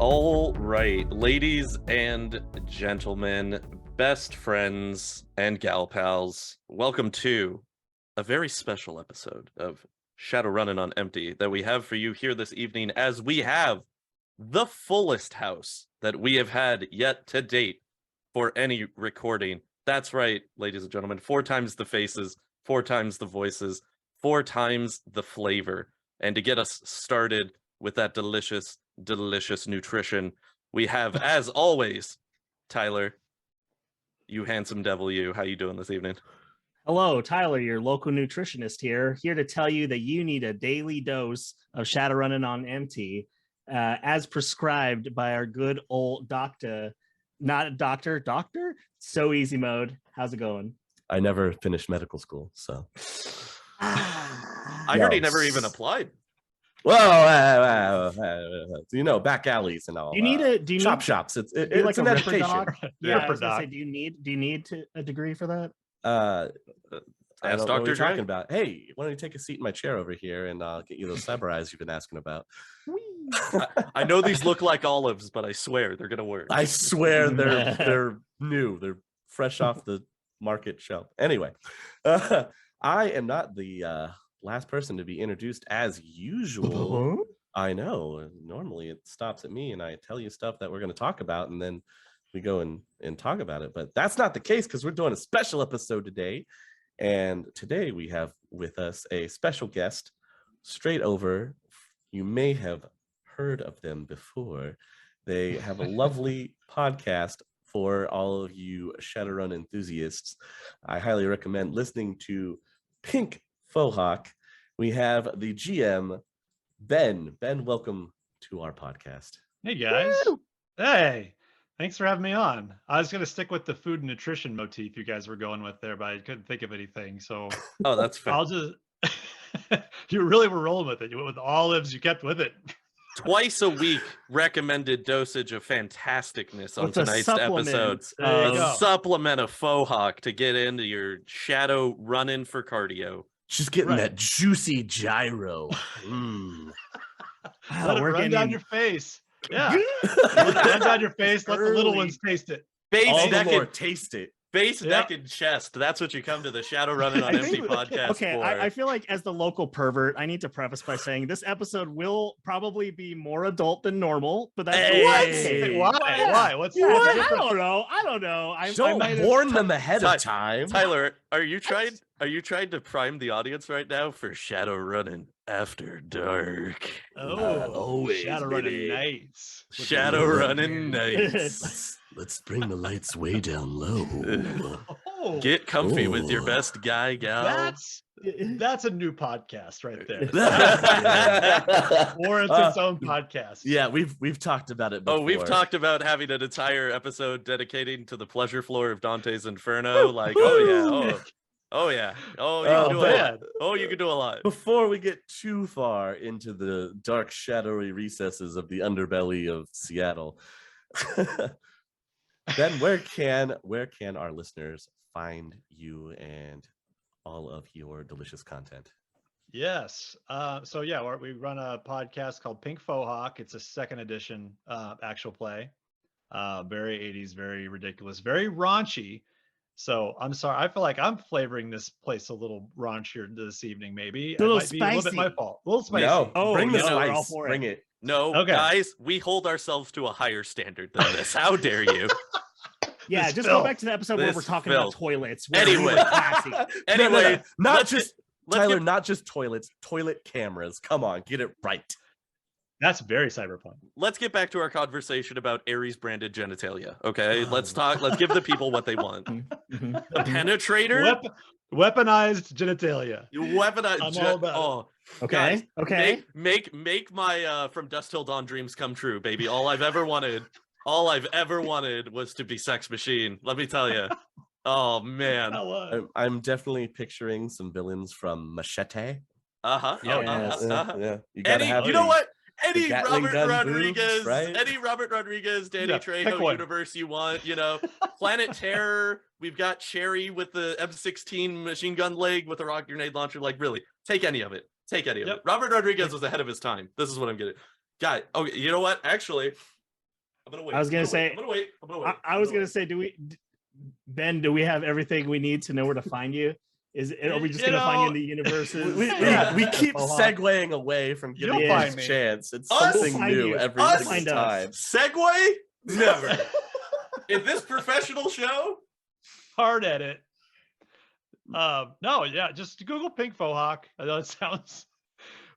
All right, ladies and gentlemen, best friends and gal pals, welcome to a very special episode of Shadowrunnin on Empty that we have for you here this evening, as we have the fullest house that we have had yet to date for any recording. That's right, ladies and gentlemen, 4 times the faces, 4 times the voices, 4 times the flavor. And to get us started with that delicious nutrition, we have, as always, Tyler, you handsome devil, you. How you doing this evening? Hello, Tyler, your local nutritionist here to tell you that you need a daily dose of Shadowrunnin on Empty, as prescribed by our good old doctor. Doctor? So easy mode. How's it going? I never finished medical school, so. I heard he never even applied. Well, back alleys and all. Do you need shop shops? It's like an education. Yeah, I was gonna say, do you need a degree for that? I don't know what you're Dre. talking about. Hey, why don't you take a seat in my chair over here and I'll get you those cyber eyes you've been asking about. I know these look like olives, but I swear they're gonna work. I swear they're new. They're fresh off the market shelf. Anyway, I am not the last person to be introduced as usual. I know. Normally it stops at me and I tell you stuff that we're going to talk about and then we go and talk about it. But that's not the case because we're doing a special episode today. And today we have with us a special guest straight over. You may have heard of them before. They have a lovely podcast for all of you Shadowrun enthusiasts. I highly recommend listening to Pink Fohawk. We have the GM, Ben. Ben, welcome to our podcast. Hey, guys. Woo! Hey, thanks for having me on. I was going to stick with the food and nutrition motif you guys were going with there, but I couldn't think of anything. So, oh, that's fair. I'll just, you really were rolling with it. You went with olives, you kept with it. Twice a week recommended dosage of fantasticness on tonight's episode. A supplement of Fohawk to get into your shadow running for cardio. Just getting that juicy gyro. Let it run down your face. Yeah. Let it run down your face. Let the little ones taste it. Base, neck, and taste it. Base, neck, and chest. That's what you come to the Shadowrunnin on Empty podcast for. I feel like as the local pervert, I need to preface by saying this episode will probably be more adult than normal, but that's Why? What's what? I don't know. Don't warn them ahead of time. Tyler, are you trying to prime the audience right now for Shadowrunnin After Dark? Shadowrunnin nights. Shadowrunnin nights. Let's bring the lights way down low. Get comfy with your best guy, gal. That's a new podcast right there. Warrants its own podcast. Yeah, we've talked about it before. Oh, we've talked about having an entire episode dedicating to the pleasure floor of Dante's Inferno. Like, oh yeah. Oh, you can do a lot. Oh, you can do a lot. Before we get too far into the dark, shadowy recesses of the underbelly of Seattle, then where can our listeners find you and all of your delicious content? Yes. We run a podcast called Pink Fohawk. It's a second edition actual play. Very 80s, very ridiculous, very raunchy. So I'm sorry. I feel like I'm flavoring this place a little raunchier this evening. Maybe a little spicy. A little bit my fault. A little spicy. No, bring the spice. Bring it. No, okay. Guys, we hold ourselves to a higher standard than this. How dare you? Yeah, just go back to the episode where we're talking about toilets. Anyway, not just toilets, toilet cameras. Come on, get it right. That's very cyberpunk. Let's get back to our conversation about Ares branded genitalia. Okay, let's give the people what they want. The penetrator, weaponized genitalia. You weaponized. I'm all about it. Okay. Guys, okay. Make my From Dusk Till Dawn dreams come true, baby. All I've ever wanted was to be Sex Machine. Let me tell you. Oh man, I'm definitely picturing some villains from Machete. Yeah. You gotta have. You know what? Any Gatling Robert Rodriguez, boobs, right? any Robert Rodriguez, Danny Trejo universe you want, Planet Terror. We've got Cherry with the M16 machine gun leg with a rocket grenade launcher. Like, really, take any of it. Take any of it. Robert Rodriguez was ahead of his time. This is what I'm getting. Guy, okay, you know what? Actually, I'm gonna wait. I was gonna say. I'm gonna wait. I was gonna say, Ben? Do we have everything we need to know where to find you? Are we just gonna find you in the universes? We keep segueing away from giving You'll you a find me. chance. It's Us? something Find new you. every Us? single Find us. time. Segway? Never. In this professional show? Hard edit. No, yeah, just Google Pink Fohawk. I know it sounds.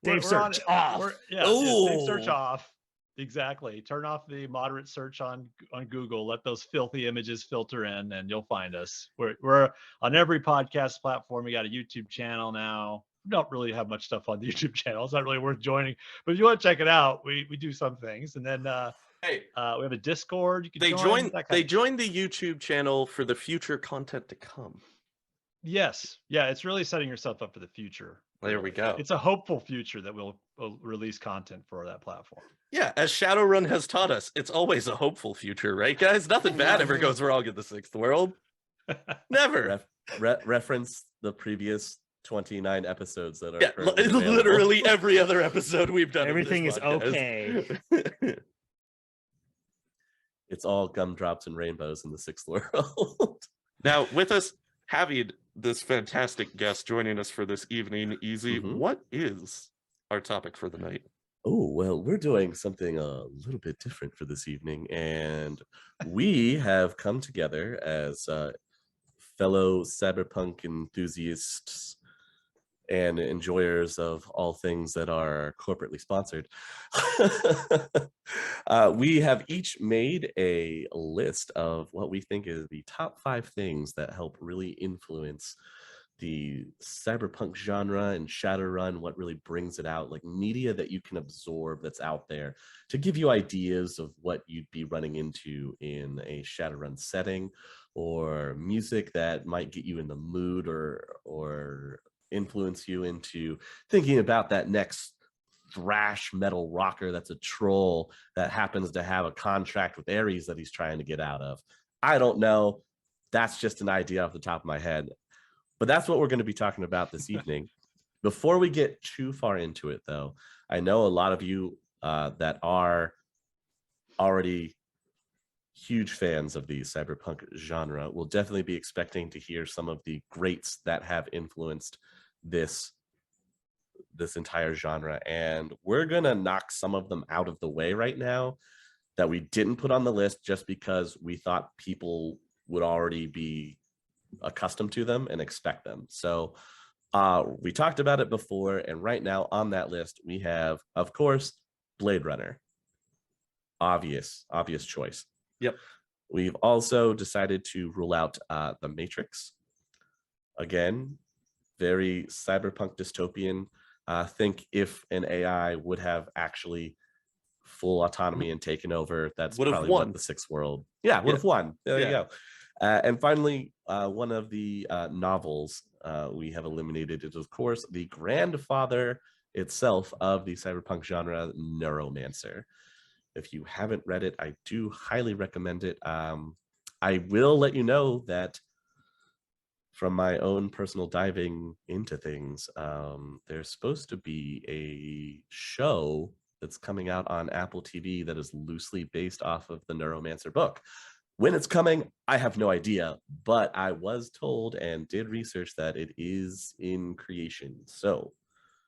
Dave search off. Dave search off. Exactly. Turn off the moderate search on Google. Let those filthy images filter in, and you'll find us. We're on every podcast platform. We got a YouTube channel now. We don't really have much stuff on the YouTube channel. It's not really worth joining. But if you want to check it out, we do some things. And then we have a Discord. You can join. They joined the YouTube channel for the future content to come. Yes. Yeah, it's really setting yourself up for the future. There we go. It's a hopeful future that we'll release content for that platform. Yeah, as Shadowrun has taught us, it's always a hopeful future, right, guys? Nothing bad ever goes wrong in the Sixth World. Never. Reference the previous 29 episodes that are literally every other episode we've done. Everything is okay. It's all gumdrops and rainbows in the Sixth World. Now, with us having this fantastic guest joining us for this evening, Easy, what is our topic for the night? Oh, well, we're doing something a little bit different for this evening, and we have come together as fellow cyberpunk enthusiasts and enjoyers of all things that are corporately sponsored. We have each made a list of what we think is the top 5 things that help really influence the cyberpunk genre and Shadowrun, what really brings it out, like media that you can absorb that's out there to give you ideas of what you'd be running into in a Shadowrun setting, or music that might get you in the mood or influence you into thinking about that next thrash metal rocker that's a troll that happens to have a contract with Ares that he's trying to get out of. I don't know. That's just an idea off the top of my head. But that's what we're going to be talking about this evening. Before we get too far into it, though, I know a lot of you that are already huge fans of the cyberpunk genre will definitely be expecting to hear some of the greats that have influenced this entire genre. And we're going to knock some of them out of the way right now that we didn't put on the list just because we thought people would already be accustomed to them and expect them. So we talked about it before, and right now on that list we have, of course, Blade Runner. Obvious choice. Yep. We've also decided to rule out The Matrix. Again, very cyberpunk dystopian. Think if an AI would have actually full autonomy and taken over, that's probably what the Sixth World. Yeah, would have won. There you go. And finally, one of the novels we have eliminated is, of course, the grandfather itself of the cyberpunk genre, Neuromancer. If you haven't read it, I do highly recommend it. I will let you know that from my own personal diving into things, there's supposed to be a show that's coming out on Apple TV that is loosely based off of the Neuromancer book. When it's coming, I have no idea, but I was told and did research that it is in creation. So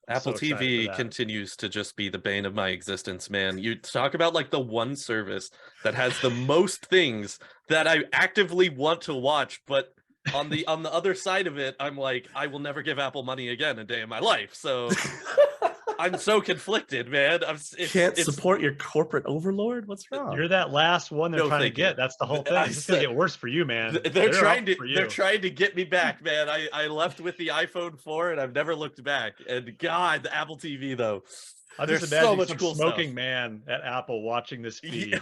Apple TV continues to just be the bane of my existence, man. You talk about like the one service that has the most things that I actively want to watch, but on the other side of it, I'm like, I will never give Apple money again a day in my life. So I'm so conflicted, man. Can't support your corporate overlord? What's wrong? You're that last one they're trying to get. That's the whole thing. It's just gonna get worse for you, man. They're trying to get me back, man. I left with the iPhone 4 and I've never looked back. And God, the Apple TV though. I just imagine so much cool smoking stuff. Man at Apple watching this feed.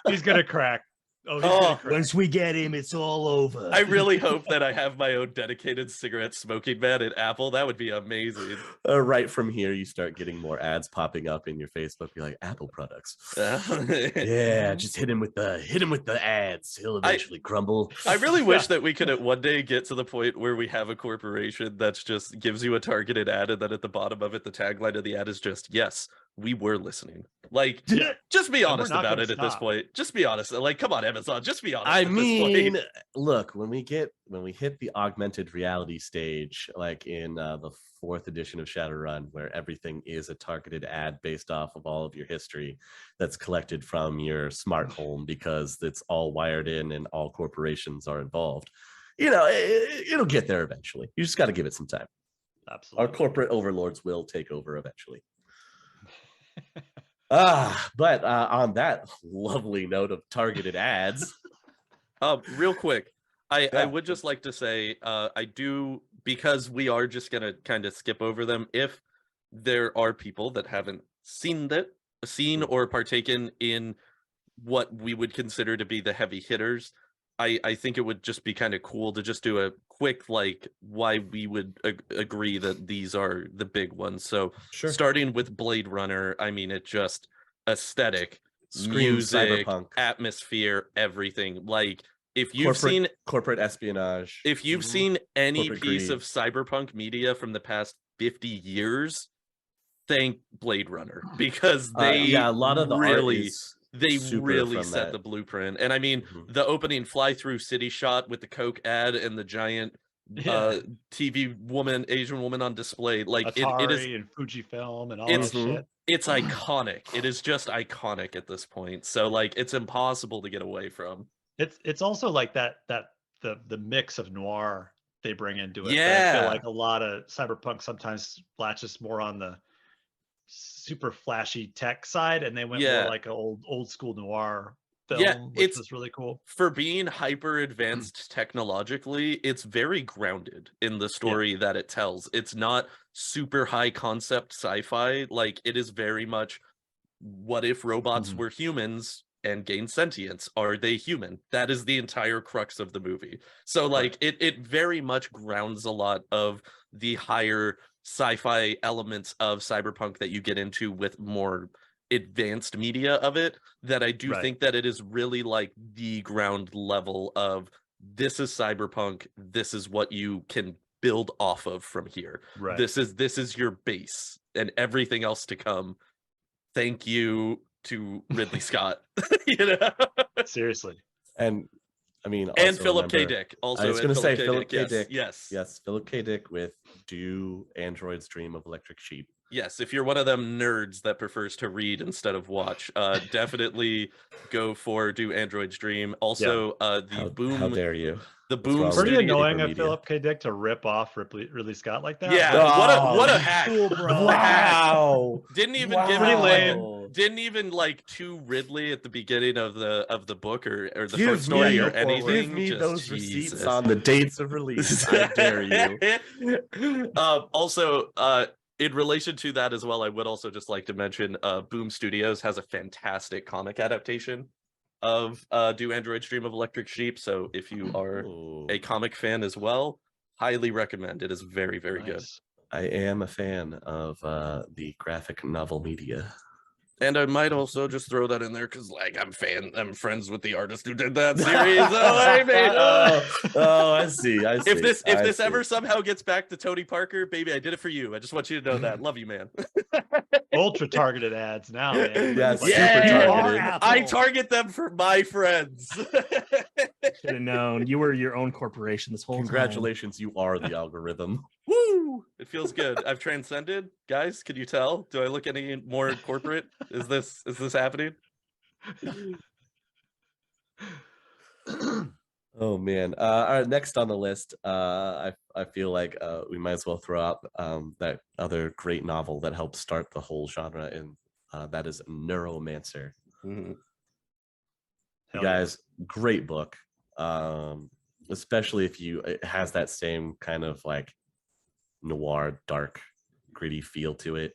He's gonna crack. Once we get him, it's all over. I really hope that I have my own dedicated cigarette smoking man at Apple. That would be amazing. Right from here, you start getting more ads popping up in your Facebook. You're like, Apple products. Yeah, just hit him with the ads. He'll eventually crumble. I really wish that we could at one day get to the point where we have a corporation that's just gives you a targeted ad, and then at the bottom of it, the tagline of the ad is just, yes, we were listening. Like, Yeah. just be And we're honest not about gonna it at this stop. point. Just be honest. Like, come on, Amazon, just be honest. I at this mean, point. look, when we hit the augmented reality stage, like in the 4th edition of Shadowrun, where everything is a targeted ad based off of all of your history that's collected from your smart home because it's all wired in and all corporations are involved. It'll get there eventually. You just got to give it some time. Absolutely. Our corporate overlords will take over eventually. But on that lovely note of targeted ads, Real quick, I Yeah. would just like to say, I do, because we are just gonna kind of skip over them. If there are people that haven't seen or partaken in what we would consider to be the heavy hitters, I think it would just be kind of cool to just do a quick, like, why we would agree that these are the big ones. So sure, starting with Blade Runner, I mean, it just aesthetic, screams music, cyberpunk, atmosphere, everything. Like, if you've seen corporate espionage, if you've seen any Corporate piece greed. of cyberpunk media from the past 50 years, thank Blade Runner, because they a lot of the art really is they super really from set that. the blueprint. And I mean, Mhm. the opening fly-through city shot with the Coke ad and the giant Yeah. TV woman, Asian woman on display, like Atari it is, and Fujifilm and all it's that shit. it's iconic. It is just iconic at this point. So like, it's impossible to get away from. It's also like that the mix of noir they bring into it. That I feel Yeah. like a lot of cyberpunk sometimes latches more on the super flashy tech side, and they went more Yeah. like an old school noir Yeah, film, which it's was really cool. for being hyper advanced technologically, it's very grounded in the story that it tells. It's not super high concept sci-fi. Like, it is very much, what if robots Mhm. were humans and gained sentience? Are they human? That is the entire crux of the movie. So like, it very much grounds a lot of the higher sci-fi elements of cyberpunk that you get into with more advanced media of it, that I do Right. think that it is really like the ground level of, this is cyberpunk, this is what you can build off of from here. Right. This is your base, and everything else to come. Thank you to Ridley Scott. You know? Seriously. And I mean, And also Philip K. remember- Dick. Also, I was and going to say Philip Philip K. Dick. Dick. Yes. Philip K. Dick with Do Androids Dream of Electric Sheep. Yes, if you're one of them nerds that prefers to read instead of watch, definitely go for Do Android's Dream. Also, the Boom. How dare you? The What's wrong Boom with Pretty Studio. annoying Paper of media. Philip K. Dick to rip off Ridley Scott like that. Yeah, but what a Oh, hack! Cool, bro. What a hack! Wow. Didn't even give Pretty him lame. didn't even like to Ridley at the beginning of the book or the Give short story me- or go forward. anything. Give me Just, those receipts Jesus. on the dates of release. I dare you. Also, in relation to that as well, I would also just like to mention Boom Studios has a fantastic comic adaptation of Do Androids Dream of Electric Sheep. So if you are Ooh. a comic fan as well, highly recommend. It is very, very good. Nice. I am a fan of the graphic novel media. And I might also just throw that in there because, like, I'm friends with the artist who did that series. So I mean, I see. if this ever somehow gets back to Tony Parker, baby, I did it for you. I just want you to know that. Love you, man. Ultra targeted ads now, man. Yeah, Like, super Yeah. targeted. I target them for my friends. Should have known. You were your own corporation this whole time. Congratulations, you are the algorithm. Woo! It feels good. I've transcended, guys. Can you tell? Do I look any more corporate? Is this happening? Oh man. All right, next on the list, I feel like we might as well throw out that other great novel that helped start the whole genre, and that is Neuromancer. Mm-hmm. You guys, great book. Especially if it has that same kind of like noir, dark, gritty feel to it.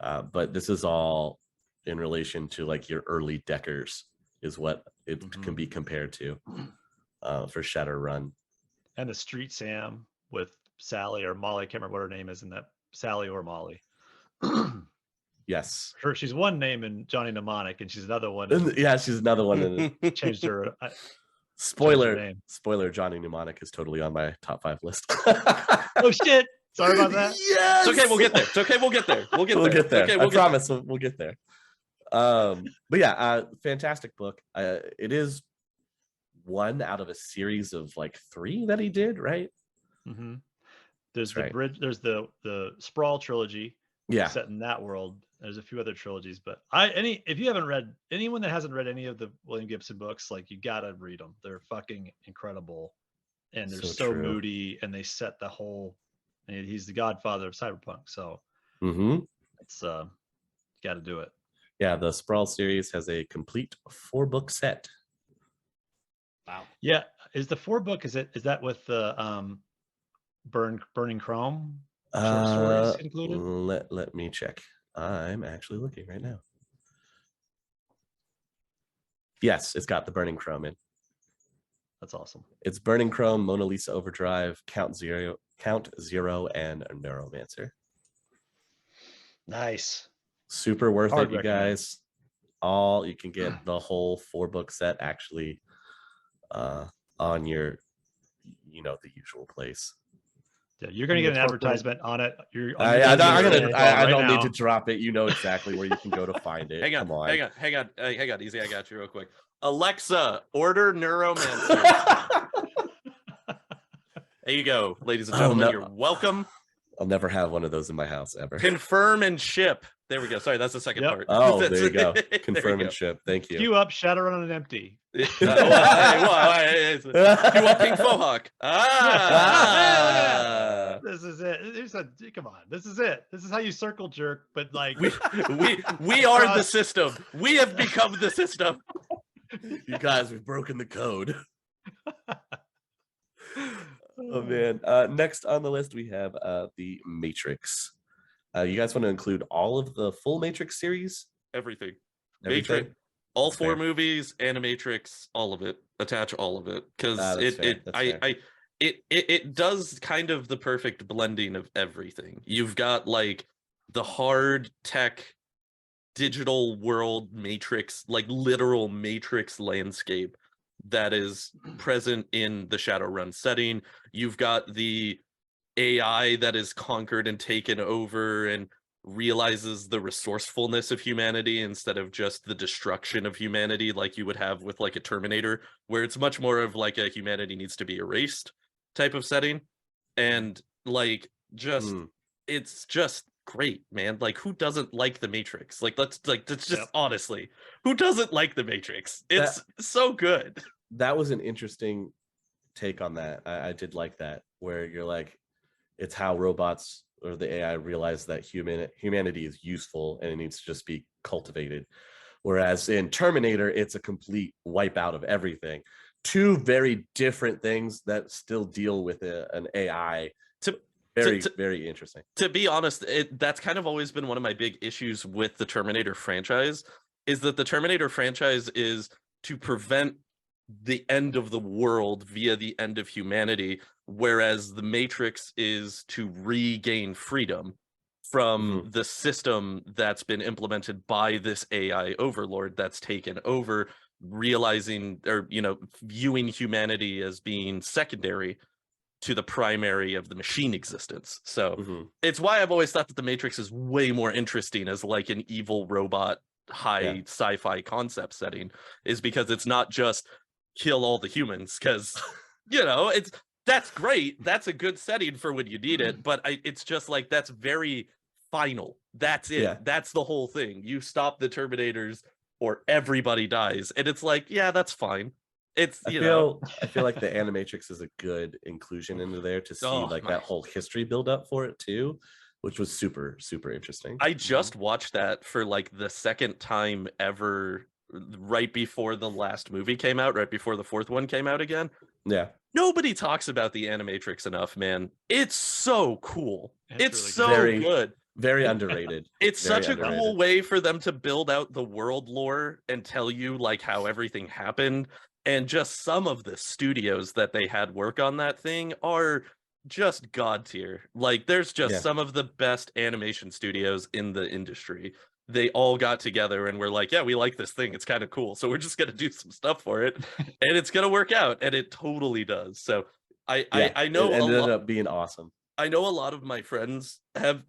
But this is all in relation to like your early Deckers is what it can be compared to for Shadowrun. And the Street Sam with Sally or Molly. I can't remember what her name is in that. Sally or Molly. Yes. She's one name in Johnny Mnemonic, and she's another one. In, Yeah, she's another one. changed her. Spoiler. name. Spoiler. Johnny Mnemonic is totally on my top 5 list. Oh shit! Sorry about that. Yes. It's okay. We'll get there. It's okay. We'll get there. We'll get there. We'll get there. Okay, I we'll get promise we'll get there. But yeah, fantastic book. It is one out of a series of like 3 that he did, right? Mm-hmm. There's That's the right. bridge. There's the Sprawl trilogy. Yeah. Set in that world. There's a few other trilogies, but if you haven't read, anyone that hasn't read any of the William Gibson books, like, you gotta read them. They're fucking incredible, and they're so true. moody, and they set the whole. And he's the godfather of cyberpunk, so it's got to do it. Yeah, the Sprawl series has a complete 4-book set. Wow. Yeah, is the 4-book? Is that with the Burning Chrome short stories included? Let me check. I'm actually looking right now. Yes, it's got the Burning Chrome in. That's awesome. It's Burning Chrome, Mona Lisa Overdrive, Count Zero, and Neuromancer. Nice. Super worth Hard it, you guys. You can get the whole 4-book set actually on your, the usual place. Yeah, you're gonna get an advertisement on it. I don't need now. to drop it. You know exactly where you can go to find it. Hang on, Come on. hang on. Easy, I got you real quick. Alexa, order Neuromancer. There you go, ladies and gentlemen. You're welcome. I'll never have one of those in my house ever. Confirm and ship. There we go. Sorry, that's the second part. Oh, there you go. Confirm and ship. Thank you. Queue up Shadowrun on an empty. You want Pink Fohawk? This is it. Come on. This is it. This is how you circle jerk, but like we are the system. We have become the system. You guys, we've broken the code. Oh man. Next on the list we have the Matrix. You guys want to include all of the full Matrix series? Everything. Everything? Matrix, all That's 4 fair. movies, Animatrix, all of it. Attach all of it, because fair. it does kind of the perfect blending of everything. You've got like the hard tech digital world Matrix, like literal Matrix landscape that is present in the Shadowrun setting. You've got the AI that is conquered and taken over and realizes the resourcefulness of humanity instead of just the destruction of humanity like you would have with like a Terminator, where it's much more of like a humanity needs to be erased type of setting. And like it's just great, man. Like, who doesn't like the Matrix? That's just honestly, who doesn't like the Matrix? It's so good. That was an interesting take on that. I did like that, where you're like, it's how robots or the AI realize that humanity is useful and it needs to just be cultivated. Whereas in Terminator, it's a complete wipeout of everything. 2 very different things that still deal with an AI. Very interesting. To be honest, that's kind of always been one of my big issues with the Terminator franchise, is that the Terminator franchise is to prevent the end of the world via the end of humanity, whereas the Matrix is to regain freedom from the system that's been implemented by this AI overlord that's taken over, realizing or viewing humanity as being secondary to the primary of the machine existence. So it's why I've always thought that the Matrix is way more interesting as like an evil robot high sci-fi concept setting, is because it's not just kill all the humans, because that's great, that's a good setting for when you need it, but it's just like that's very final. That's it. That's the whole thing. You stop the Terminators or everybody dies, and it's like, yeah, that's fine. It's I feel like the Animatrix is a good inclusion into there to see that whole history build up for it too, which was super interesting. I just watched that for like the second time ever, right before the last movie came out, right before the 4th one came out again. Yeah. Nobody talks about the Animatrix enough, man. It's so cool. It's really so good. Very underrated. It's such a cool way for them to build out the world lore and tell you like how everything happened. And just some of the studios that they had work on that thing are just god tier. Like, there's just some of the best animation studios in the industry. They all got together and were like, yeah, we like this thing. It's kind of cool. So we're just going to do some stuff for it and it's going to work out. And it totally does. So I know it ended up being awesome. I know a lot of my friends have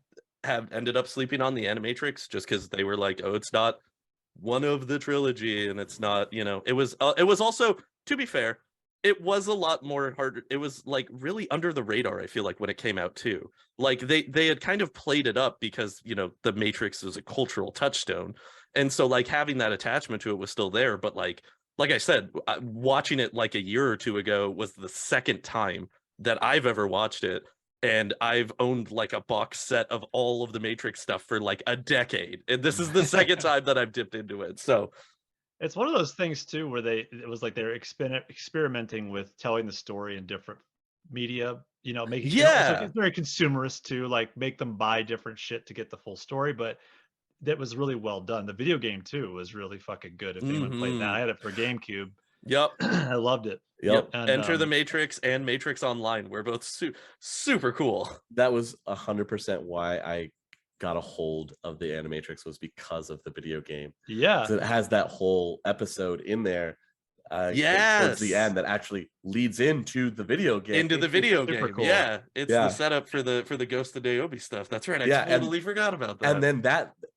ended up sleeping on the Animatrix just because they were like, oh, it's not one of the trilogy, and it's not, it was also, to be fair, it was a lot more hard. It was like really under the radar, I feel like, when it came out too. Like they had kind of played it up because the Matrix was a cultural touchstone, and so like having that attachment to it was still there. But like I said, watching it like a year or two ago was the second time that I've ever watched it, and I've owned like a box set of all of the Matrix stuff for like a decade, and this is the second time that I've dipped into it. So It's one of those things too where it was like they're experimenting with telling the story in different media, making it's like yeah, it's very consumerist too, like make them buy different shit to get the full story, but that was really well done. The video game too was really fucking good. If anyone played that, I had it for GameCube. yep. I loved it. Yep. And Enter the Matrix and Matrix Online were both super cool. That was 100% why I got a hold of the Animatrix, was because of the video game. yeah, So it has that whole episode in there. Towards Yes. the end that actually leads into the video game. Into the video super game. cool. Yeah. It's Yeah. the setup for the Ghost of Daobi stuff. That's right. I Yeah, and- totally forgot about that. And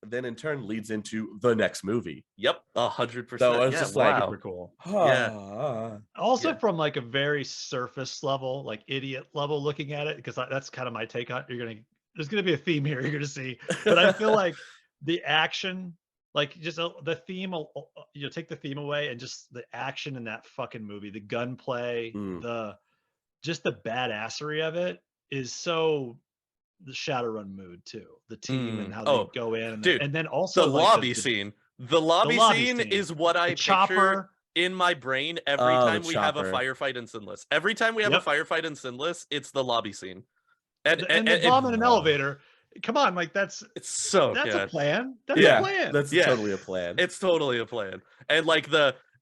then in turn leads into the next movie. Yep, 100%. So I was just like, super cool. Yeah. Also Yeah. from like a very surface level, like idiot level looking at it, because that's kind of my take on it. There's gonna be a theme here you're gonna see, but I feel like the action, like just the theme, take the theme away and just the action in that fucking movie, the gunplay, just the badassery of it is so the Shadowrun mood too. The team and how they go in, dude, and then also the like lobby scene. The lobby scene is what I picture chopper in my brain every time we have a firefight in Sinless. Every time we have a firefight in Sinless, it's the lobby scene. And the bomb in an elevator. Come on, like it's so that's good. a plan. That's a plan. That's totally a plan. It's totally a plan. And like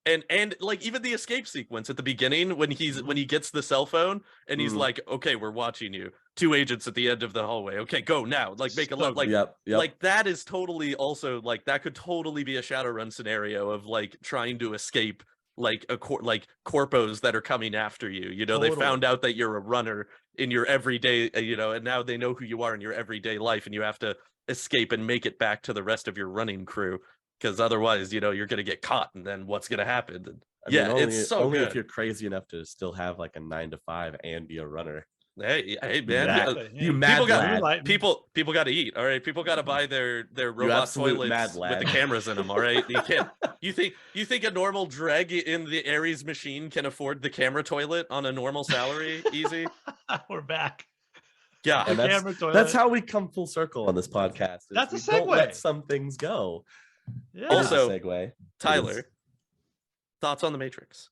and like even the escape sequence at the beginning when he gets the cell phone and he's like, okay, we're watching you. 2 agents at the end of the hallway. Okay, go now. Like make a left. Like like that is totally also like that could totally be a Shadowrun scenario of like trying to escape like like corpos that are coming after you. They found out that you're a runner in your everyday, and now they know who you are in your everyday life, and you have to escape and make it back to the rest of your running crew, because otherwise, you're gonna get caught, and then what's gonna happen? And, it's so only good. if you're crazy enough to still have like a 9 to 5 and be a runner. Hey man, Exactly. You mad lad. people got to eat. All right, people got to buy their robot toilets with the cameras in them. All right, you can't. You think a normal dreg in the Ares machine can afford the camera toilet on a normal salary? Easy. We're back. Yeah, And that's how we come full circle on this podcast. That's a we segue. Don't let some things go. Yeah. Also, segue. Tyler, thoughts on the Matrix?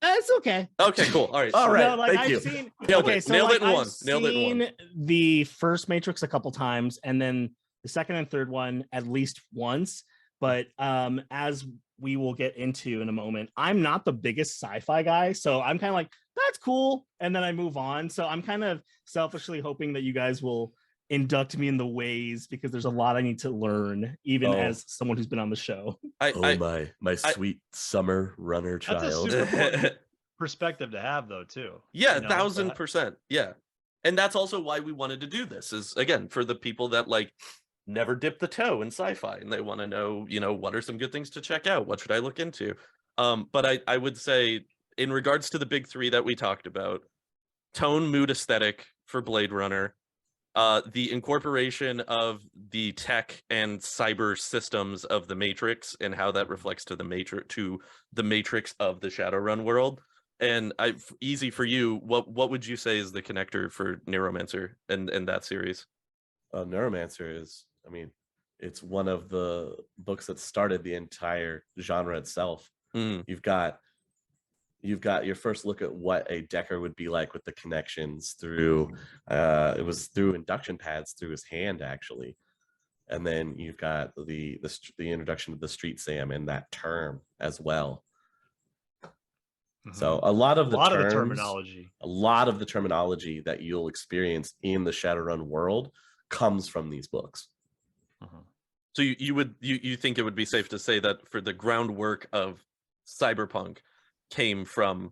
It's okay. Okay, cool. All right. All right. No, like thank I've you. seen Nailed okay, it. so Nailed like, it in one. I've Nailed it in one. seen the first Matrix a couple times, and then the second and third one at least once. But as we will get into in a moment, I'm not the biggest sci-fi guy, so I'm kind of like, that's cool, and then I move on. So I'm kind of selfishly hoping that you guys will induct me in the ways, because there's a lot I need to learn, even as someone who's been on the show. My sweet summer runner That's a child. super important perspective to have, though, too. Yeah, 1000%. Yeah. And that's also why we wanted to do this, is again for the people that like never dipped the toe in sci-fi and they want to know, what are some good things to check out? What should I look into? But I would say, in regards to the big three that we talked about, tone, mood, aesthetic for Blade Runner, the incorporation of the tech and cyber systems of the Matrix and how that reflects to the Matrix of the Shadowrun world. And easy for you, what would you say is the connector for Neuromancer and that series? Neuromancer is, it's one of the books that started the entire genre itself. You've got your first look at what a Decker would be like with the connections through it was through induction pads through his hand, actually. And then you've got the introduction of the street Sam in that term as well. So a lot of the terminology that you'll experience in the Shadowrun world comes from these books. So you think it would be safe to say that for the groundwork of cyberpunk came from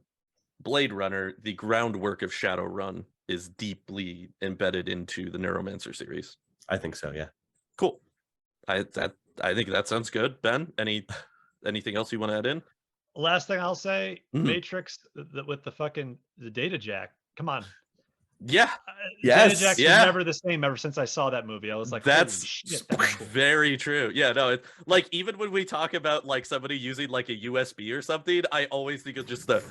Blade Runner, the groundwork of Shadowrun is deeply embedded into the Neuromancer series. I think so. Yeah. Cool. I think that sounds good. Ben, anything else you want to add in? Last thing I'll say, Mhm. Matrix with the data jack. Come on. Yeah, Yes. Data jacks Yeah. are never the same ever since I saw that movie. I was like, that's holy shit, that was cool. very true. Yeah, no, like even when we talk about like somebody using like a USB or something, I always think of just the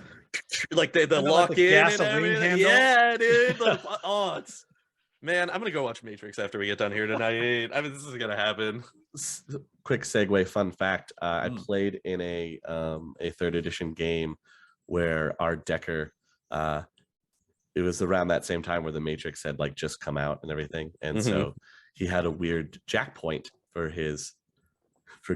like the And lock like the in and gasoline everything. handle. Yeah, dude. Oh, it's man, I'm gonna go watch Matrix after we get done here tonight. I mean, this is gonna happen. Quick segue, fun fact. I played in a 3rd edition game where our Decker, it was around that same time where the Matrix had like just come out and everything. And so he had a weird jack point for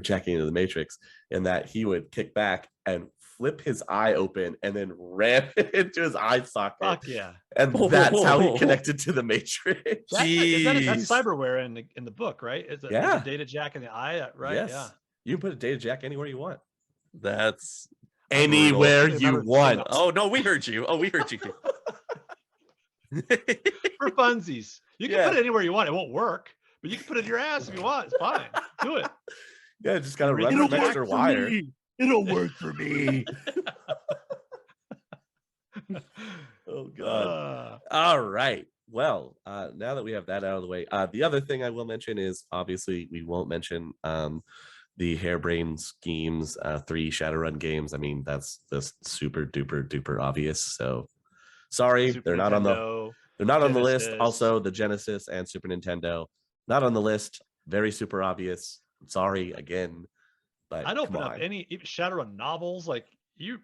jacking into the Matrix, in that he would kick back and flip his eye open and then ram it into his eye socket. Fuck yeah. And that's how he connected to the Matrix. That's cyberware in the book, right? It's a Yeah. data jack in the eye, right? Yes. Yeah. You can put a data jack anywhere you want. That's Anywhere brutal. you want. Oh no, we heard you. Oh, we heard you. For funsies. You can Yeah. put it anywhere you want. It won't work, but you can put it in your ass if you want. It's fine. Do it. Yeah, just gotta run It'll some extra wire. It'll work for me. Oh god. All right. Well, now that we have that out of the way, the other thing I will mention is obviously we won't mention the Harebrained Schemes 3 Shadowrun games. I mean, that's just super duper obvious. So sorry, Super they're not on the list. Genesis. Also, the Genesis and Super Nintendo not on the list. Very super obvious. Sorry again, but I'd open come up on. any Shadowrun novels. Like you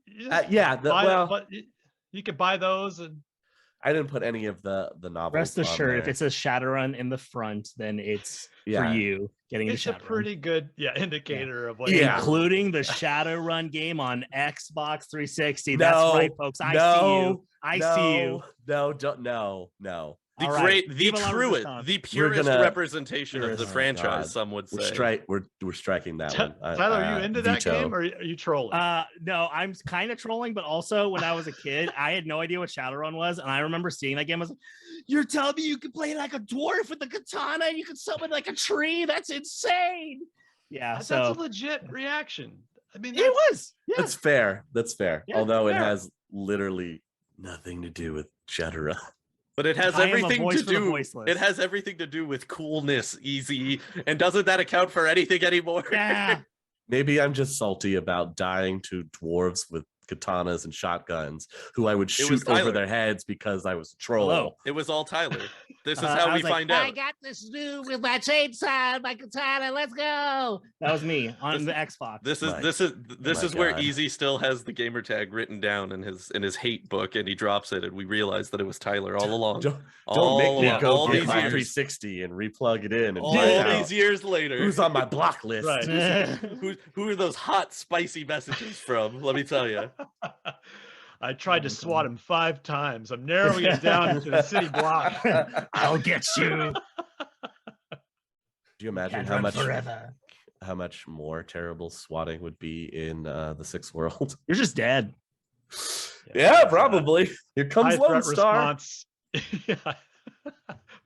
Yeah, but you could buy those and I didn't put any of the novels. Rest on assured, if there. it says Shadowrun in the front, then it's Yeah. for you getting it's into a Shadowrun. pretty good indicator of what Yeah. Including the Shadowrun game on Xbox 360. No, That's right, folks. I see you. I see you. No, don't. No. The All right. the Viva la truest, Resistance. the purest gonna- representation of the Oh, franchise. God. Some would say. We're striking that one. Tyler, are you into that veto. game or are you trolling? No, I'm kind of trolling, but also when I was a kid, I had no idea what Shadowrun was, and I remember seeing that game. I was like, "You're telling me you could play like a dwarf with a katana, and you could summon like a tree? That's insane!" Yeah, That's so a legit reaction. I mean, it was. Yeah, That's fair. That's fair. Yeah, Although it fair. has literally nothing to do with Shadowrun. But it has I am a everything voice to for the do. voiceless. It has everything to do with coolness, easy, and doesn't that account for anything anymore? yeah. Maybe I'm just salty about dying to dwarves with katanas and shotguns who I would was shoot over Tyler. their heads because I was a troll. Hello. It was all Tyler. This is I how we was like, find I out. got this dude with my chainsaw and my katana. Let's go. That was me on the Xbox. This My- is my where God. Easy still has the gamer tag written down in his hate book, and he drops it, and we realize that it was Tyler all along. Don't all make me along, go all get these my years, 360 and replug it in and all find out these years later. who's on my block list. Right. Who are those hot, spicy messages from? Let me tell you. I tried to swat him 5 times. I'm narrowing it down to the city block. I'll get you. Do you imagine Can't how run much forever. how much more terrible swatting would be in the Sixth World? You're just dead. Yeah, probably. Here comes High Lone threat Star. response. Yeah.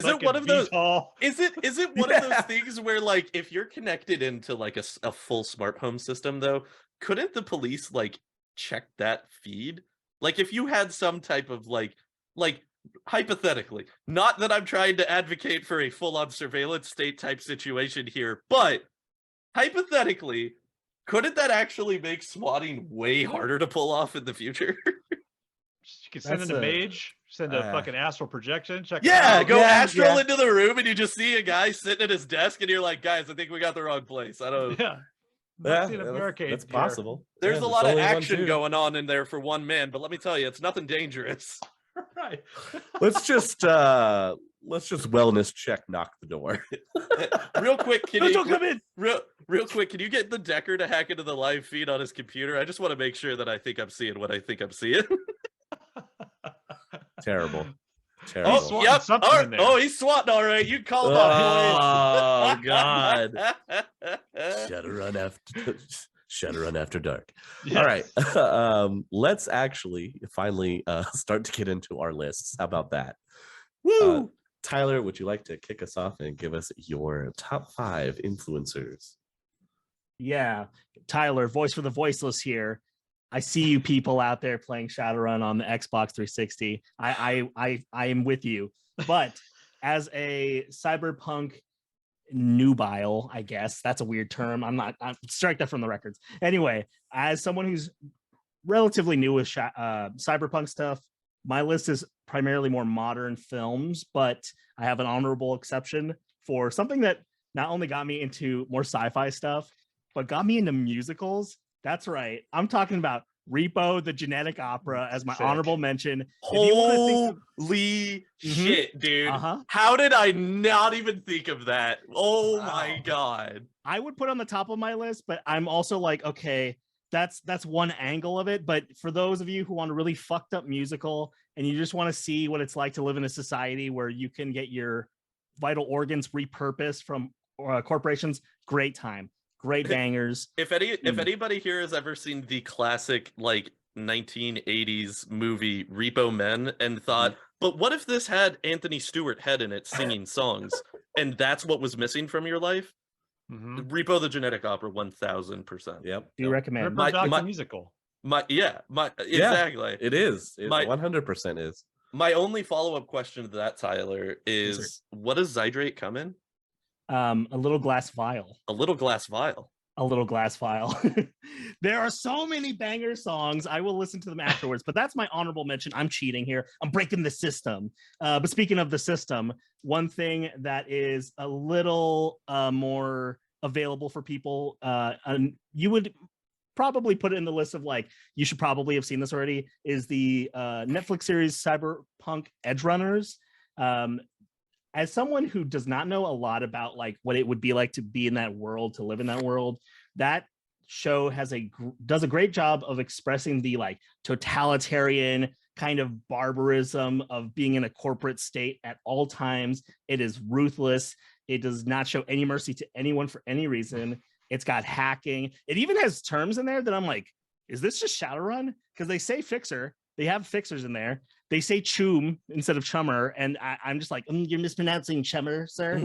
Is it one of those? VTOL. Is it one of those things where like if you're connected into like a full smart home system though, couldn't the police like check that feed? Like if you had some type of like hypothetically, not that I'm trying to advocate for a full-on surveillance state type situation here, but hypothetically, couldn't that actually make swatting way harder to pull off in the future? You can send That's in a a- mage, send a fucking astral projection. Check it Yeah, out. go Yeah, astral yeah. into the room and you just see a guy sitting at his desk and you're like, guys, I think we got the wrong place. I don't. Yeah. Yeah, Not seeing a barricade that's here. possible. There's Yeah, a lot of only one, action too. going on in there for one man, but let me tell you, it's nothing dangerous. Right. Let's just wellness check, knock the door. Real quick, can Don't you come in. real quick, can you get the Decker to hack into the live feed on his computer? I just want to make sure that I think I'm seeing what I think I'm seeing. Terrible. He's Terrible. swatting something in there. Oh, he's swatting all right. You can call him out, Oh boys. God. Shadowrun after Shadowrun After Dark. Yes. All right. Let's actually finally start to get into our lists. How about that? Woo! Tyler, would you like to kick us off and give us your top 5 influencers? Yeah, Tyler, voice for the voiceless here. I see you people out there playing Shadowrun on the Xbox 360. I am with you. But as a cyberpunk nubile, I guess that's a weird term. I'm strike that from the records. Anyway, as someone who's relatively new with cyberpunk stuff, my list is primarily more modern films, but I have an honorable exception for something that not only got me into more sci-fi stuff, but got me into musicals. That's right. I'm talking about Repo, the Genetic Opera, as my Sick. honorable mention. If you want to think of, Holy shit, dude. Uh-huh. How did I not even think of that? Oh my Wow. God. I would put on the top of my list, but I'm also like, okay, that's one angle of it. But for those of you who want a really fucked up musical and you just want to see what it's like to live in a society where you can get your vital organs repurposed from corporations, great time. Great bangers. If anybody here has ever seen the classic like 1980s movie Repo Men and thought, but what if this had Anthony Stewart Head in it singing songs, and that's what was missing from your life? Repo the Genetic Opera, 1000%. Yep. Do you recommend? Ripper musical. Exactly. It is. It My- 100% is. My only follow-up question to that, Tyler, is what does Zydrate come in? A little glass vial. A little glass vial. A little glass vial. There are so many banger songs. I will listen to them afterwards, but that's my honorable mention. I'm cheating here. I'm breaking the system. But speaking of the system, one thing that is a little more available for people, and you would probably put it in the list of like, you should probably have seen this already, is the Netflix series Cyberpunk Edgerunners. As someone who does not know a lot about like what it would be like to be in that world, to live in that world, that show does a great job of expressing the like totalitarian kind of barbarism of being in a corporate state at all times. It is ruthless. It does not show any mercy to anyone for any reason. It's got hacking. It even has terms in there that I'm like, is this just Shadowrun? Because they say fixer. They have fixers in there. They say chum instead of chummer, and I'm just like, you're mispronouncing chummer, sir.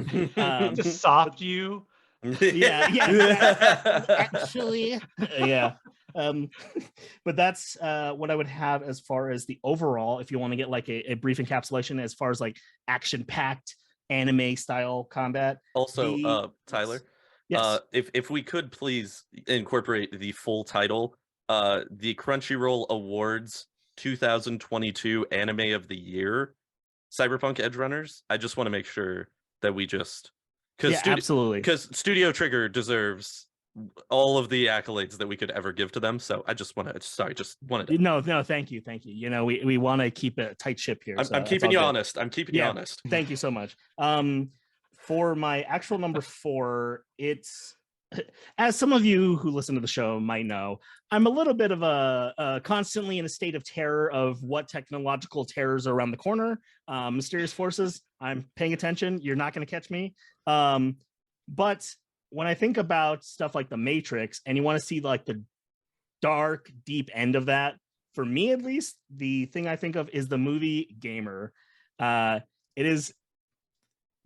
Just soft you. Yeah. Actually, yeah. But that's what I would have as far as the overall. If you want to get like a brief encapsulation as far as like action-packed anime style combat. Also, Tyler, yes. if we could please incorporate the full title, the Crunchyroll Awards 2022 Anime of the Year, Cyberpunk Edgerunners. I just want to make sure that we just absolutely, because Studio Trigger deserves all of the accolades that we could ever give to them. So I just wanted to. No, thank you. You know, we want to keep a tight ship here. I'm keeping you honest. I'm keeping you honest. Thank you so much. For my actual number 4, it's, as some of you who listen to the show might know, I'm a little bit of a constantly in a state of terror of what technological terrors are around the corner. Mysterious forces, I'm paying attention. You're not going to catch me. But when I think about stuff like The Matrix, and you want to see like the dark, deep end of that, for me at least, the thing I think of is the movie Gamer. It is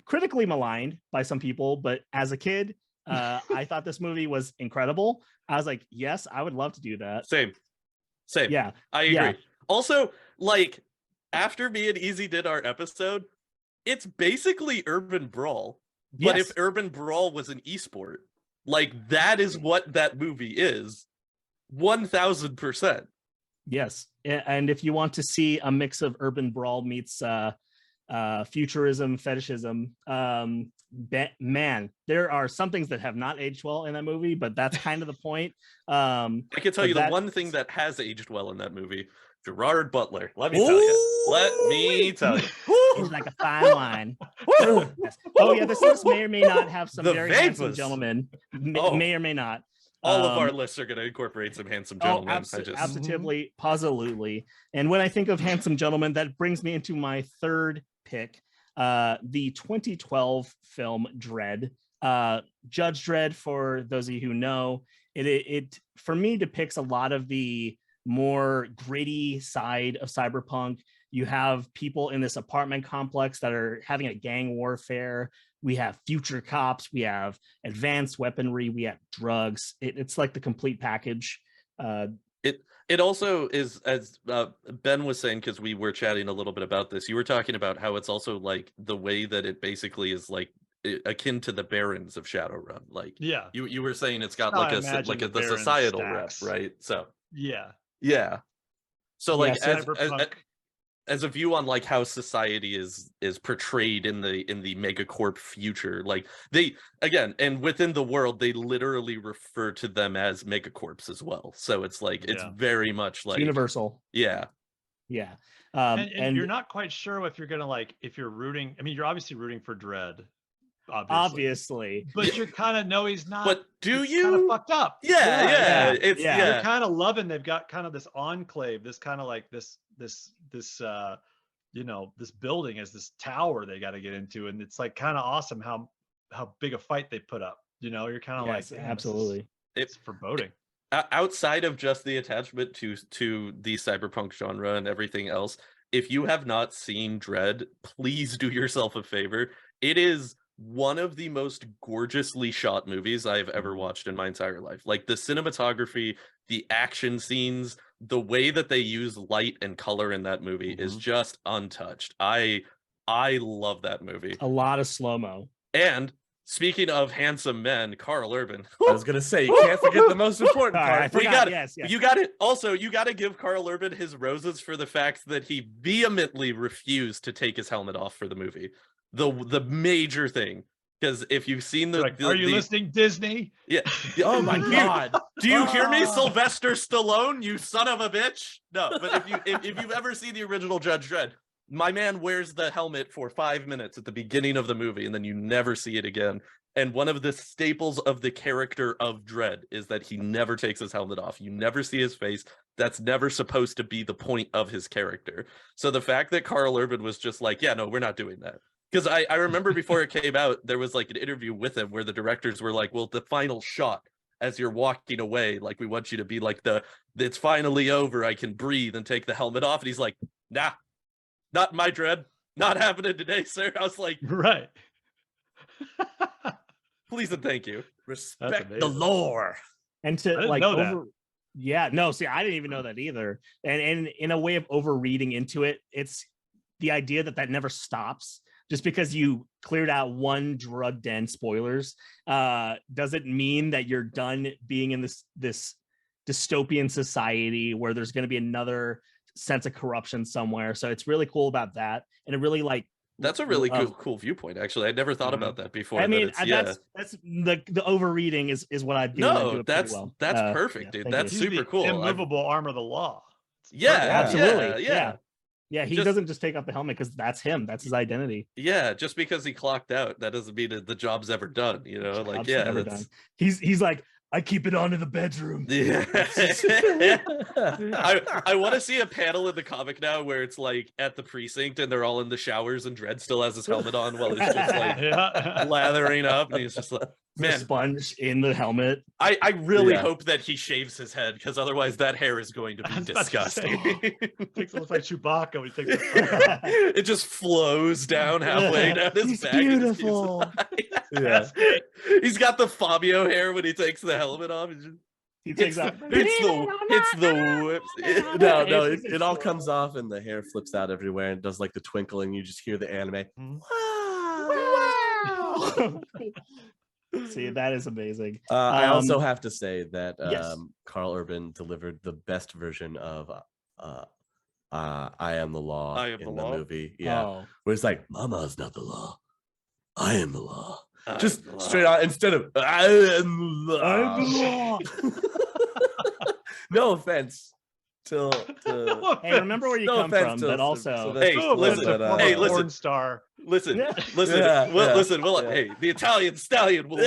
critically maligned by some people, but as a kid, I thought this movie was incredible. I was like, yes, I would love to do that. Same. Yeah, I agree. Yeah. Also, like, after me and Easy did our episode, it's basically Urban Brawl. But Yes. if Urban Brawl was an esport, like, that is what that movie is. 1000%. Yes. And if you want to see a mix of Urban Brawl meets futurism, fetishism, man, there are some things that have not aged well in that movie, but that's kind of the point. I can tell you the one thing that has aged well in that movie, Gerard Butler. Let me tell you. He's like a fine wine. Yes. Oh yeah, this list may or may not have some The very handsome vapors. gentlemen. May or may not. All of our lists are going to incorporate some handsome gentlemen. Absolutely, positively. And when I think of handsome gentlemen, that brings me into my third pick, the 2012 film Dredd. Judge Dredd, for those of you who know, it for me depicts a lot of the more gritty side of cyberpunk. You have people in this apartment complex that are having a gang warfare. We have future cops, we have advanced weaponry, we have drugs. It's like the complete package. It also is, as Ben was saying, because we were chatting a little bit about this, you were talking about how it's also like the way that it basically is like akin to the barons of Shadowrun. Like, Yeah. you were saying it's got How like I a imagine the Baron societal rep, stacks. right? So Yeah. yeah. So Yeah, like so Cyberpunk. as a view on like how society is portrayed in the megacorp future, like they, again, and within the world they literally refer to them as megacorps as well, so it's like it's Yeah. very much It's like universal. yeah. Yeah. And you're not quite sure if you're gonna like if you're rooting. I mean, you're obviously rooting for Dread, obviously. But you're kind of know he's not. But do it's kind of you? fucked up? Yeah, it's yeah. You're kind of loving. They've got kind of this enclave, this kind of like this you know, this building as this tower they got to get into, and it's like kind of awesome how big a fight they put up. You know, you're kind of Yes, like, absolutely. it's foreboding. Outside of just the attachment to the cyberpunk genre and everything else, if you have not seen Dread, please do yourself a favor. It is one of the most gorgeously shot movies I've ever watched in my entire life. Like the cinematography, the action scenes, the way that they use light and color in that movie is just untouched. I love that movie. A lot of slow-mo. And speaking of handsome men, Carl Urban. I was gonna say, you can't forget the most important part. We got it. Yes. You got it. Also, you got to give Carl Urban his roses for the fact that he vehemently refused to take his helmet off for the movie. The major thing, because if you've seen Are you listening, Disney? Yeah. Oh my god. Do you hear me, Sylvester Stallone? You son of a bitch. No, but if you've ever seen the original Judge Dredd, my man wears the helmet for 5 minutes at the beginning of the movie, and then you never see it again. And one of the staples of the character of Dredd is that he never takes his helmet off. You never see his face. That's never supposed to be the point of his character. So the fact that Carl Urban was just like, yeah, no, we're not doing that. Because I remember before it came out, there was like an interview with him where the directors were like, well, the final shot as you're walking away, like, we want you to be like it's finally over, I can breathe and take the helmet off. And he's like, nah, not my Dread. Not happening today, sir. I was like, Right. please and thank you. Respect amazing. the lore. And I to didn't like know that. yeah, no, see, I didn't even know that either. And in a way of over reading into it, it's the idea that never stops. Just because you cleared out one drug den, spoilers, doesn't mean that you're done being in this dystopian society where there's going to be another sense of corruption somewhere. So it's really cool about that, and it really like That's a really cool viewpoint. Actually, I never thought about that before. I mean, that's the overreading is what I do. No, do that's well. perfect, dude. Thank That's you. He's super the cool. immovable arm of the law. Yeah, absolutely. yeah. Yeah, he doesn't just take off the helmet because that's him. That's his identity. Yeah, just because he clocked out, that doesn't mean that the job's ever done. You know, like, yeah, Never done. He's like, I keep it on in the bedroom. Yeah. I want to see a panel in the comic now where it's like at the precinct and they're all in the showers and Dredd still has his helmet on while he's just like lathering up, and he's just like, man, sponge in the helmet. I really hope that he shaves his head, because otherwise that hair is going to be disgusting. It looks like Chewbacca when he takes it just flows down halfway down his back. Beautiful. Yeah. He's got the Fabio hair when he takes the helmet off. He takes out. It's the whips. No, it all comes off and the hair flips out everywhere and does like the twinkle, and you just hear the anime. Wow. See, that is amazing. I also have to say that yes. Carl Urban delivered the best version of I Am the Law in the movie. Yeah. Where it's like, Mama's not the law. I am the law. Just straight out, instead of I am the law. No offense to hey, remember where you come from, but also hey, listen, porn star. Listen, Yeah. listen. Well, Yeah. hey, the Italian stallion will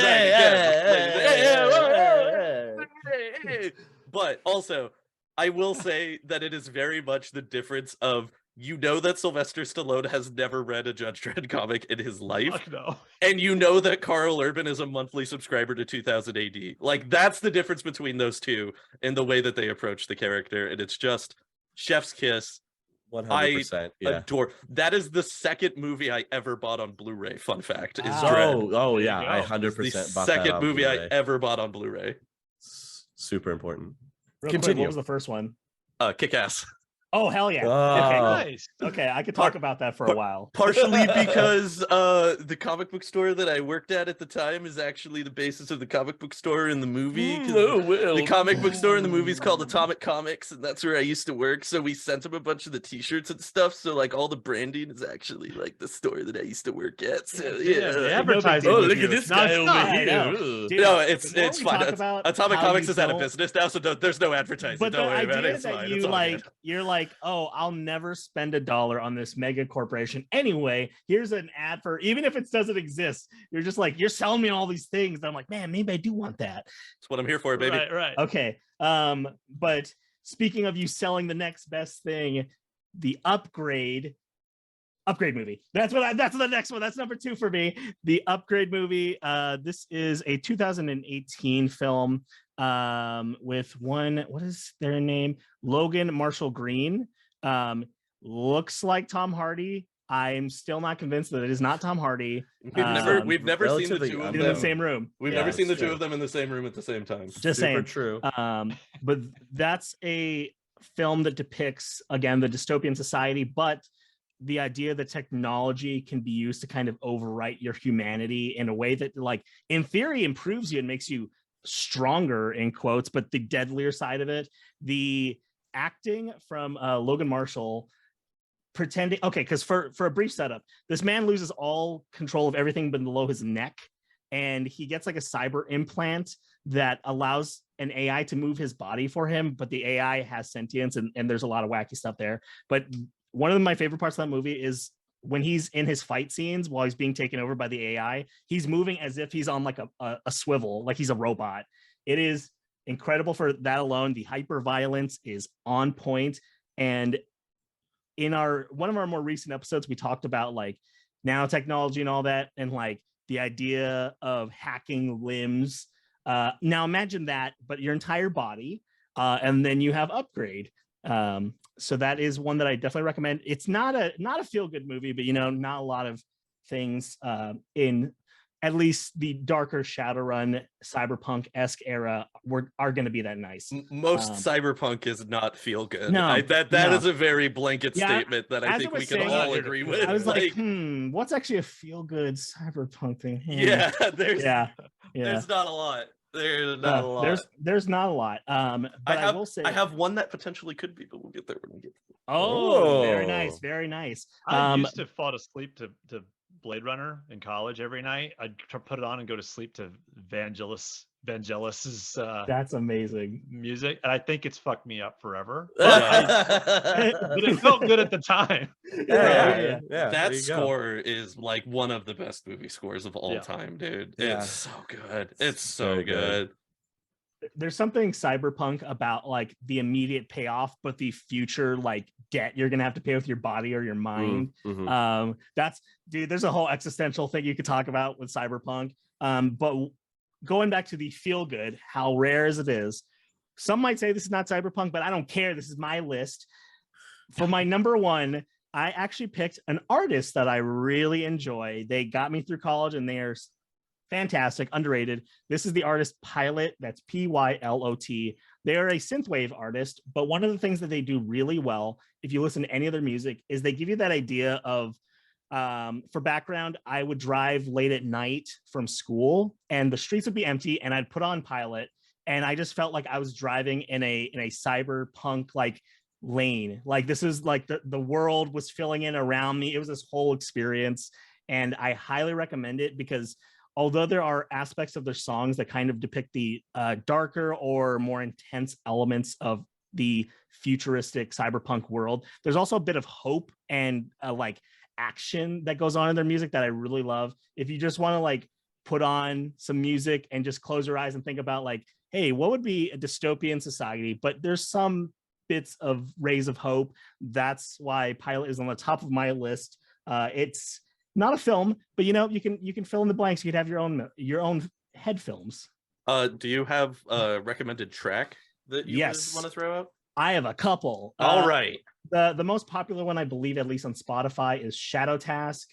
But also, I will say that it is very much the difference of you know that Sylvester Stallone has never read a Judge Dredd comic in his life, Fuck no. and you know that Carl Urban is a monthly subscriber to 2000 AD. Like, that's the difference between those two in the way that they approach the character, and it's just chef's kiss. 100%. Yeah. Adore. That is the second movie I ever bought on Blu-ray. Fun fact is Wow. Dredd. Oh There you yeah, go. I It's 100% the bought that second on movie I Blu-ray. ever bought on Blu-ray. Super important. Real quick, Continue. what was the first one? Kick-Ass. Oh, hell yeah. Oh. Okay, Nice. okay, I could talk about that for a while. Partially because the comic book store that I worked at the time is actually the basis of the comic book store in the movie. 'Cause the comic book store in the movie is called Atomic Comics, and that's where I used to work. So we sent him a bunch of the T-shirts and stuff. So like all the branding is actually like the store that I used to work at. So yeah, the big advertising. deal. Oh, with look you at this is guy nonstop. over I here. know. Ugh. Dude, no, the it's more we fine. talk about Atomic how Comics you is out of don't- business now, so there's no advertising. But the Don't worry about it. idea It's that fine. you It's all like, good. you're like, oh, I'll never spend $1 on this mega corporation. Anyway, here's an ad for, even if it doesn't exist, you're just like, you're selling me all these things. And I'm like, man, maybe I do want that. That's what I'm here for, baby. Right. Okay. But speaking of you selling the next best thing, the upgrade movie. That's the next one. That's number 2 for me. The Upgrade movie. This is a 2018 film with what is their name? Logan Marshall Green. Looks like Tom Hardy. I'm still not convinced that it is not Tom Hardy. We've never seen the relatively two of in them the same room. We've Yeah, never seen the it's two true. of them in the same room at the same time. just Super saying. true. But that's a film that depicts, again, the dystopian society, but the idea that technology can be used to kind of overwrite your humanity in a way that, like, in theory, improves you and makes you stronger, in quotes, but the deadlier side of it, the acting from Logan Marshall pretending, okay, because for a brief setup, this man loses all control of everything below his neck, and he gets like a cyber implant that allows an AI to move his body for him, but the AI has sentience, and there's a lot of wacky stuff there. But one of my favorite parts of that movie is when he's in his fight scenes while he's being taken over by the AI, he's moving as if he's on like a swivel, like he's a robot. It is incredible for that alone. The hyper violence is on point. And in one of our more recent episodes, we talked about like nanotechnology and all that, and like the idea of hacking limbs. Now imagine that, but your entire body, and then you have Upgrade. So that is one that I definitely recommend. It's not a feel-good movie, but not a lot of things in at least the darker Shadowrun cyberpunk-esque era are going to be that nice. Most cyberpunk is not feel good. No, that is a very blanket Yeah, statement that I as think I we was can saying, all agree with. I was like, what's actually a feel-good cyberpunk thing? yeah, there's yeah. there's not a lot. There's not a lot. There's not a lot. But I will say I have one that potentially could be, but we'll get there when we get there. Oh, very Oh. nice, very nice. I used to fall asleep to Blade Runner in college every night. I'd put it on and go to sleep to Vangelis's That's amazing. music, and I think it's fucked me up forever. Yeah. But it felt good at the time. Yeah. Yeah, That there you go. score is like one of the best movie scores of all Yeah. time, dude. Yeah. It's so good. It's so very good. good. There's something cyberpunk about like the immediate payoff, but the future like debt you're gonna have to pay with your body or your mind. Mhm. There's a whole existential thing you could talk about with cyberpunk. But going back to the feel good, how rare as it is, some might say this is not cyberpunk, but I don't care. This is my list. For my number 1, I actually picked an artist that I really enjoy. They got me through college and they are fantastic, underrated. This is the artist Pilot. That's Pylot. They are a synthwave artist, but one of the things that they do really well, if you listen to any of their music, is they give you that idea of, for background, I would drive late at night from school and the streets would be empty and I'd put on Pilot and I just felt like I was driving in a cyberpunk like lane. Like this is like the world was filling in around me. It was this whole experience and I highly recommend it because although there are aspects of their songs that kind of depict the darker or more intense elements of the futuristic cyberpunk world, there's also a bit of hope and like action that goes on in their music that I really love. If you just want to like put on some music and just close your eyes and think about like, hey, what would be a dystopian society? But there's some bits of rays of hope. That's why Pilot is on the top of my list. It's not a film, but you can fill in the blanks. You could have your own head films. Do you have a recommended track that you want to throw out? I have a couple. All right. The most popular one, I believe, at least on Spotify, is Shadow Task.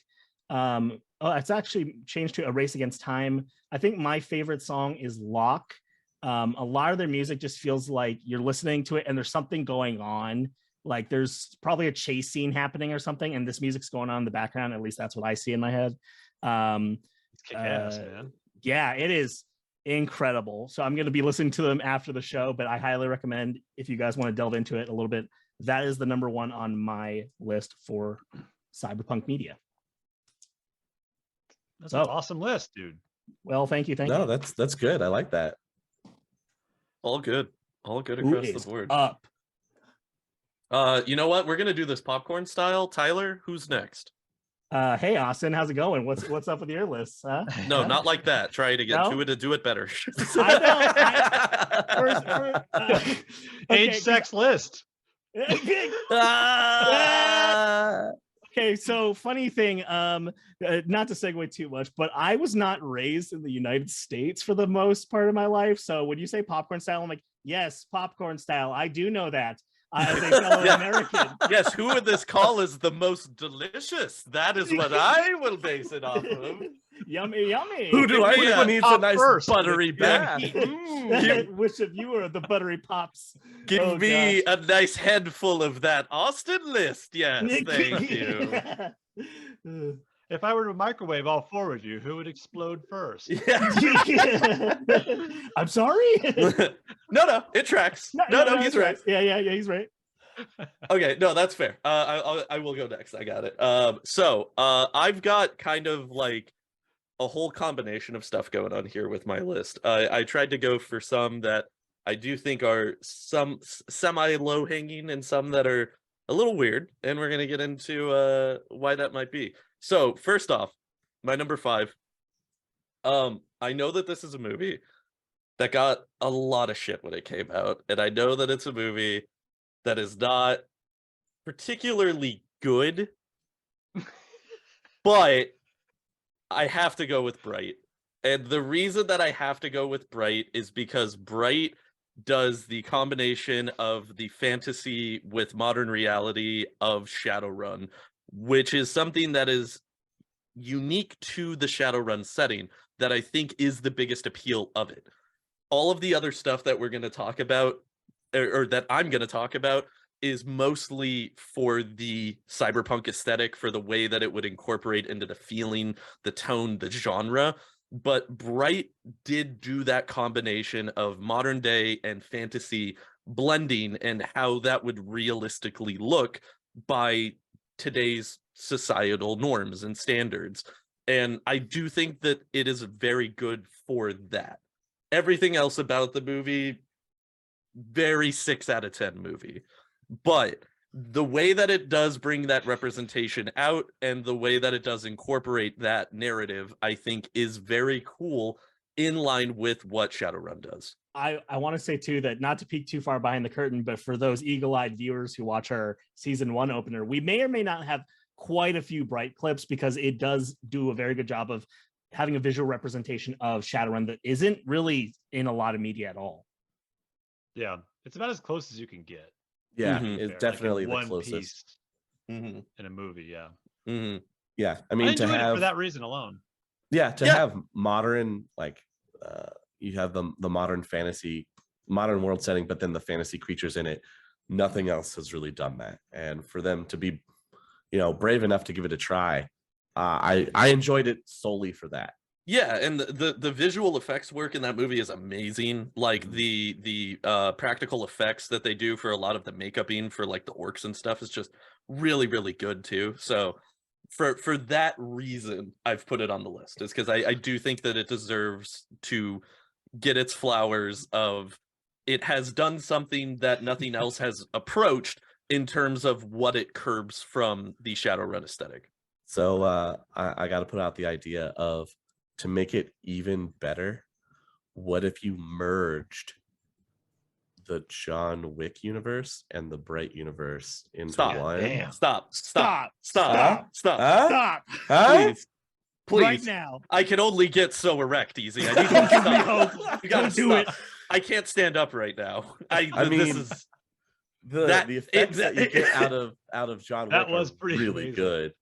It's actually changed to A Race Against Time. I think my favorite song is Lock. A lot of their music just feels like you're listening to it and there's something going on. Like there's probably a chase scene happening or something, and this music's going on in the background. At least that's what I see in my head. It's kick-ass, man. Yeah, it is incredible. So I'm going to be listening to them after the show, but I highly recommend, if you guys want to delve into it a little bit, that is the number one on my list for cyberpunk media. That's an awesome list, dude. Well, thank you. No, that's good. I like that. All good across the board. Up. You know what? We're gonna do this popcorn style. Tyler, who's next? Hey Austin, how's it going? What's up with your list? Huh? No, not like that. Try it again. No? Do it better. Age, sex list. Okay, so funny thing, not to segue too much, but I was not raised in the United States for the most part of my life. So when you say popcorn style, I'm like, yes, popcorn style. I do know that. As a fellow American. Yes, who in this call is the most delicious? That is what I will base it off of. Yummy, yummy. Who do I think who needs a nice buttery bath? Which of you are the buttery pops? Give me a nice handful of that Austin list. Yes, thank you. If I were to microwave all four of you, who would explode first? Yeah. I'm sorry. No, it tracks. No, he's right. Yeah, he's right. Okay, no, that's fair. I will go next. I got it. So I've got kind of like a whole combination of stuff going on here with my list. I tried to go for some that I do think are some semi low hanging and some that are a little weird, and we're gonna get into why that might be. So first off, my number 5. I know that this is a movie that got a lot of shit when it came out, and I know that it's a movie that is not particularly good, but I have to go with Bright. And the reason that I have to go with Bright is because Bright does the combination of the fantasy with modern reality of Shadowrun, which is something that is unique to the Shadowrun setting that I think is the biggest appeal of it. All of the other stuff that we're going to talk about, or that I'm going to talk about, is mostly for the cyberpunk aesthetic, for the way that it would incorporate into the feeling, the tone, the genre. But Bright did do that combination of modern day and fantasy blending, and how that would realistically look by today's societal norms and standards. And I do think that it is very good for that. Everything else about the movie, very 6 out of 10 movie. But the way that it does bring that representation out, and the way that it does incorporate that narrative, I think is very cool, in line with what Shadowrun does. I want to say too that, not to peek too far behind the curtain, but for those eagle-eyed viewers who watch our season 1 opener, we may or may not have quite a few Bright clips, because it does do a very good job of having a visual representation of Shadowrun that isn't really in a lot of media at all. Yeah, it's about as close as you can get. Yeah, it's definitely like the closest in a movie. Yeah. Yeah, I mean, to have it for that reason alone. Yeah, to have modern, like you have the modern fantasy, modern world setting, but then the fantasy creatures in it. Nothing else has really done that, and for them to be, brave enough to give it a try, I enjoyed it solely for that. Yeah, and the visual effects work in that movie is amazing. Like the practical effects that they do for a lot of the makeuping for like the orcs and stuff is just really, really good too. So for that reason, I've put it on the list, is because I do think that it deserves to get its flowers of, it has done something that nothing else has approached in terms of what it curbs from the Shadowrun aesthetic. So I got to put out the idea of, to make it even better, what if you merged the John Wick universe and the Bright universe into Stop. one. Damn. Stop. Stop. Huh? Stop. Please. Right now. I can only get so erect, Easy. I need Don't to give me stop. hope. You gotta Don't do stop. I can't stand up right now. I This mean, is the effects that you get out of John That Wick was are pretty really amazing. good.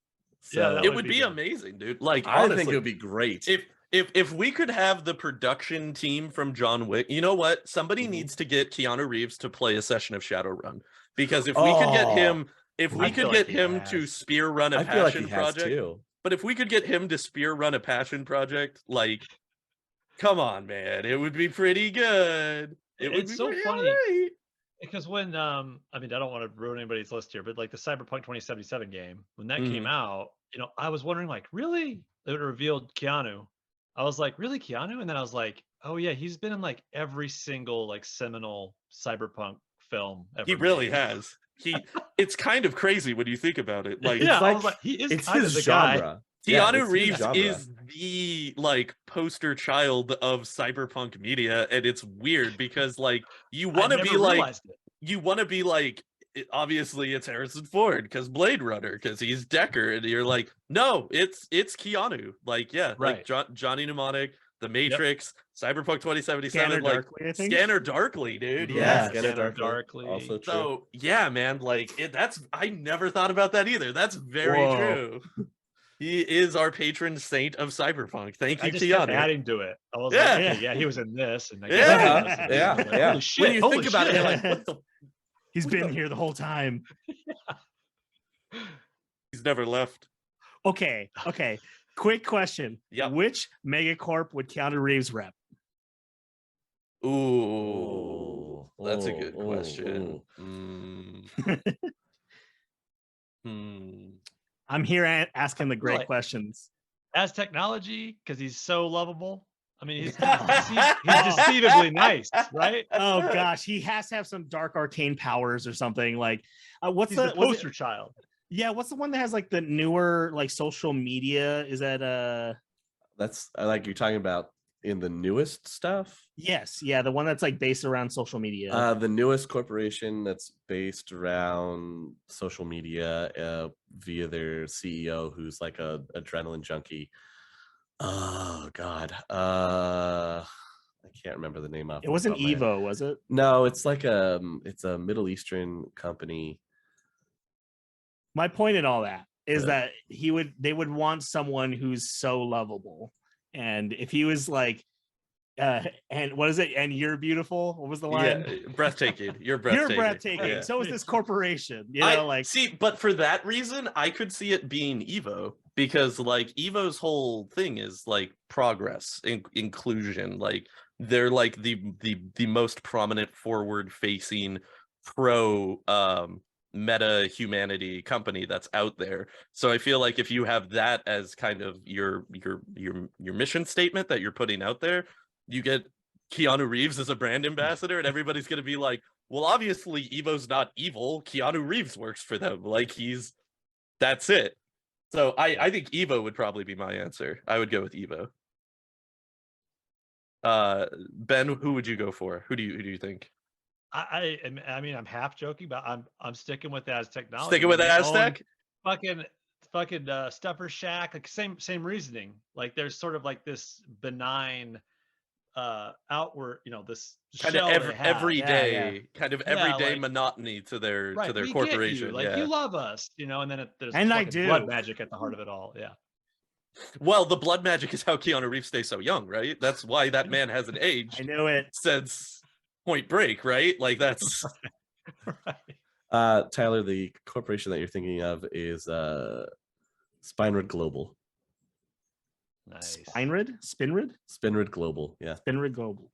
Yeah, So that it would would be be good. amazing, dude. Like I honestly, think it would be great. if we could have the production team from John Wick, you know what? Somebody Mhm. needs to get Keanu Reeves to play a session of Shadowrun, because if we could get him, if we I could feel get like he him to has. spear run a I feel like passion he has project, too. but if we could get him to spear run a passion project, like, come on, man, it would be pretty good. It would It's be so pretty funny. alright. Because when I mean, I don't want to ruin anybody's list here, but like the Cyberpunk 2077 game, when that came out, I was wondering, like, really? It revealed Keanu. I was like, really, Keanu? And then I was like, oh yeah, he's been in like every single like seminal cyberpunk film ever. He really made. has. It's kind of crazy when you think about it. Like, Yeah, I like- was like, he is It's kind his of the guy. genre. Yeah, Keanu it's his Reeves genre. is the like poster child of cyberpunk media, and it's weird because like you want to I be never like realized obviously it's Harrison Ford because Blade Runner, because he's Decker, and you're like, no, it's Keanu. Like, yeah, like Right. Johnny Mnemonic, The Matrix, Cyberpunk 2077, Scanner like Darkly, I think. Scanner Darkly, dude. Mhm. Yeah. Scanner Scanner Darkly, Darkly. also true. So yeah, man, like that's I never thought about that either. That's very Whoa. true. He is our patron saint of cyberpunk. Thank I you, just kept Keanu. adding to it. I was Yeah. like, okay, yeah, he was in this, and I guess Yeah. he was in this. Yeah, I was like, yeah. Holy shit! When you holy think about it, shit. you're like, what the? He's been here the whole time. He's never left. Okay. Quick question. Yep. Which megacorp would Keanu Reeves rep? Ooh, that's a good Ooh, question. ooh. I'm here asking the great Right. questions. As technology, because he's so lovable. I mean, he's deceivably nice, right? Oh gosh, he has to have some dark arcane powers or something. Like, what's He's the the was it- poster child. Yeah, what's the one that has like the newer like social media? Is that That's like you're talking about in the newest stuff. Yes, yeah, the one that's like based around social media. The newest corporation that's based around social media via their CEO, who's like a adrenaline junkie. Oh God, I can't remember the name of It wasn't Evo, was it? No, it's like it's a Middle Eastern company. My point in all that is Yeah. that they would want someone who's so lovable. And if he was like and what is it? And you're beautiful. What was the line? Yeah, breathtaking. You're breathtaking. You're breathtaking. Yeah. So is this corporation. You I know, like see, but for that reason, I could see it being Evo, because like Evo's whole thing is like progress, inclusion. Like they're like the most prominent forward-facing pro meta humanity company that's out there. So I feel like if you have that as kind of your mission statement that you're putting out there, you get Keanu Reeves as a brand ambassador, and everybody's going to be like, well, obviously Evo's not evil. Keanu Reeves works for them. Like that's it. So I think Evo would probably be my answer. I would go with Evo. Ben, who would you go for? Who do you think? I mean, I'm half joking, but I'm sticking with Az technology. Sticking with They own Aztec? fucking Stuffer Shack, like same reasoning. Like there's sort of like this benign outward, this Kind shell of they have. everyday, kind of everyday like- monotony to their Right, we corporation. get you. Like yeah. you love us, and then there's And I fucking do. blood magic at the heart of it all. Yeah. Well, the blood magic is how Keanu Reeves stays so young, right? That's why that man hasn't aged I knew it. since Point Break, right? Like that's Right. Tyler, the corporation that you're thinking of is Spinrid Global. Nice. Spinrid Spinrid Global, yeah.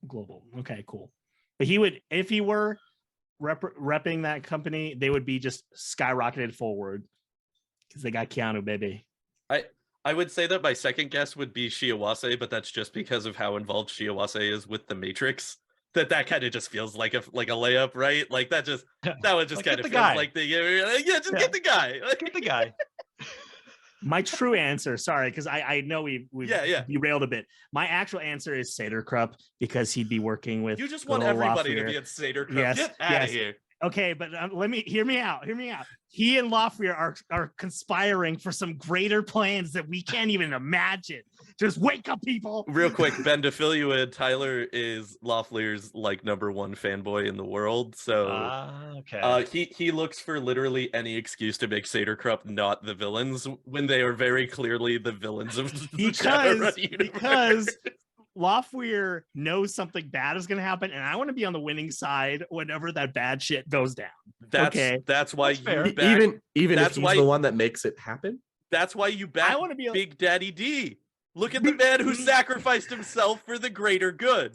Global. Okay, cool. But he would, if he were repping that company, they would be just skyrocketed forward because they got Keanu, baby. I would say that my second guess would be Shiawase, but that's just because of how involved Shiawase is with the Matrix. That kind of just feels like a layup, right? Like that one just Like, kind get of the feels guy. like the yeah, just Yeah. get the guy. Get the guy. My true answer, sorry, because I know we've Yeah. derailed a bit. My actual answer is Saderkrupp because he'd be working with. You just good want old everybody to Lofrier. be at Saderkrupp. Yes, Get out of yes. here. Okay, but hear me out. He and Lofrier are conspiring for some greater plans that we can't even imagine. Just wake up, people. Real quick, Ben, to fill you in, Tyler is Loeffler's like #1 fanboy in the world. So Okay. he looks for literally any excuse to make Saderkrupp not the villains when they are very clearly the villains of the Shadowrun universe. Because Lofweir knows something bad is going to happen, and I want to be on the winning side whenever that bad shit goes down. That's why That's fair. you back, even that's if he's why- the one that makes it happen. that's why you back I want to be Big Daddy D. Look at the man who sacrificed himself for the greater good.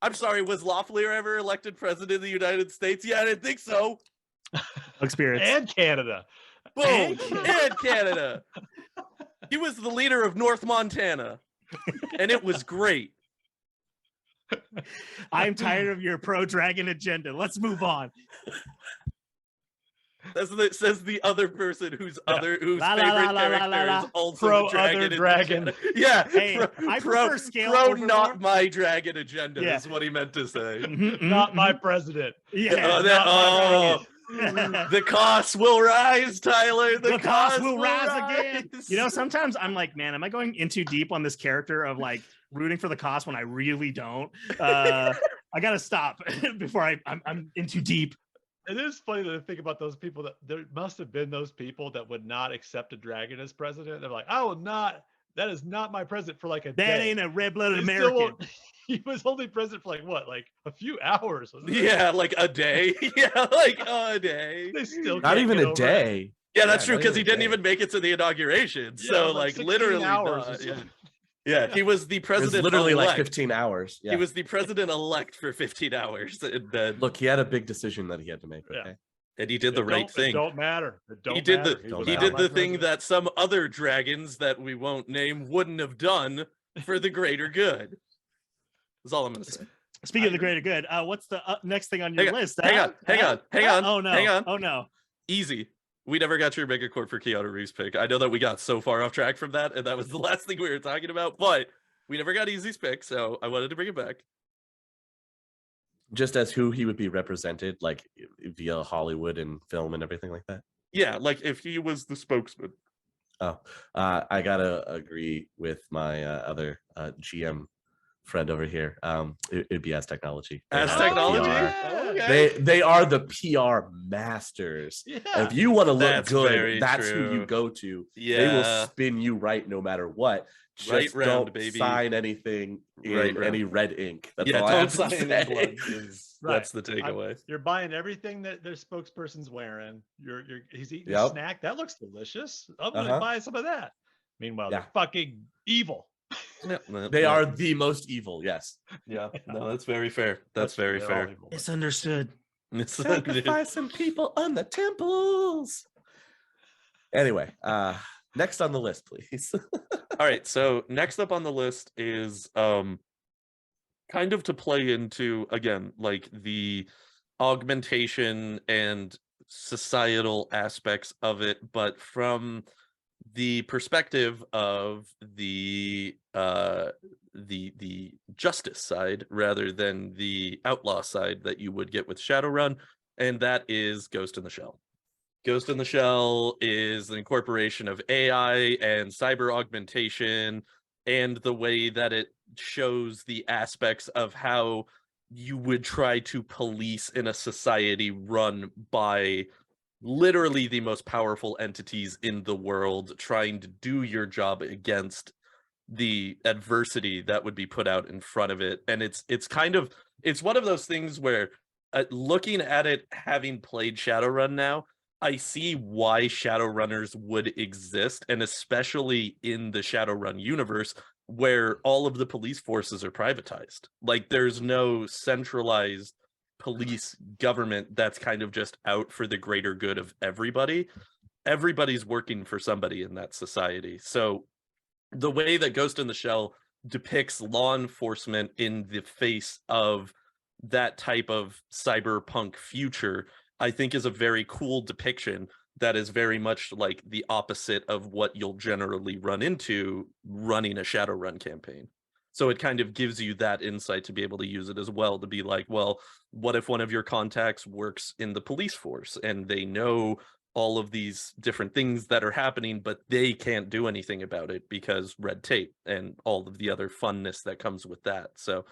I'm sorry, was Loeffler ever elected president of the United States? Yeah, I didn't think so. experience. And Canada. Boom, and Canada. He was the leader of North Montana, and it was great. I'm tired of your pro-dragon agenda. Let's move on. Says the other person whose La, favorite la, la, la, character la, la. is also Pro the dragon. other in the dragon. Shadow- Yeah, Hey, I prefer scale over not more. my dragon agenda. Yeah. Is what he meant to say. Not my president. Yeah. Oh, the costs will rise, Tyler. The cost will rise again. You know, sometimes I'm like, man, am I going in too deep on this character of like rooting for the cost when I really don't? I gotta stop before I'm in too deep. It is funny to think about those people that there must have been those people that would not accept a dragon as president. They're like, I will not. That is not my president for like a That day. ain't a red-blooded They still American. won't- He was only president for like what, like a few hours. Wasn't it? Yeah, like a day. Yeah, like a day. They still Not can't even get a over it. day. Yeah, that's true not because he even a didn't day. even make it to the inauguration. Yeah, So, it was like 16 literally, hours. not, yeah, he was the It was president. literally like elect. 15 hours. Yeah. He was the president elect for 15 hours, and then Look, he had a big decision that he had to make. Yeah. Okay. and he did the It right don't- It thing. don't matter. It don't He did matter. the was he not did my the thing president. that some other dragons that we won't name wouldn't have done for the greater good. That's all I'm gonna say. Speaking of the greater good, what's the next thing on your list? Hang on. Oh no! Hang on. Oh no! Easy. We never got your megacorp for Keanu Reeves pick. I know that we got so far off track from that, and that was the last thing we were talking about, but we never got Easy's pick, so I wanted to bring it back. Just as who he would be represented, like via Hollywood and film and everything like that. Yeah, like if he was the spokesman. Oh, I gotta agree with my other GM friend over here. It'd be As Technology. They As are the Technology? PR Okay. They are the PR masters. Yeah. If you want to look That's very good, that's true. who you go to. Yeah. They will spin you right no matter what. Just Right round, don't baby. sign anything in Right round. any red ink. That's Yeah, all I don't have to sign in say. blood. Is, Right. That's the takeaway. You're buying everything that their spokesperson's wearing. He's eating Yep. a snack. That looks delicious. I'm Uh-huh. gonna buy some of that. Meanwhile, Yeah. they're fucking evil. They are the most evil. Yes. Yeah, no, that's very fair. That's very They're all fair. evil. Misunderstood. Sacrificing people on the temples. Anyway, next on the list, please. All right, so next up on the list is kind of to play into again like the augmentation and societal aspects of it, but from the perspective of the justice side rather than the outlaw side that you would get with Shadowrun, and that is Ghost in the Shell. Ghost in the Shell is the incorporation of AI and cyber augmentation and the way that it shows the aspects of how you would try to police in a society run by literally the most powerful entities in the world, trying to do your job against the adversity that would be put out in front of it. And it's one of those things where looking at it, having played Shadowrun now, I see why Shadowrunners would exist, and especially in the Shadowrun universe where all of the police forces are privatized. Like there's no centralized police government that's kind of just out for the greater good of everybody. Everybody's working for somebody in that society. So the way that Ghost in the Shell depicts law enforcement in the face of that type of cyberpunk future, I think is a very cool depiction that is very much like the opposite of what you'll generally run into running a Shadowrun campaign. So it kind of gives you that insight to be able to use it as well, to be like, well, what if one of your contacts works in the police force and they know all of these different things that are happening, but they can't do anything about it because red tape and all of the other funness that comes with that. So,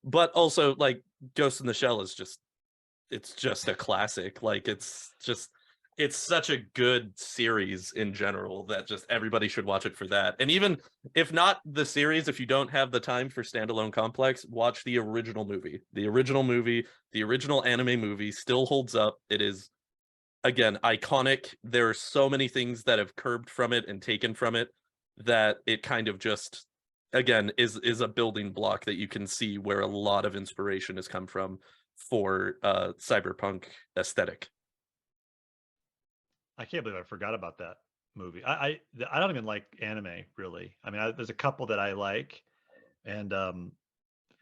but also like Ghost in the Shell is just, it's just a classic. Like it's such a good series in general that just everybody should watch it for that. And even if not the series, if you don't have the time for standalone complex, watch the original movie. The original anime movie still holds up. It is, again, iconic. There are so many things that have curbed from it and taken from it that it kind of just, again, is a building block that you can see where a lot of inspiration has come from for cyberpunk aesthetic. I can't believe I forgot about that movie. I don't even like anime really. I mean, there's a couple that I like, and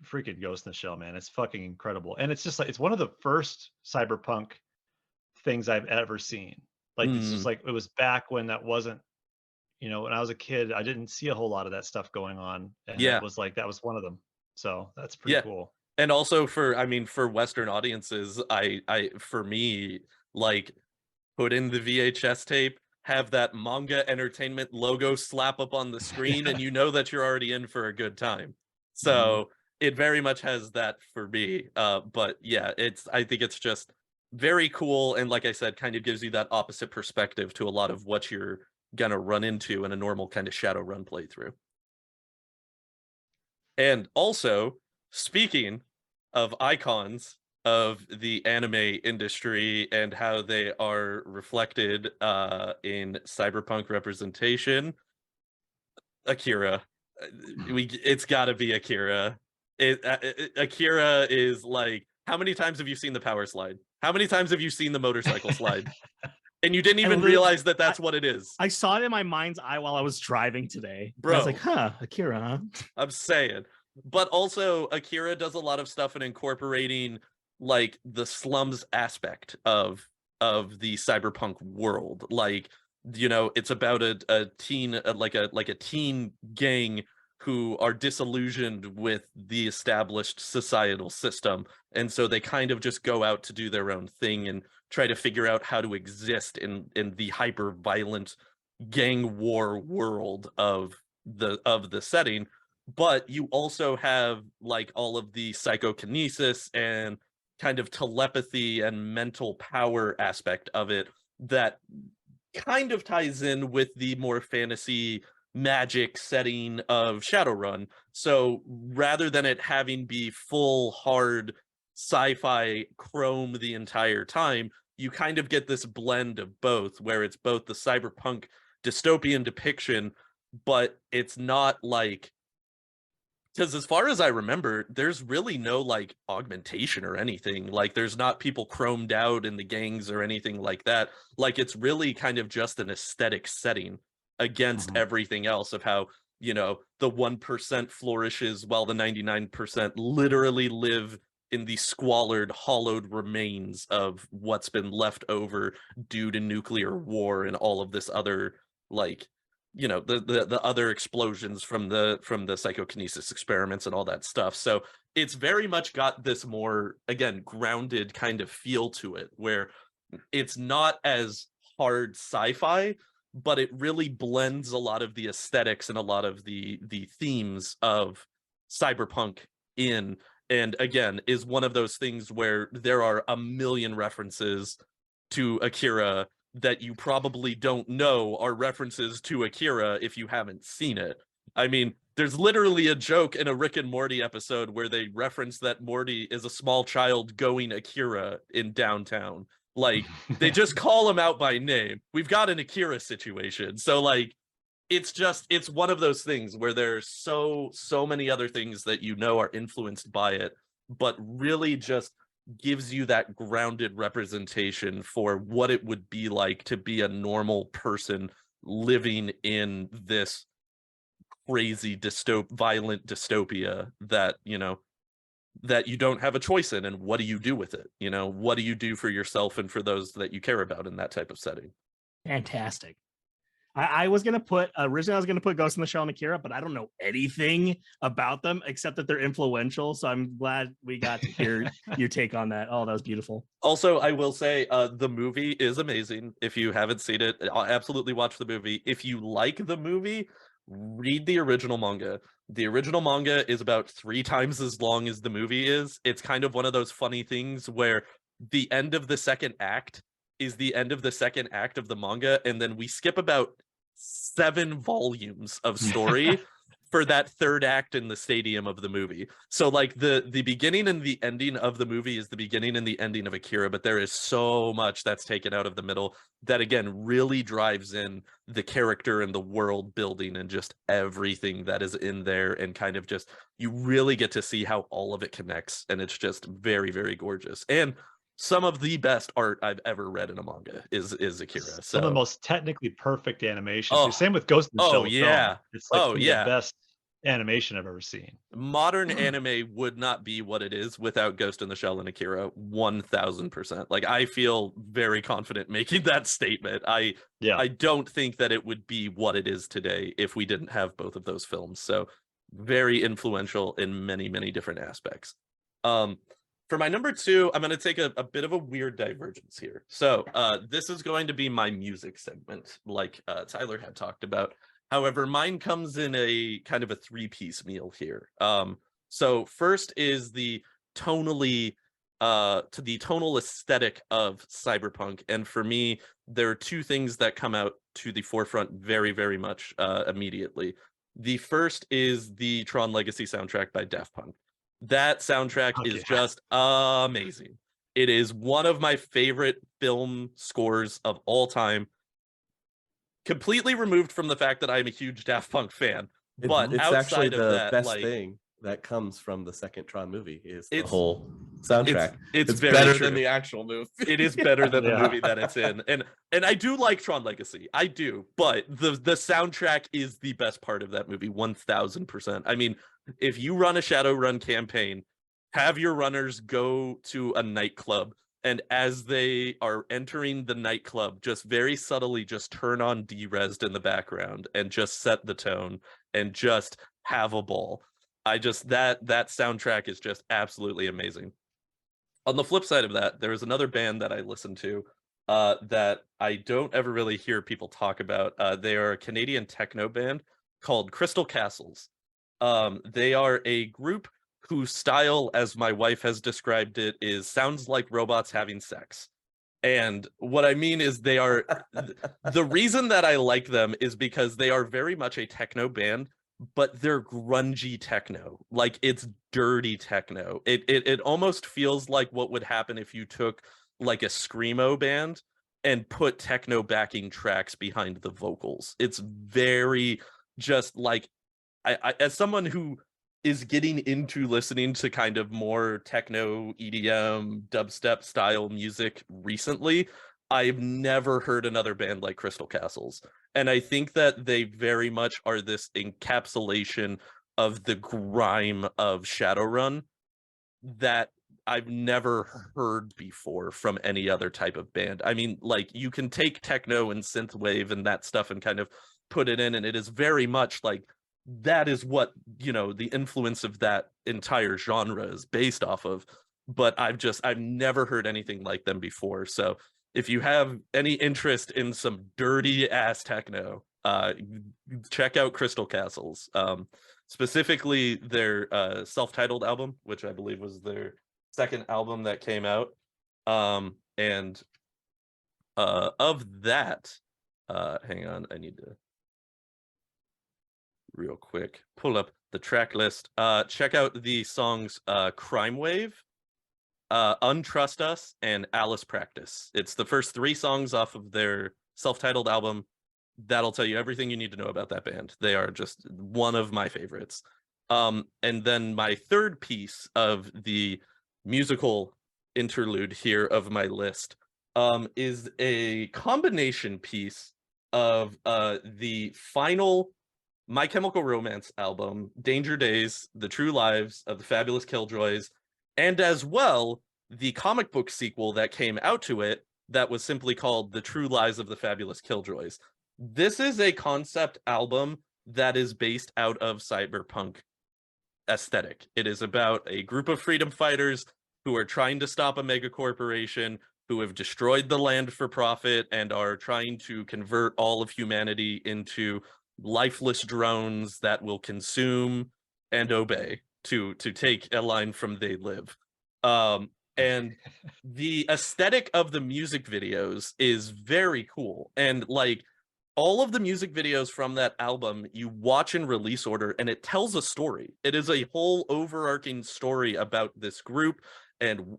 freaking Ghost in the Shell, man, it's fucking incredible. And it's just like it's one of the first cyberpunk things I've ever seen. Like it's just like it was back when that wasn't, when I was a kid, I didn't see a whole lot of that stuff going on, and Yeah. it was like that was one of them. So that's pretty cool. And also for Western audiences, for me, like, put in the VHS tape, have that manga entertainment logo slap up on the screen, and you know that you're already in for a good time. So it very much has that for me. But yeah, I think it's just very cool, and like I said, kind of gives you that opposite perspective to a lot of what you're gonna run into in a normal kind of Shadowrun playthrough. And also, speaking of icons of the anime industry and how they are reflected in cyberpunk representation, Akira. It's got to be Akira. Akira is like, how many times have you seen the power slide? How many times have you seen the motorcycle slide? And you didn't even realize that that's what it is. I saw it in my mind's eye while I was driving today. Bro. I was like, huh, Akira, huh? I'm saying. But also, Akira does a lot of stuff in incorporating like the slums aspect of the cyberpunk world. Like, it's about a teen, like a teen gang who are disillusioned with the established societal system, and so they kind of just go out to do their own thing and try to figure out how to exist in the hyper violent gang war world of the setting. But you also have like all of the psychokinesis and kind of telepathy and mental power aspect of it that kind of ties in with the more fantasy magic setting of Shadowrun. So rather than it having be full hard sci-fi chrome the entire time, you kind of get this blend of both, where it's both the cyberpunk dystopian depiction, but it's not like, because as far as I remember, there's really no like augmentation or anything. Like there's not people chromed out in the gangs or anything like that. Like it's really kind of just an aesthetic setting against everything else of how, the 1% flourishes while the 99% literally live in the squalid, hollowed remains of what's been left over due to nuclear war and all of this other like the other explosions from the psychokinesis experiments and all that stuff. So it's very much got this more, again, grounded kind of feel to it, where it's not as hard sci-fi, but it really blends a lot of the aesthetics and a lot of the themes of cyberpunk in, and again is one of those things where there are a million references to Akira that you probably don't know are references to Akira if you haven't seen it. I mean, there's literally a joke in a Rick and Morty episode where they reference that Morty is a small child going Akira in downtown. Like, they just call him out by name. We've got an Akira situation. So, like, it's one of those things where there's so many other things that are influenced by it, but really just gives you that grounded representation for what it would be like to be a normal person living in this crazy violent dystopia that that you don't have a choice in, and what do you do with it? What do you do for yourself and for those that you care about in that type of setting? Fantastic. I was gonna put originally I was gonna put Ghost in the Shell and Akira, but I don't know anything about them except that they're influential. So I'm glad we got to hear your take on that. Oh, that was beautiful. Also, I will say the movie is amazing. If you haven't seen it, I'll absolutely watch the movie. If you like the movie, read the original manga. The original manga is about 3 times as long as the movie is. It's kind of one of those funny things where the end of the second act is the end of the second act of the manga, and then we skip about 7 volumes of story for that third act in the stadium of the movie. So like the beginning and the ending of the movie is the beginning and the ending of Akira, but there is so much that's taken out of the middle that again really drives in the character and the world building and just everything that is in there, and kind of just you really get to see how all of it connects, and it's just very, very gorgeous. And some of the best art I've ever read in a manga is Akira. So Some of the most technically perfect animation. Oh, Same with Ghost in the Shell. oh the yeah. film. It's like Oh, some of yeah. the best animation I've ever seen. Modern anime would not be what it is without Ghost in the Shell and Akira 1000%. Like I feel very confident making that statement. I don't think that it would be what it is today if we didn't have both of those films. So very influential in many, many different aspects. For my number 2, I'm going to take a bit of a weird divergence here. So this is going to be my music segment, like Tyler had talked about. However, mine comes in a kind of a 3-piece meal here. So first is the tonally, to the tonal aesthetic of cyberpunk. And for me, there are 2 things that come out to the forefront very, very much immediately. The first is the Tron Legacy soundtrack by Daft Punk. That soundtrack is just amazing. It is one of my favorite film scores of all time. Completely removed from the fact that I'm a huge Daft Punk fan, but it's outside actually of the that, best like, thing that comes from the second Tron movie is the It's- whole soundtrack. It's very better true. than the actual movie. It is better than the Yeah. movie that it's in, and I do like Tron Legacy, I do, but the soundtrack is the best part of that movie, 1000%. I mean, if you run a Shadowrun campaign, have your runners go to a nightclub, and as they are entering the nightclub, just very subtly just turn on Derezzed in the background and just set the tone and just have a ball. I just that soundtrack is just absolutely amazing. On the flip side of that, there is another band that I listen to that I don't ever really hear people talk about. They are a Canadian techno band called Crystal Castles. They are a group whose style, as my wife has described it, sounds like robots having sex. And what I mean is they are the reason that I like them is because they are very much a techno band, but they're grungy techno. Like it's dirty techno. It almost feels like what would happen if you took like a screamo band and put techno backing tracks behind the vocals. It's very just like I as someone who is getting into listening to kind of more techno, EDM, dubstep style music recently, I've never heard another band like Crystal Castles. And I think that they very much are this encapsulation of the grime of Shadowrun that I've never heard before from any other type of band. I mean, like you can take techno and synthwave and that stuff and kind of put it in, and it is very much like that is what, you know, the influence of that entire genre is based off of. But I've never heard anything like them before. So if you have any interest in some dirty ass techno, check out Crystal Castles. Specifically their self-titled album, which I believe was their second album that came out. And of that, hang on, I need to real quick pull up the track list. Check out the songs Crime Wave, Untrust Us, and Alice Practice. It's the first 3 songs off of their self-titled album. That'll tell you everything you need to know about that band. They are just one of my favorites. And then my third piece of the musical interlude here of my list is a combination piece of the final My Chemical Romance album, Danger Days, The True Lives of the Fabulous Killjoys, and as well the comic book sequel that came out to it, that was simply called The True Lies of the Fabulous Killjoys. This is a concept album that is based out of cyberpunk aesthetic. It is about a group of freedom fighters who are trying to stop a mega corporation who have destroyed the land for profit and are trying to convert all of humanity into lifeless drones that will consume and obey, to take a line from They Live. And the aesthetic of the music videos is very cool. And like all of the music videos from that album, you watch in release order and it tells a story. It is a whole overarching story about this group and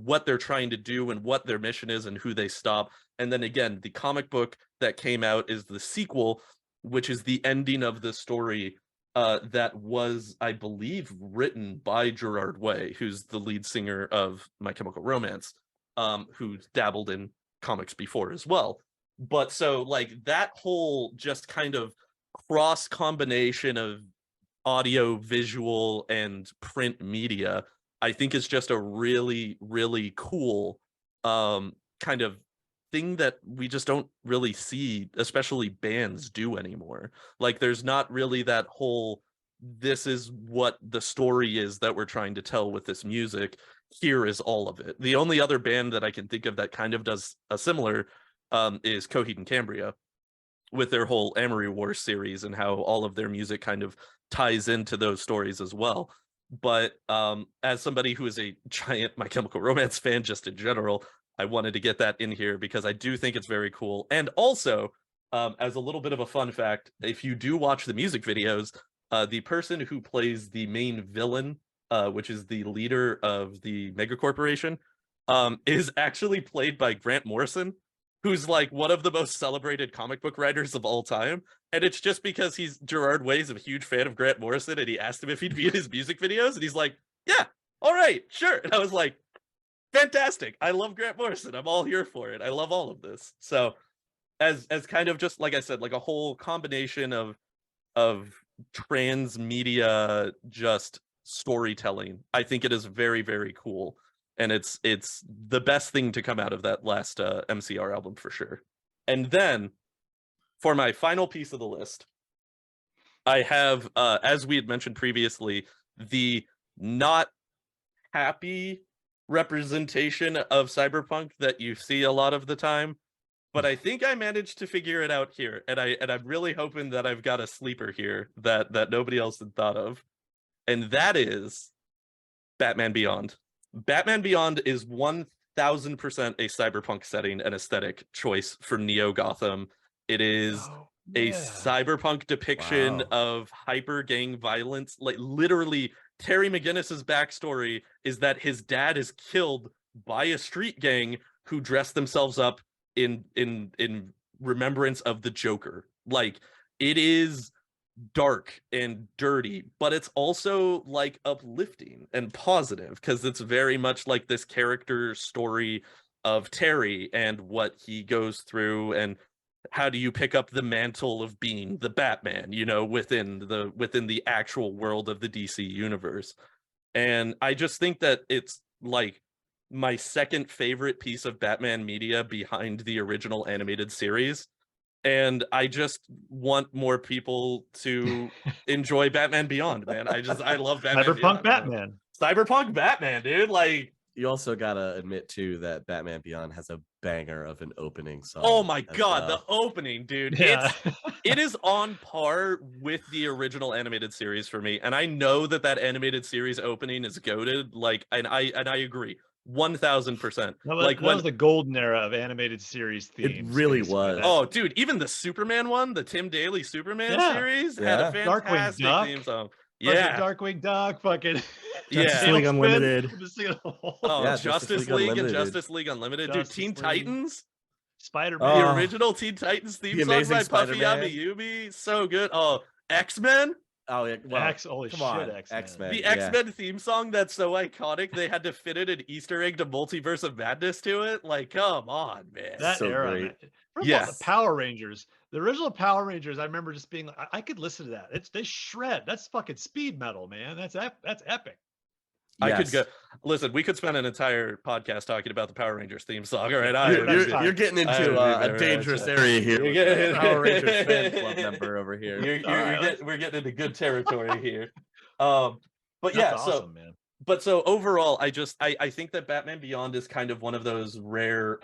what they're trying to do and what their mission is and who they stop. And then again, the comic book that came out is the sequel, which is the ending of the story that was, I believe, written by Gerard Way, who's the lead singer of My Chemical Romance, who's dabbled in comics before as well. But so like that whole just kind of cross combination of audio, visual, and print media, I think is just a really, really cool kind of thing that we just don't really see, especially bands, do anymore. Like there's not really that whole, this is what the story is that we're trying to tell with this music. Here is all of it. The only other band that I can think of that kind of does a similar is Coheed and Cambria, with their whole Amory Wars series and how all of their music kind of ties into those stories as well. But as somebody who is a giant My Chemical Romance fan just in general, I wanted to get that in here because I do think it's very cool. And also, as a little bit of a fun fact, if you do watch the music videos, the person who plays the main villain, which is the leader of the mega corporation, is actually played by Grant Morrison, who's like one of the most celebrated comic book writers of all time. And it's just because Gerard Way's a huge fan of Grant Morrison and he asked him if he'd be in his music videos and he's like, yeah, all right, sure. And I was like, fantastic. I love Grant Morrison. I'm all here for it. I love all of this. So as kind of just like I said, like a whole combination of transmedia just storytelling, I think it is very, very cool. And it's the best thing to come out of that last MCR album for sure. And then for my final piece of the list, I have, as we had mentioned previously, the not happy representation of cyberpunk that you see a lot of the time. But I think I managed to figure it out here. And I'm really hoping that I've got a sleeper here that nobody else had thought of. And that is Batman Beyond. Batman Beyond is 1000% a cyberpunk setting and aesthetic choice for Neo Gotham. It is a cyberpunk depiction of hyper gang violence. Like literally, Terry McGinnis's backstory is that his dad is killed by a street gang who dress themselves up in remembrance of the Joker. Like it is dark and dirty, but it's also like uplifting and positive because it's very much like this character story of Terry and what he goes through and how do you pick up the mantle of being the Batman, you know, within the actual world of the DC universe. And I just think that it's like my second favorite piece of Batman media behind the original animated series. And I just want more people to enjoy Batman Beyond, man. I love Batman Cyberpunk Beyond. Batman. Cyberpunk Batman, dude. Like, you also gotta admit too that Batman Beyond has a banger of an opening song. oh my god, the opening, dude. Yeah. It is on par with the original animated series for me. And I know that animated series opening is goated. Like, and I agree. 1000%. That was the golden era of animated series themes. It really was. Oh, dude, even the Superman one, the Tim Daly Superman series, had a fantastic theme song. Yeah, Darkwing Duck, fucking Justice League Unlimited. Oh, Yeah, Justice League and Justice League Unlimited. Dude, Teen Titans, Spider-Man, the original Teen Titans theme song by Puffy Amiyumi, so good. Oh, X-Men. Oh yeah, well, holy come shit, on, X-Men. The X-Men theme song that's so iconic they had to fit in an Easter egg to Multiverse of Madness to it. Like, come on, man. That so era, great. man. First Yes. of all, the Power Rangers, the original Power Rangers, I remember just being like, I could listen to that. They shred. That's fucking speed metal, man. That's epic. I could go. Yes. Listen, we could spend an entire podcast talking about the Power Rangers theme song. All right, You're getting into a dangerous area here. With the Power Rangers fan club member over here. We're getting into good territory here. But That's yeah, awesome, man. But so overall, I think that Batman Beyond is kind of one of those rare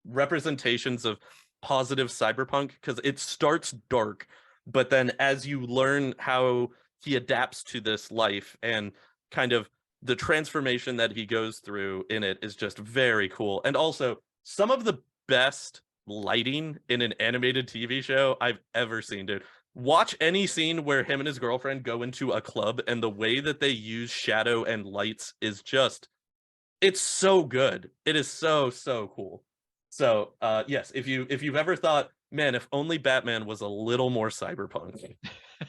representations of positive cyberpunk, because it starts dark, but then as you learn how he adapts to this life and kind of the transformation that he goes through in it is just very cool. And also some of the best lighting in an animated TV show I've ever seen, dude. Watch any scene where him and his girlfriend go into a club, and the way that they use shadow and lights is just, it's so good. It is so cool. So yes, if you've ever thought, man, if only Batman was a little more cyberpunk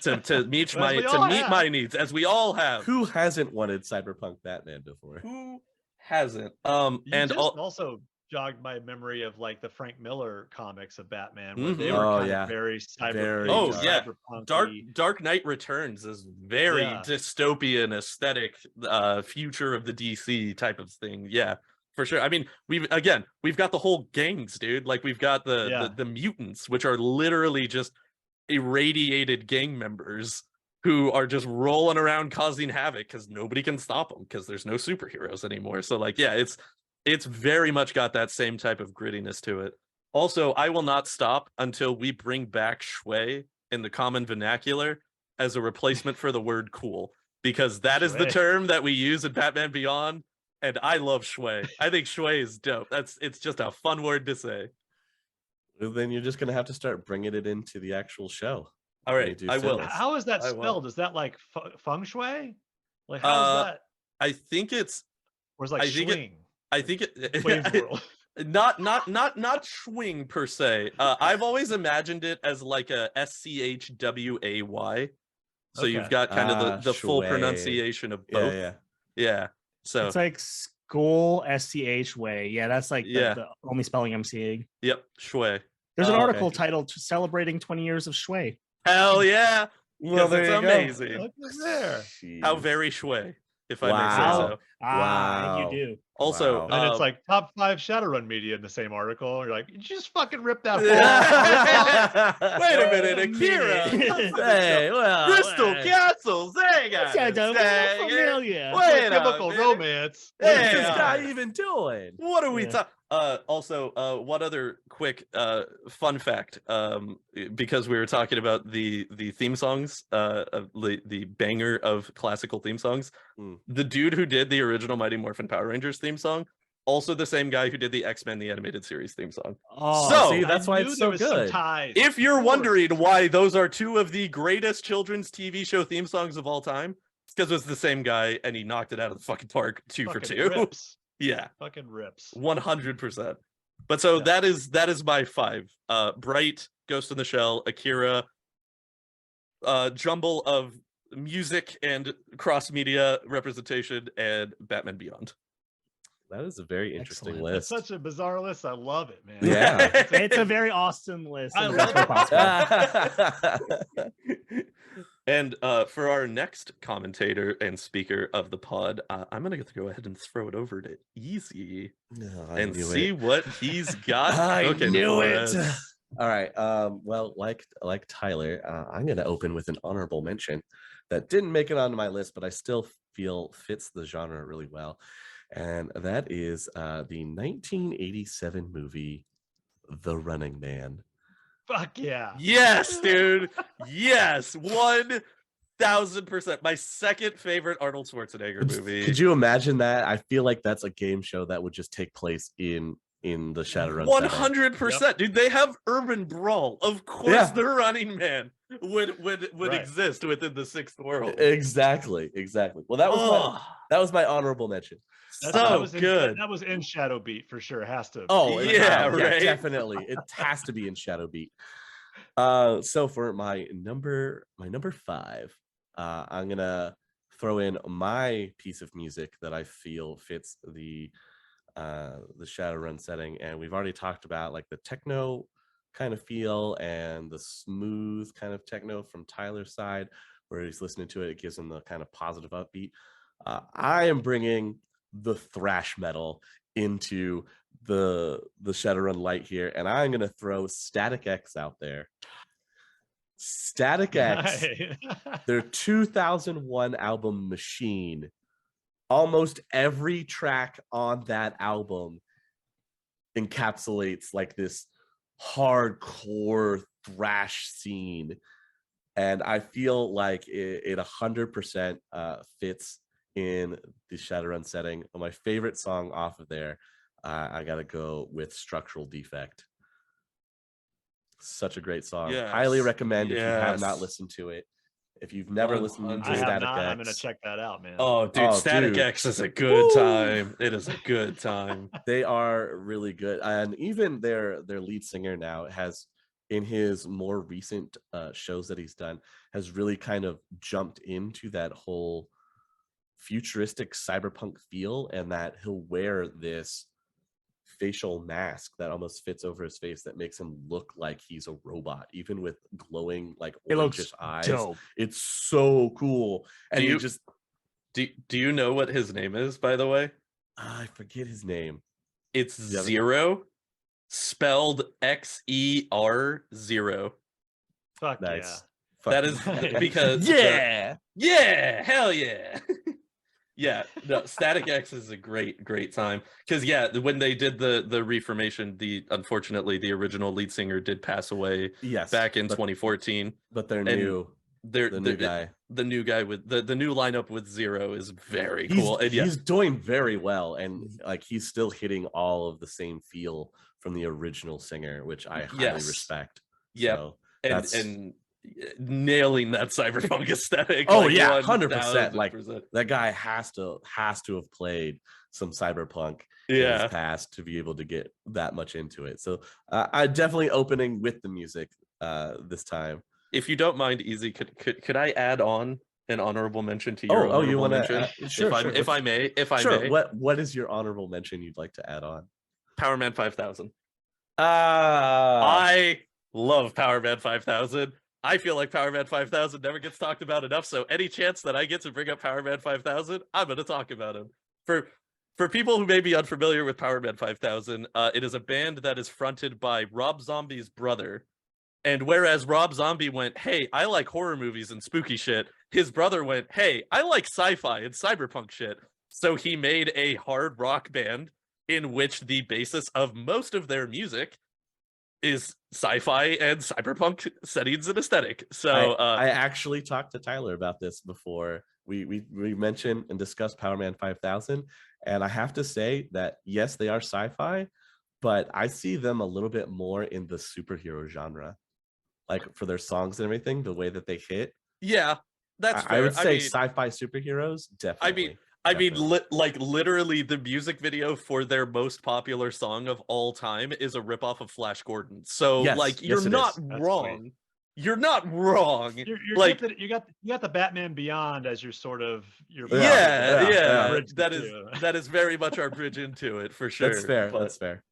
to meet my needs, as we all have. Who hasn't wanted cyberpunk Batman before? Who hasn't? Also jogged my memory of like the Frank Miller comics of Batman, where they were kind of very cyberpunk. Dark Knight Returns is very dystopian aesthetic, future of the DC type of thing. Yeah, for sure. I mean, we've got the whole gangs, dude. Like we've got the mutants, which are literally just irradiated gang members who are just rolling around causing havoc because nobody can stop them because there's no superheroes anymore. So like, yeah, it's very much got that same type of grittiness to it. Also, I will not stop until we bring back shui in the common vernacular as a replacement for the word cool, because that is the term that we use in Batman Beyond, and I love shui. I think shui is dope. It's just a fun word to say. Well, then you're just gonna have to start bringing it into the actual show. All right, I will. How is that spelled? Is that like feng shui? Like how is that? I think it's. Or is it like swing? I think it. not swing per se. I've always imagined it as like a SCHWAY. So you've got kind of the full pronunciation of both. Yeah. So it's like school SCH way. Yeah, that's like the only spelling I'm seeing. Yep, shui. There's an article titled "Celebrating 20 Years of Shui." Hell yeah! Well, it's amazing. Look there. How very shui, if I may say so. I think you do. Also, and it's like top 5 Shadowrun media in the same article. You're like, you just fucking ripped that. Wait a minute, Akira. Hey, Crystal Castles. Hey, guys. Familiar. Wait, chemical romance. What is this guy even doing? What are we talking? Also, one other quick fun fact, because we were talking about the theme songs, the banger of classical theme songs. The dude who did the original Mighty Morphin Power Rangers theme song, also the same guy who did the X-Men the Animated Series theme song. So see, that's why it's so good. If you're wondering why those are 2 of the greatest children's TV show theme songs of all time, it's because it's the same guy and he knocked it out of the fucking park 2 for 2. Rips. Yeah, fucking rips. 100%. But so that is my 5. Bright, Ghost in the Shell, Akira, jumble of music and cross media representation, and Batman Beyond. That is a very interesting list. It's such a bizarre list. I love it, man. Yeah, it's a very awesome list. I love it. And for our next commentator and speaker of the pod, I'm going to go ahead and throw it over to Easy and see what he's got. I knew it. Us. All right. Well, like Tyler, I'm going to open with an honorable mention that didn't make it onto my list, but I still feel fits the genre really well. And that is the 1987 movie, The Running Man. Fuck yeah. Yes, dude. Yes. 1000%. My second favorite Arnold Schwarzenegger movie. Could you imagine that? I feel like that's a game show that would just take place in the Shadowrun. 100%. Dude, they have urban brawl. Of course, The Running Man would exist within the 6th world. Exactly. Well, that was my honorable mention. That was good. That was in Shadow Beat for sure. It has to. Oh yeah, right. Yeah, definitely. It has to be in Shadow Beat. So for my number 5, I'm gonna throw in my piece of music that I feel fits the Shadowrun setting, and we've already talked about like the techno kind of feel and the smooth kind of techno from Tyler's side, where he's listening to it. It gives him the kind of positive upbeat. I am bringing the thrash metal into the Shadowrun light here, and I'm gonna throw Static X out there. Static X, Right. their 2001 album Machine. Almost every track on that album encapsulates like this hardcore thrash scene, and I feel like it 100% fits in the Shadowrun setting. My favorite song off of there, I gotta go with Structural Defect. Such a great song. Highly Yes. recommend if you have not Yes. listened to it. If you've never listened to 100. I have Static not. X, I'm gonna check that out, man. Oh, dude, Oh, Static dude. X is a good time. It is a good time. they are really good, and even their lead singer now has, in his more recent shows that he's done, has really kind of jumped into that whole futuristic cyberpunk feel, and that he'll wear this facial mask that almost fits over his face that makes him look like he's a robot, even with glowing like It looks orangish eyes. dope. It's so cool. And Do you you- just Do you know what his name is, by the way? I forget his name. It's Yeah. Zero, spelled XER 0. Fuck Nice. That Fucking- is because yeah. yeah, hell yeah. Yeah, no, Static X is a great time. Because when they did the reformation, unfortunately the original lead singer did pass away Yes. back in but, 2014. but they're And new. The new guy. The new guy with the new lineup with Zero is very He's, cool. And he's doing very well, and like he's still hitting all of the same feel from the original singer, which I highly Yes. respect. Yep. So and nailing that cyberpunk aesthetic. Oh like, yeah, 100%. Like 1000%. that guy has to have played some cyberpunk in Yeah. his past to be able to get that much into it. So I definitely opening with the music this time. If you don't mind, Easy, could I add on an honorable mention to your honorable you want mention? to? Sure, if I may. Sure. What is your honorable mention you'd like to add on? Power Man 5000. Ah, I love Power Man 5000. I feel like Power Man 5000 never gets talked about enough, so any chance that I get to bring up Power Man 5000, I'm going to talk about him. For people who may be unfamiliar with Power Man 5000, it is a band that is fronted by Rob Zombie's brother. And whereas Rob Zombie went, hey, I like horror movies and spooky shit, his brother went, hey, I like sci-fi and cyberpunk shit. So he made a hard rock band in which the basis of most of their music is sci-fi and cyberpunk settings and aesthetic. So I actually talked to Tyler about this before we mentioned and discussed Power Man 5000, and I have to say that yes, they are sci-fi, but I see them a little bit more in the superhero genre, like for their songs and everything, the way that they hit. Yeah, that's fair. I would say sci-fi superheroes, definitely. I mean, literally, the music video for their most popular song of all time is a ripoff of Flash Gordon. So, Yes, you're yes, it not is. That's wrong. sweet. You're not wrong. You're like, you got the Batman Beyond as your sort of your yeah. bridge That to is two. that is very much our bridge into it for sure. That's fair. But, That's fair.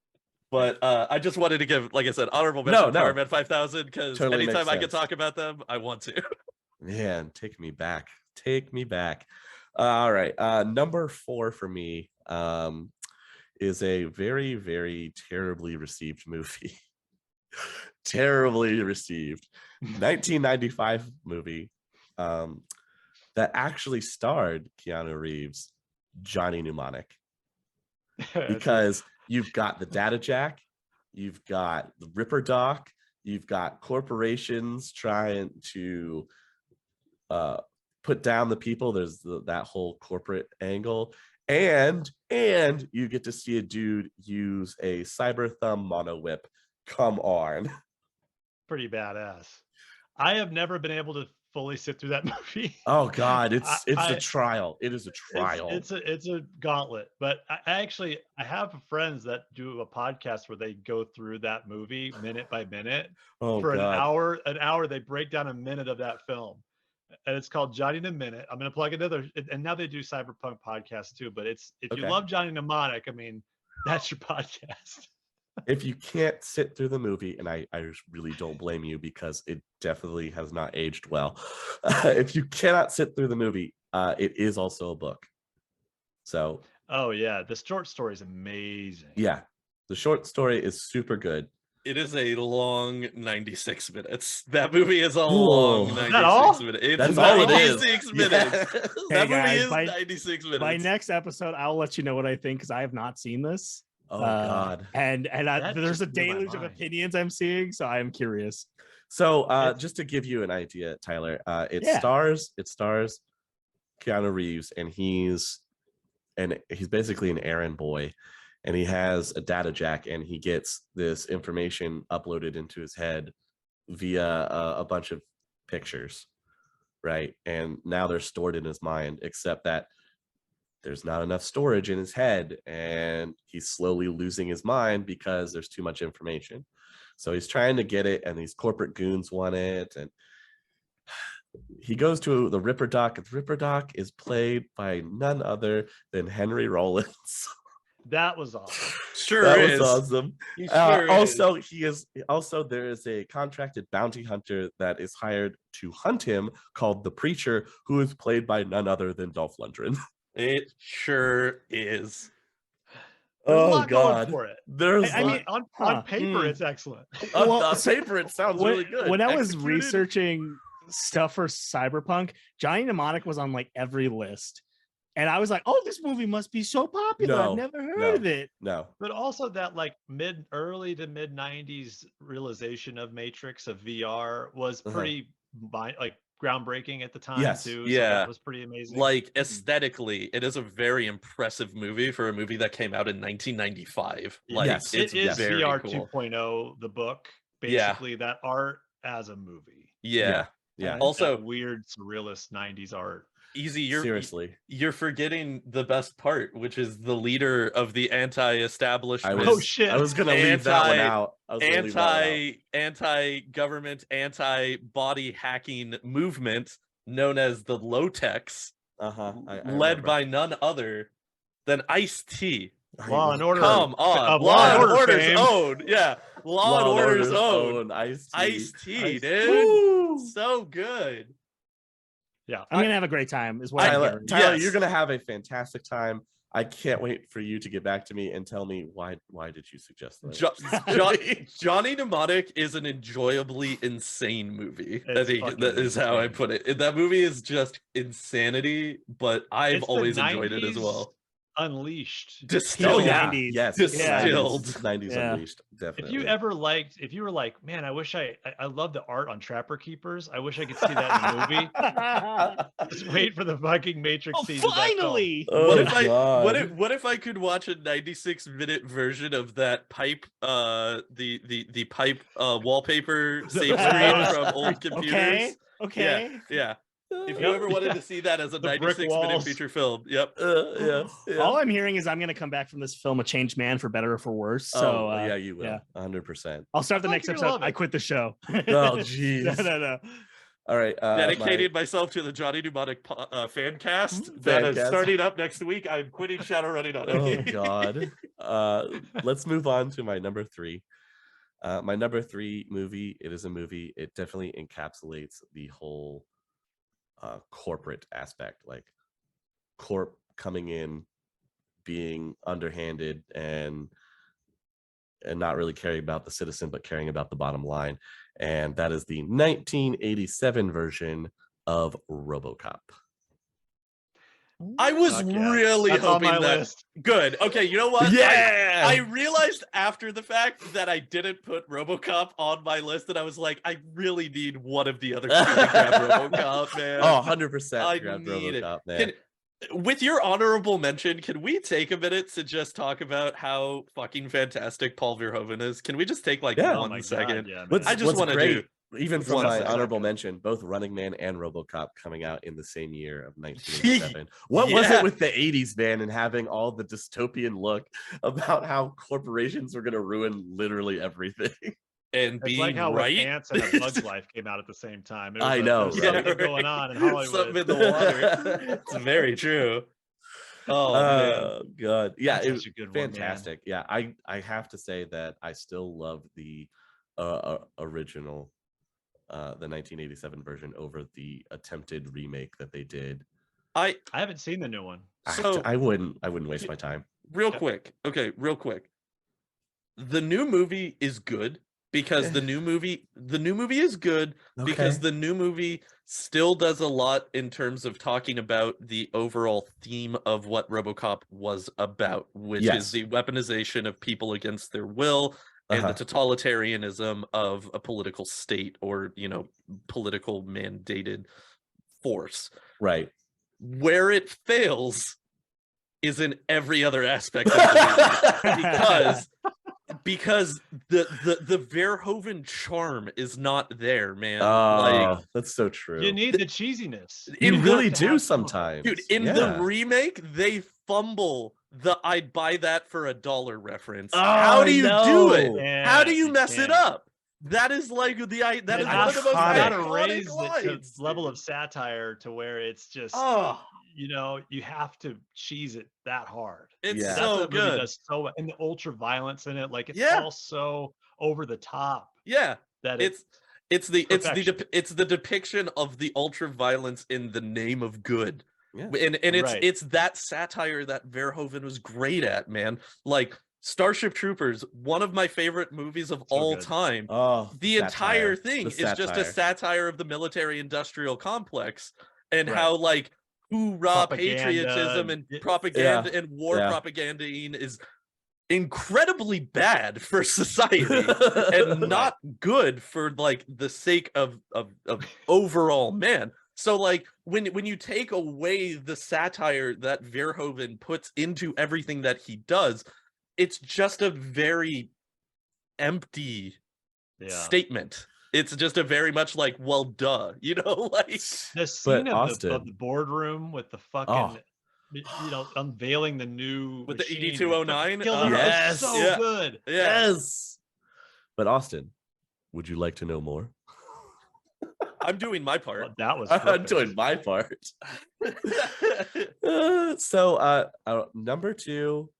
But I just wanted to give, like I said, honorable mention to Power Man 5000 because Totally makes anytime I can sense. talk about them, I want to. Man, take me back. Take me back. All right. Number 4 for me is a very, very terribly received movie. Terribly received. 1995 movie that actually starred Keanu Reeves, Johnny Mnemonic. Because you've got the data jack, you've got the Ripper Doc, you've got corporations trying to put down the people. There's that whole corporate angle, and you get to see a dude use a cyber thumb mono whip. Come on. Pretty badass. I have never been able to fully sit through that movie. Oh God, it's a trial. It is a trial. It's a gauntlet. But I have friends that do a podcast where they go through that movie minute by minute for God. an hour. They break down a minute of that film, and it's called Johnny in a Minute. I'm going to plug another, and now they do cyberpunk podcasts too. But if you love Johnny Mnemonic, I mean, that's your podcast. If you can't sit through the movie, and I really don't blame you because it definitely has not aged well. If you cannot sit through the movie, it is also a book. So Oh yeah, the short story is amazing. yeah, the short story is super good. It is a long 96 minutes. That movie is a Oh. long Is 96 that all? minutes. It's That's all it is. 96 minutes. Yeah. Hey, That movie guys, is by- 96 minutes. By next episode, I'll let you know what I think because I have not seen this. Oh God. And That there's a just blew my deluge of mind. opinions I'm seeing, so I'm curious. So It's- just to give you an idea, Tyler, it Yeah. stars Keanu Reeves, and he's basically an errand boy, and he has a data jack, and he gets this information uploaded into his head via a bunch of pictures, right? And now they're stored in his mind, except that there's not enough storage in his head, and he's slowly losing his mind because there's too much information. So he's trying to get it, and these corporate goons want it, and he goes to the Ripper Doc. The Ripper Doc is played by none other than Henry Rollins. That was awesome. Sure That is. was awesome. He sure Also, is. there is a contracted bounty hunter that is hired to hunt him called the Preacher, who is played by none other than Dolph Lundgren. It sure is. There's a Oh lot going God, for it. there's I mean, on paper, it's excellent. on paper it sounds when, really good. when I was Executed, researching stuff for Cyberpunk, Johnny Mnemonic was on like every list. And I was like, oh, this movie must be so popular. No, I've never heard no. of it. no, But also that like early to mid 90s realization of Matrix of VR was pretty like groundbreaking at the time Yes. too. So Yeah. that was pretty amazing. Like aesthetically, it is a very impressive movie for a movie that came out in 1995. Like Yes. it's it is very VR cool. 2.0, the book, Yeah. basically that art as a movie. Yeah. yeah. Also, That weird surrealist 90s art. Easy, Seriously, you're forgetting the best part, which is the leader of the anti-establishment. Oh shit. I was gonna leave that one out. I was gonna leave that one out. anti-government, anti-body hacking movement known as the Low-Techs, I led remember. by none other than Ice-T. Law and Order. Come on, of Law and Order's fame. own. Yeah, Law and Order's own. Ice-T. Ice-T, dude. Woo! So good. Yeah. I'm gonna have a great time, is what I'm Tyler, hearing. Tyler, Yes. you're gonna have a fantastic time. I can't wait for you to get back to me and tell me why did you suggest that? Johnny Mnemonic is an enjoyably insane movie. It's That fucking is how I insane. put it. That movie is just insanity, but I've It's the always enjoyed it as 90s well. Unleashed. Distilled. Oh, yeah. 90s. Yes, Distilled. 90s Yeah. Unleashed, definitely. If you were like, man, I wish I love the art on Trapper Keepers. I wish I could see that in the movie. Just wait for the fucking Matrix Oh, season. finally! Oh, What if I God. what if I could watch a 96-minute version of that pipe the pipe wallpaper save screen from old computers? Okay. Yeah. If you Yep. ever wanted to see that as a The brick 96-minute walls. feature film, yep. Yeah. All I'm hearing is I'm gonna come back from this film a changed man for better or for worse. So yeah, you will. yeah. 100%. I'll start the I next think you'll episode. love I it. quit the show. Oh, jeez. No. All right. Dedicated myself to the Johnny Mnemonic fan cast that is Fancast. starting up next week. I'm quitting Shadowrunning on Oh it. God. Let's move on to my number 3. My number 3 movie. It is a movie. It definitely encapsulates the whole corporate aspect, like corp coming in, being underhanded, and not really caring about the citizen, but caring about the bottom line. And that is the 1987 version of RoboCop. I was Fuck yeah. really That's on hoping my that. list. Good. Okay, you know what? Yeah. I realized after the fact that I didn't put RoboCop on my list, and I was like, I really need one of the other two to grab RoboCop, man. Oh, 100% I grabbed need it. RoboCop, man. With your honorable mention, can we take a minute to just talk about how fucking fantastic Paul Verhoeven is? Can we just take like Yeah. Oh 1 my second? God, yeah, man. What's, I just what's wanna great, do even from one my second. honorable mention, both Running Man and RoboCop coming out in the same year of 1987. What was Yeah. it with the 80s, man, and having all the dystopian look about how corporations were going to ruin literally everything? And It's being like how right. with Ants and A Bug's Life came out at the same time. I know, There was right? something going on in Hollywood. Something in the water. It's very true. Oh man. God, yeah, That's it such was a good one, man. fantastic. Yeah, I have to say that I still love the original, the 1987 version over the attempted remake that they did. I I haven't seen the new one. So I wouldn't waste my time. real quick. Okay, real quick. The new movie is good because the new movie is good because Okay. the new movie still does a lot in terms of talking about the overall theme of what RoboCop was about, which is Yes. the weaponization of people against their will and the totalitarianism of a political state or, political mandated force. Right. Where it fails is in every other aspect of the movie because the Verhoeven charm is not there, man. Oh, that's so true. You need the cheesiness. You have really to do have sometimes. Dude, in the remake, they fumble the "I'd buy that for $1" reference. Oh, How do you do it? Yeah, How do you you mess it can't. up? That is like that is one of the most iconic. gotta iconic raise the lines. level of satire to where it's just Oh, you have to cheese it that hard. it's Yeah. That's so what movie good. does so well. And the ultra violence in it, like it's Yeah. all so over the top Yeah, that it's the perfection. it's the depiction of the ultra violence in the name of good. Yeah. And Right. it's that satire that Verhoeven was great at, man. Like Starship Troopers, one of my favorite movies of all good. time. Oh, The entire thing The is just a satire. satire of the military industrial complex and Right. how like hoorah Propaganda patriotism and- and propaganda Yeah. and war Yeah. propagandine is incredibly bad for society and not good for like the sake of overall man. So like when you take away the satire that Verhoeven puts into everything that he does, it's just a very empty statement. It's just a very much like, well, duh, like The scene of Austin. the boardroom with the fucking unveiling the new with the machine. 8209. Killed it. Yes. So Yeah. good. Yes. But Austin, would you like to know more? I'm doing my part. Well, that was I'm perfect. doing my part. Number 2,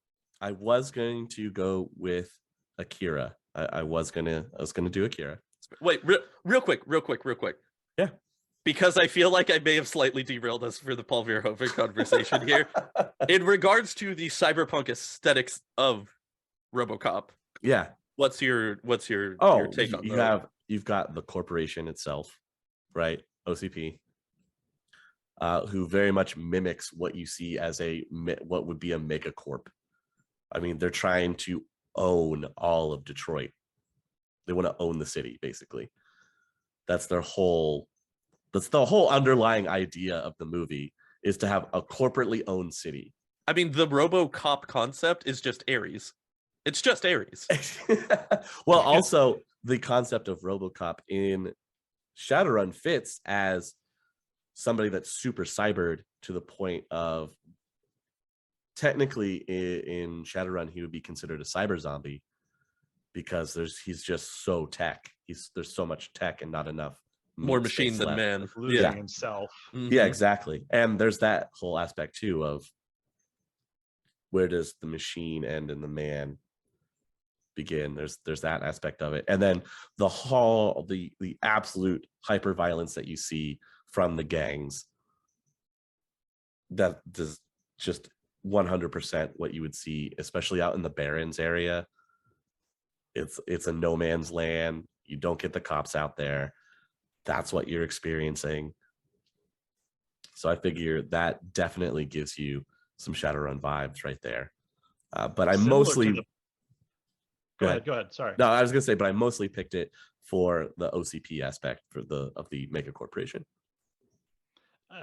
I was going to go with Akira. I was gonna do Akira. Wait, real quick. Yeah. Because I feel like I may have slightly derailed us for the Paul Verhoeven conversation here. In regards to the cyberpunk aesthetics of RoboCop, Yeah. what's your Oh, take on that? you've got the corporation itself, right? OCP, who very much mimics what you see as what would be a megacorp. I mean, they're trying to own all of Detroit. They want to own the city, basically. That's the whole underlying idea of the movie, is to have a corporately owned city. I mean, the RoboCop concept is just Ares. It's just Ares. Well, also the concept of RoboCop in Shadowrun fits as somebody that's super cybered to the point of, technically in Shadowrun he would be considered a cyber zombie because he's just so tech. There's so much tech and not enough More meat machine space than left. man. Losing Yeah. himself. Mhm. Yeah, exactly. And there's that whole aspect too of where does the machine end and the man begin. There's that aspect of it. And then the absolute hyper violence that you see from the gangs, that does just 100% what you would see, especially out in the Barrens area. It's a no man's land. You don't get the cops out there. That's what you're experiencing. So I figure that definitely gives you some Shadowrun vibes right there. But I Similar mostly to Go ahead. Sorry. No, I was gonna say, but I mostly picked it for the OCP aspect of the mega corporation.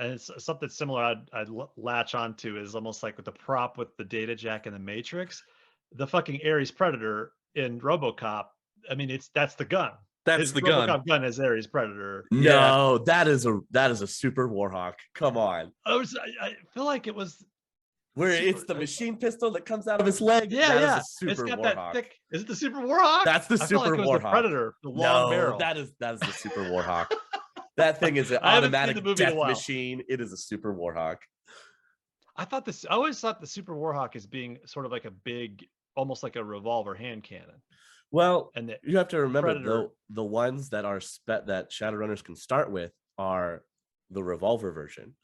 It's something similar I'd latch onto is almost like with the prop with the data jack and the Matrix, the fucking Ares Predator in RoboCop. I mean, that's the gun. That's His the RoboCop gun. gun is Ares Predator. No, that is a super Warhawk. Come on, I feel like it was where it's the machine pistol that comes out of his leg. Yeah, that yeah. is a super It's got Warhawk. that thick. Is it the Super Warhawk? That's the I felt super like it was Warhawk. the Predator, the long barrel. that is the super Warhawk. That thing is an I haven't seen automatic the movie in a death while. machine. It is a super Warhawk. I always thought the Super Warhawk as being sort of like a big, almost like a revolver hand cannon. Well, And you have to remember Predator, the ones that are that Shadowrunners can start with are the revolver version,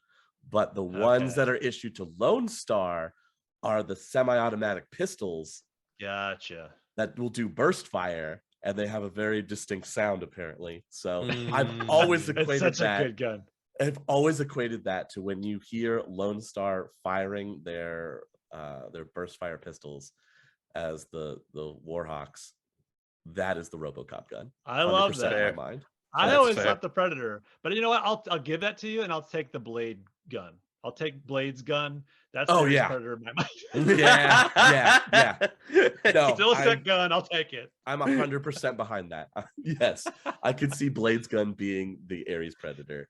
but the ones that are issued to Lone Star are the semi-automatic pistols. Gotcha. That will do burst fire, and they have a very distinct sound apparently. So I've always It's equated such that. a good gun. I've always equated that to when you hear Lone Star firing their burst fire pistols as the Warhawks. That is the RoboCop gun. I love 100% that. in my mind. I That's always fair. thought the Predator, but you know what? I'll give that to you, and I'll take the Blade gun. I'll take Blade's gun. That's the Ares Predator in my mind. Yeah. No, Still a sick gun. I'll take it. I'm 100% behind that. Yes, I could see Blade's gun being the Ares Predator.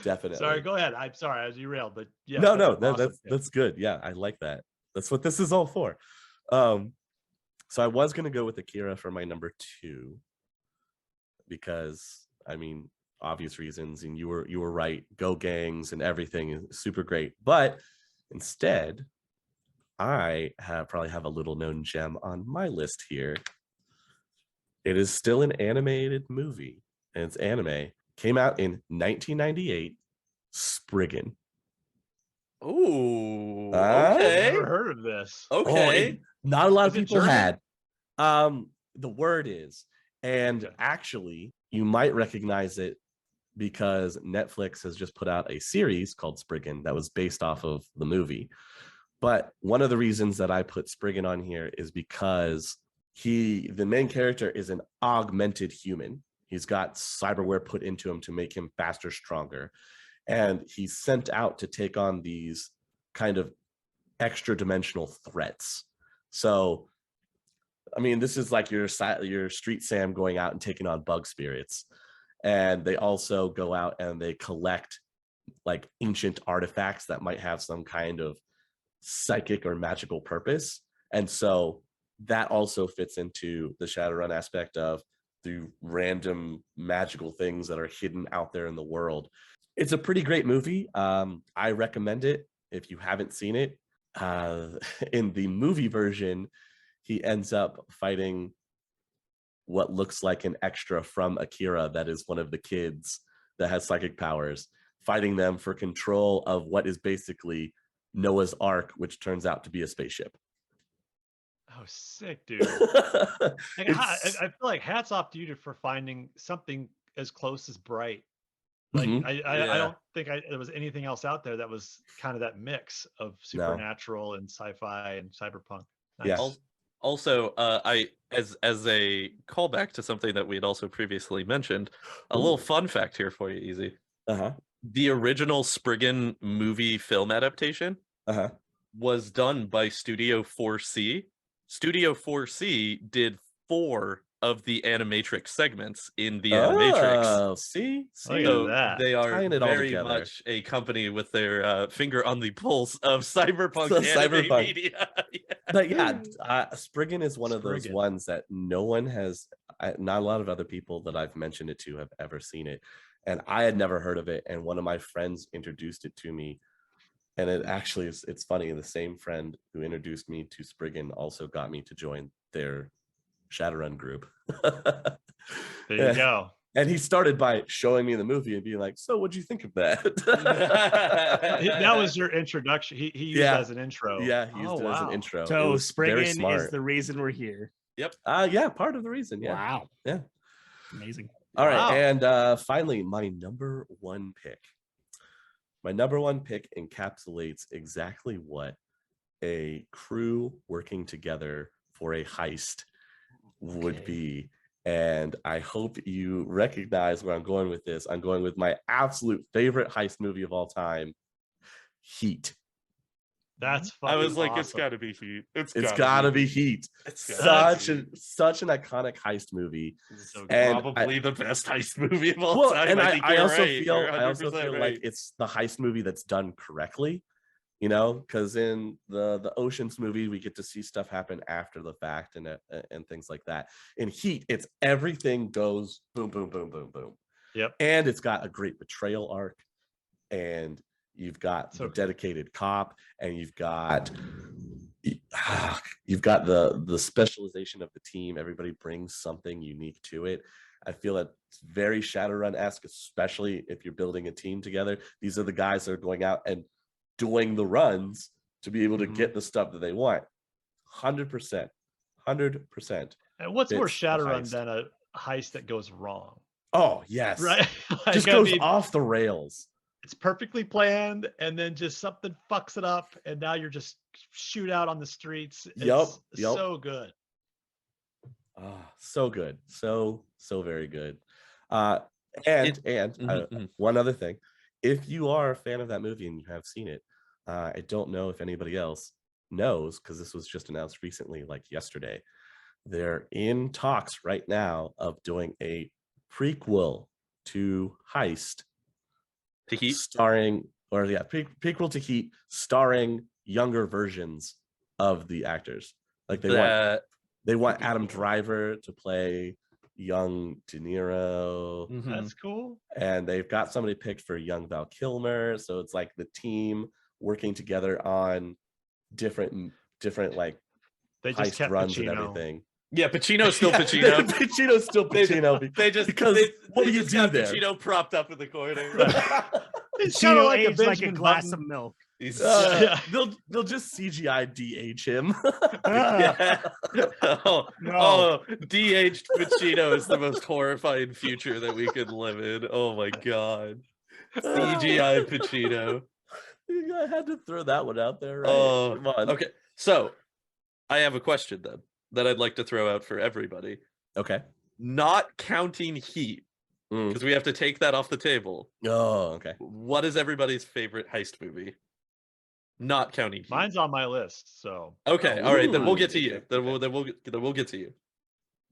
Definitely. Sorry, go ahead. I'm sorry, I was derailed, but yeah. No, awesome. that's good. Yeah, I like that. That's what this is all for. So I was gonna go with Akira for my number 2 because I mean, obvious reasons, and you were right. Go gangs and everything is super great, but instead, I probably have a little known gem on my list here. It is still an animated movie, and it's anime. Came out in 1998. Spriggan. Ooh, I've okay. never heard of this. Okay. Not a lot of Is it people German? had. The word is, and Okay. actually, you might recognize it because Netflix has just put out a series called Spriggan that was based off of the movie. But one of the reasons that I put Spriggan on here is because the main character is an augmented human. He's got cyberware put into him to make him faster, stronger. And he's sent out to take on these kind of extra dimensional threats. So, I mean, this is like your Street Sam going out and taking on bug spirits. And they also go out and they collect like ancient artifacts that might have some kind of psychic or magical purpose. And so that also fits into the Shadowrun aspect of the random magical things that are hidden out there in the world. It's a pretty great movie. I recommend it if you haven't seen it. In the movie version, he ends up fighting what looks like an extra from Akira that is one of the kids that has psychic powers, fighting them for control of what is basically Noah's Ark, which turns out to be a spaceship. Oh, sick, dude. I feel like hats off to you for finding something as close as Bright. Like I don't think there was anything else out there that was kind of that mix of supernatural and sci-fi and cyberpunk. Nice. Yeah. Also, I as a callback to something that we had also previously mentioned, a little fun fact here for you, Easy. The original Spriggan movie film adaptation was done by Studio 4C. Studio 4C did 4 of the animatrix segments in the animatrix. Oh, see? Look So at that. they are Tying it all very together. much a company with their finger on the pulse of cyberpunk So anime cyberpunk. media. But yeah, Spriggan is one of those Spriggan. ones that no one has, not a lot of other people that I've mentioned it to have ever seen it. And I had never heard of it. And one of my friends introduced it to me. And it actually is, it's funny. The same friend who introduced me to Spriggan also got me to join their Shadowrun group. There you go. And he started by showing me the movie and being like, so what'd you think of that? That was your introduction. He used it as an intro. Yeah, he used it as an intro. It So was very Spriggan smart. is the reason we're here. Yep. Yeah, part of the reason. Yeah. Wow. Yeah. Amazing. All right. Wow. And finally, my number 1 pick. My number 1 pick encapsulates exactly what a crew working together for a heist would be. And I hope you recognize where I'm going with this. I'm going with my absolute favorite heist movie of all time, Heat. That's I was fucking like, awesome. it's gotta be Heat. It's gotta be Heat. It's gotta Such an iconic heist movie. So And probably the best heist movie of all time. And I think I you're also right. feel You're I also 100% feel right. like it's the heist movie that's done correctly, you know, because in the Ocean's movie we get to see stuff happen after the fact and things like that. In Heat, it's everything goes boom, boom, boom, boom, boom. Yep. And it's got a great betrayal arc, and you've got the dedicated cop, and you've got the specialization of the team. Everybody brings something unique to it. I feel it's very Shadowrun-esque, especially if you're building a team together. These are the guys that are going out and doing the runs to be able to get the stuff that they want. 100%. 100%. And what's more It's the Shadowrun heist. than a heist that goes wrong? Oh, yes. Right? Just Like, I goes mean, off the rails. it's perfectly planned, and then just something fucks it up, and now you're just shoot out on the streets. It's Yup. so good. So good. So very good. One other thing. If you are a fan of that movie and you have seen it, I don't know if anybody else knows, because this was just announced recently, like yesterday. They're in talks right now of doing a prequel to Heist, To Heat? prequel to Heat, starring younger versions of the actors. Like they want Adam Driver to play young De Niro. That's cool. And they've got somebody picked for young Val Kilmer. So it's like the team working together on different like They just heist kept runs Pacino. and everything. Yeah, Pacino's still Pacino. Pacino's still Pacino. What do you do got there? Pacino propped up in the corner. It's kind of Pacino like a aged like a Benjamin glass Button. of milk. Yeah. They'll just CGI DH him. Yeah. Oh, No. oh, de-aged Pacino is the most horrifying future that we could live in. Oh my god. CGI Pacino. I had to throw that one out there, right? Oh, Come on. okay. So, I have a question then that I'd like to throw out for everybody. Okay. Not counting Heat, because we have to take that off the table. Oh, okay. What is everybody's favorite heist movie? Not counting Heat. Mine's on my list, so Okay, all right, then we'll get to Okay, you. okay. Then we'll get to you.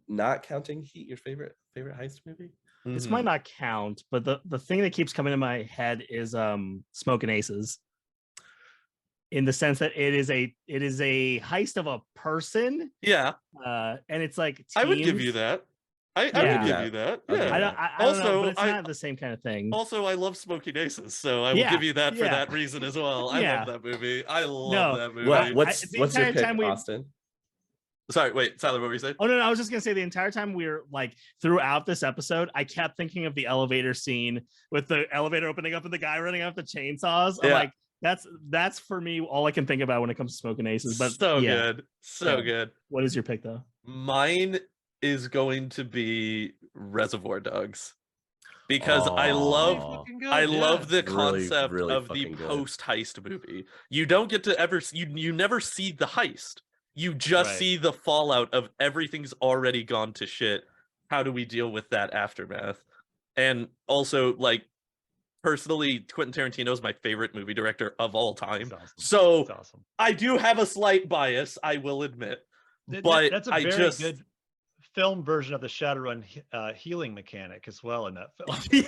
Not counting Heat, your favorite heist movie? This Mhm. might not count, but the thing that keeps coming to my head is Smoking Aces. In the sense that it is a heist of a person, Yeah, and it's like I would give teams. you that. I would Yeah. give you that. Okay. Yeah. I don't know, Also, but it's I- not the same kind of thing. Also, I love Smoking Aces, so I will Yeah, give you that for yeah. that reason as well. I Yeah. love that movie. I love No, that movie. What's the your entire pick, time we- Austin? Sorry, wait, Tyler, what were you saying? Oh no, I was just gonna say the entire time we were like throughout this episode, I kept thinking of the elevator scene with the elevator opening up and the guy running off the chainsaws. I'm Yeah. like, that's for me all I can think about when it comes to Smoking Aces. But So yeah, good. So Yeah. good. what is your pick though? Mine is going to be Reservoir Dogs. Because I love Aw. I love the Really, concept really of the fucking good. post-heist movie. You don't get to ever you never see the heist. You just Right. see the fallout of everything's already gone to shit. How do we deal with that aftermath? And also, like, personally, Quentin Tarantino is my favorite movie director of all time. That's awesome. So That's awesome. I do have a slight bias, I will admit. Th- But that's a I very just good film version of the Shadowrun healing mechanic as well in that film.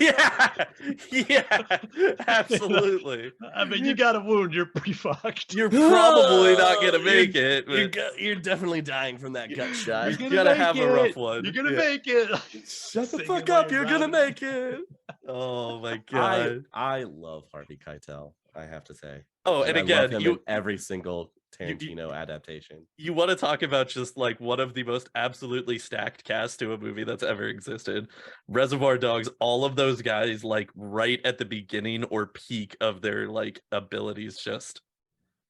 yeah, absolutely. I mean, you got a wound, you're pretty fucked. You're probably not gonna make it. You're, But you're definitely dying from that gut shot. you gotta have a rough one. You're gonna Yeah. make it. Shut the Singing fuck while up! You're drowning. gonna make it. Oh my god. I love Harvey Keitel. I have to say. Oh, and I love again, him you in every single Tarantino adaptation. you want to talk about just like one of the most absolutely stacked casts to a movie that's ever existed. Reservoir Dogs, all of those guys like right at the beginning or peak of their like abilities just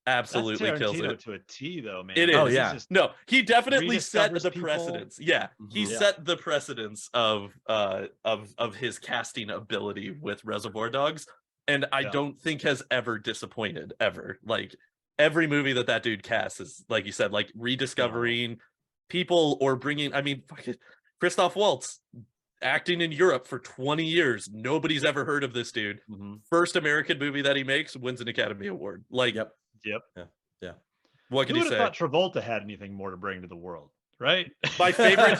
absolutely That's kills Tarantino it. to a T, though, man. It is. Oh, This yeah. just- No, he definitely set rediscovers the people. precedence. Yeah, he Mhm. set the precedence of his casting ability with Reservoir Dogs, and I Yeah. don't think has ever disappointed ever. Like every movie that dude casts is, like you said, like rediscovering people or bringing. I mean, fucking Christoph Waltz acting in Europe for 20 years. Nobody's ever heard of this dude. Mhm. First American movie that he makes wins an Academy Award. Like, Yep. Yep. what Who can you would have say? thought Travolta had anything more to bring to the world, right? My favorite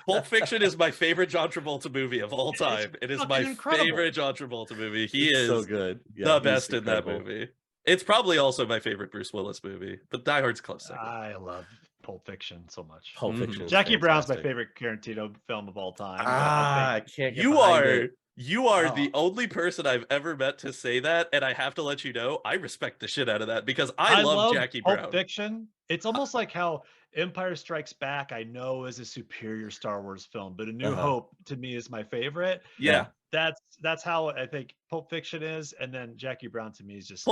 Pulp Fiction is my favorite John Travolta movie of all It's time. It is my fucking incredible. favorite John Travolta movie. He It's is so good. Yeah, the he's best in that incredible. movie. It's probably also my favorite Bruce Willis movie, but Die Hard's close second. I love Pulp Fiction so much. Pulp Mhm. Fiction. is Jackie Brown's my fantastic. favorite Tarantino film of all time. but Ah, I I can't get You behind are it. You are Wow. the only person I've ever met to say that, and I have to let you know I respect the shit out of that because I love Jackie Pulp Brown. Fiction. It's almost like how Empire Strikes Back I know is a superior Star Wars film, but A New Hope to me is my favorite. Yeah. That's how I think Pulp Fiction is, and then Jackie Brown to me is just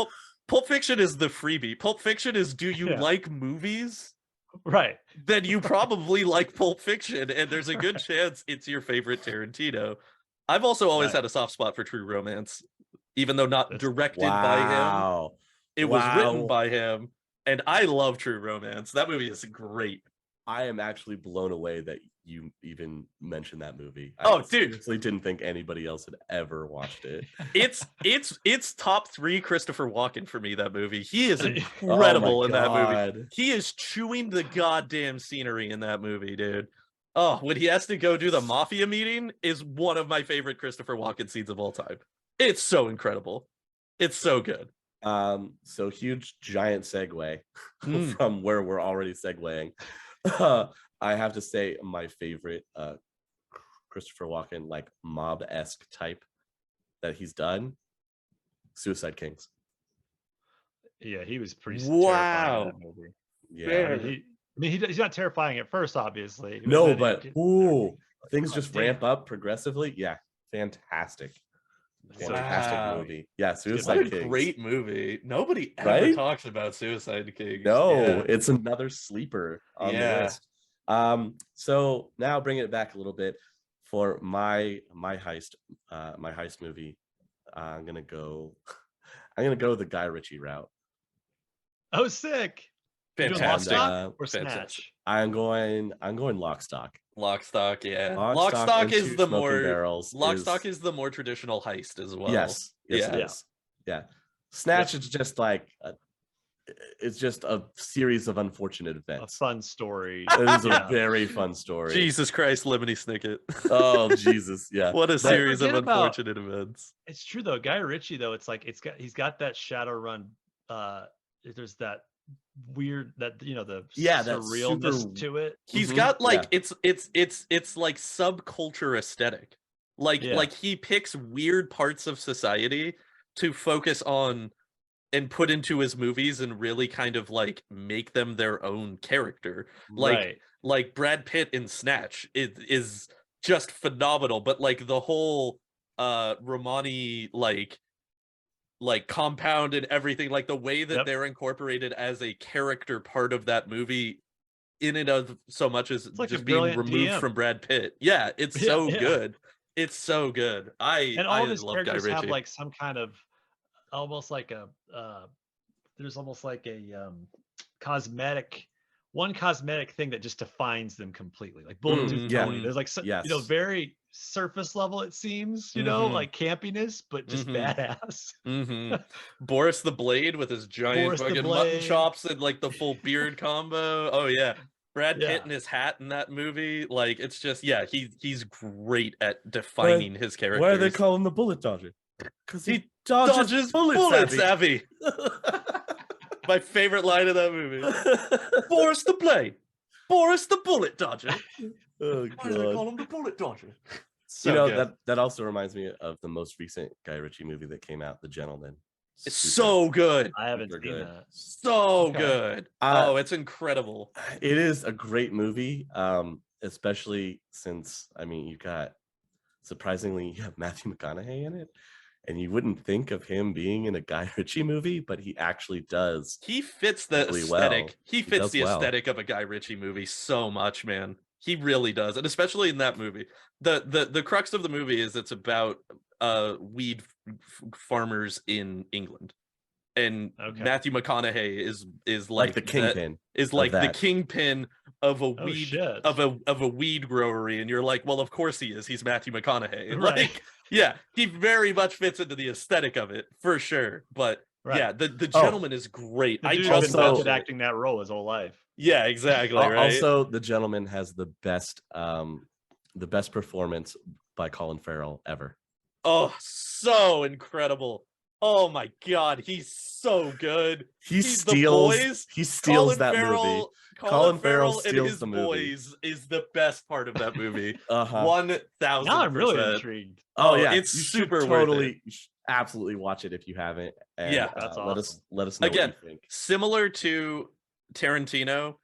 Pulp Fiction is the freebie. Pulp Fiction is, do you Yeah. like movies? right. Then you probably like Pulp Fiction, and there's a good chance it's your favorite Tarantino. I've also always Right. had a soft spot for True Romance, even though not That's- directed by him. Wow. It was written Wow. by him, and I love True Romance. That movie is great. I am actually blown away that you even mentioned that movie. Oh, I dude. seriously didn't think anybody else had ever watched it. It's top 3 Christopher Walken for me, that movie. He is incredible in that movie. He is chewing the goddamn scenery in that movie, dude. Oh, when he has to go do the mafia meeting is one of my favorite Christopher Walken scenes of all time. It's so incredible. It's so good. So huge giant segue Mm. from where we're already segueing. I have to say my favorite Christopher Walken like mob-esque type that he's done, Suicide Kings. Yeah, he was pretty Wow. terrifying in that movie. Yeah. He's not terrifying at first, obviously. No, then but things Oh, just damn. ramp up progressively. Yeah, fantastic. Fantastic Wow. movie. Yeah, What Suicide a Kings. great movie. Nobody ever Right? talks about Suicide Kings. No, Yeah. it's another sleeper on the list. So now bringing it back a little bit for my heist movie, I'm gonna go the Guy Ritchie route. Oh, sick. You doing Lock, Fantastic. Stock or Fantastic. Snatch? I'm going Lock, Stock. Lock, Stock, yeah. Lock, Lock, Stock, Stock and is Two the Smoking more Barrels Lock, Stock is the more traditional heist as well. Yes, Yeah. it is. Yeah, Snatch is just like it's just a series of unfortunate A events. fun story. It is Yeah. a very fun story. Jesus Christ, Lemony Snicket. Oh Jesus, yeah. What a series of forget about- unfortunate events. It's true though. Guy Ritchie though, it's like he's got that Shadowrun. There's that weird the Yeah, that surrealness super- to it. He's Mhm, got like yeah. it's like subculture aesthetic. Like Yeah. like he picks weird parts of society to focus on and put into his movies and really kind of like make them their own character. Right. Like Brad Pitt in Snatch is just phenomenal, but like the whole Romani like compound and everything, like the way that Yep. they're incorporated as a character part of that movie in and of so much as like a just being brilliant removed DM. from Brad Pitt. Yeah, it's Yeah, so yeah. good. It's so good. And all I of his love Guy characters have Ritchie. like some kind of almost like a there's almost like a cosmetic thing that just defines them completely, like Bulletproof yeah. Tony. There's like Yes. very surface level, it seems, Mhm. like campiness, but just Mhm. badass. hmm Boris the Blade with his giant Boris the fucking mutton Blade. chops and like the full beard combo. Oh yeah. Brad Pitt Yeah. in his hat in that movie, like it's just he's great at defining his characters. Why are they calling him the bullet dodger? Because he Dodges dodges bullet bullets. savvy. My favorite line of that movie. Boris the Blade. Boris the Bullet Dodger. Oh Why do they god. call him the Bullet Dodger? You know good. that also reminds me of the most recent Guy Ritchie movie that came out, The Gentleman. It's Super- so good. I haven't Super seen good. that. So Okay. good. Uh, It's incredible. It is a great movie, especially since you got surprisingly you have Matthew McConaughey in it, and you wouldn't think of him being in a Guy Ritchie movie, but he actually does. He fits the really aesthetic. well. He He fits does the well. aesthetic of a Guy Ritchie movie so much, man. He really does, and especially in that movie. The crux of the movie is it's about weed farmers in England, and Okay. Matthew McConaughey is Like the that- kingpin. is like the that. kingpin of a Oh, weed shit. of a weed growery, and you're like, well, of course he is. He's Matthew McConaughey. Right. Like, yeah, he very much fits into the aesthetic of it for sure. But Right. yeah, the Gentleman is great. The I dude's just been also- watched method it. acting that role his whole life. Yeah, exactly. Right. Also, The Gentleman has the best performance by Colin Farrell ever. Oh, so incredible. Oh my god, he's so good. He The steals. Boys, He steals Colin that movie. Farrell, Colin Farrell and steals his the movie. boys is the best part of that movie. Uh-huh. 1000%. Now I'm really intrigued. Oh yeah, it's you super should worth totally, it. you should absolutely watch it if you haven't. And, Yeah. That's let awesome. us know Again, what you think. similar to Tarantino,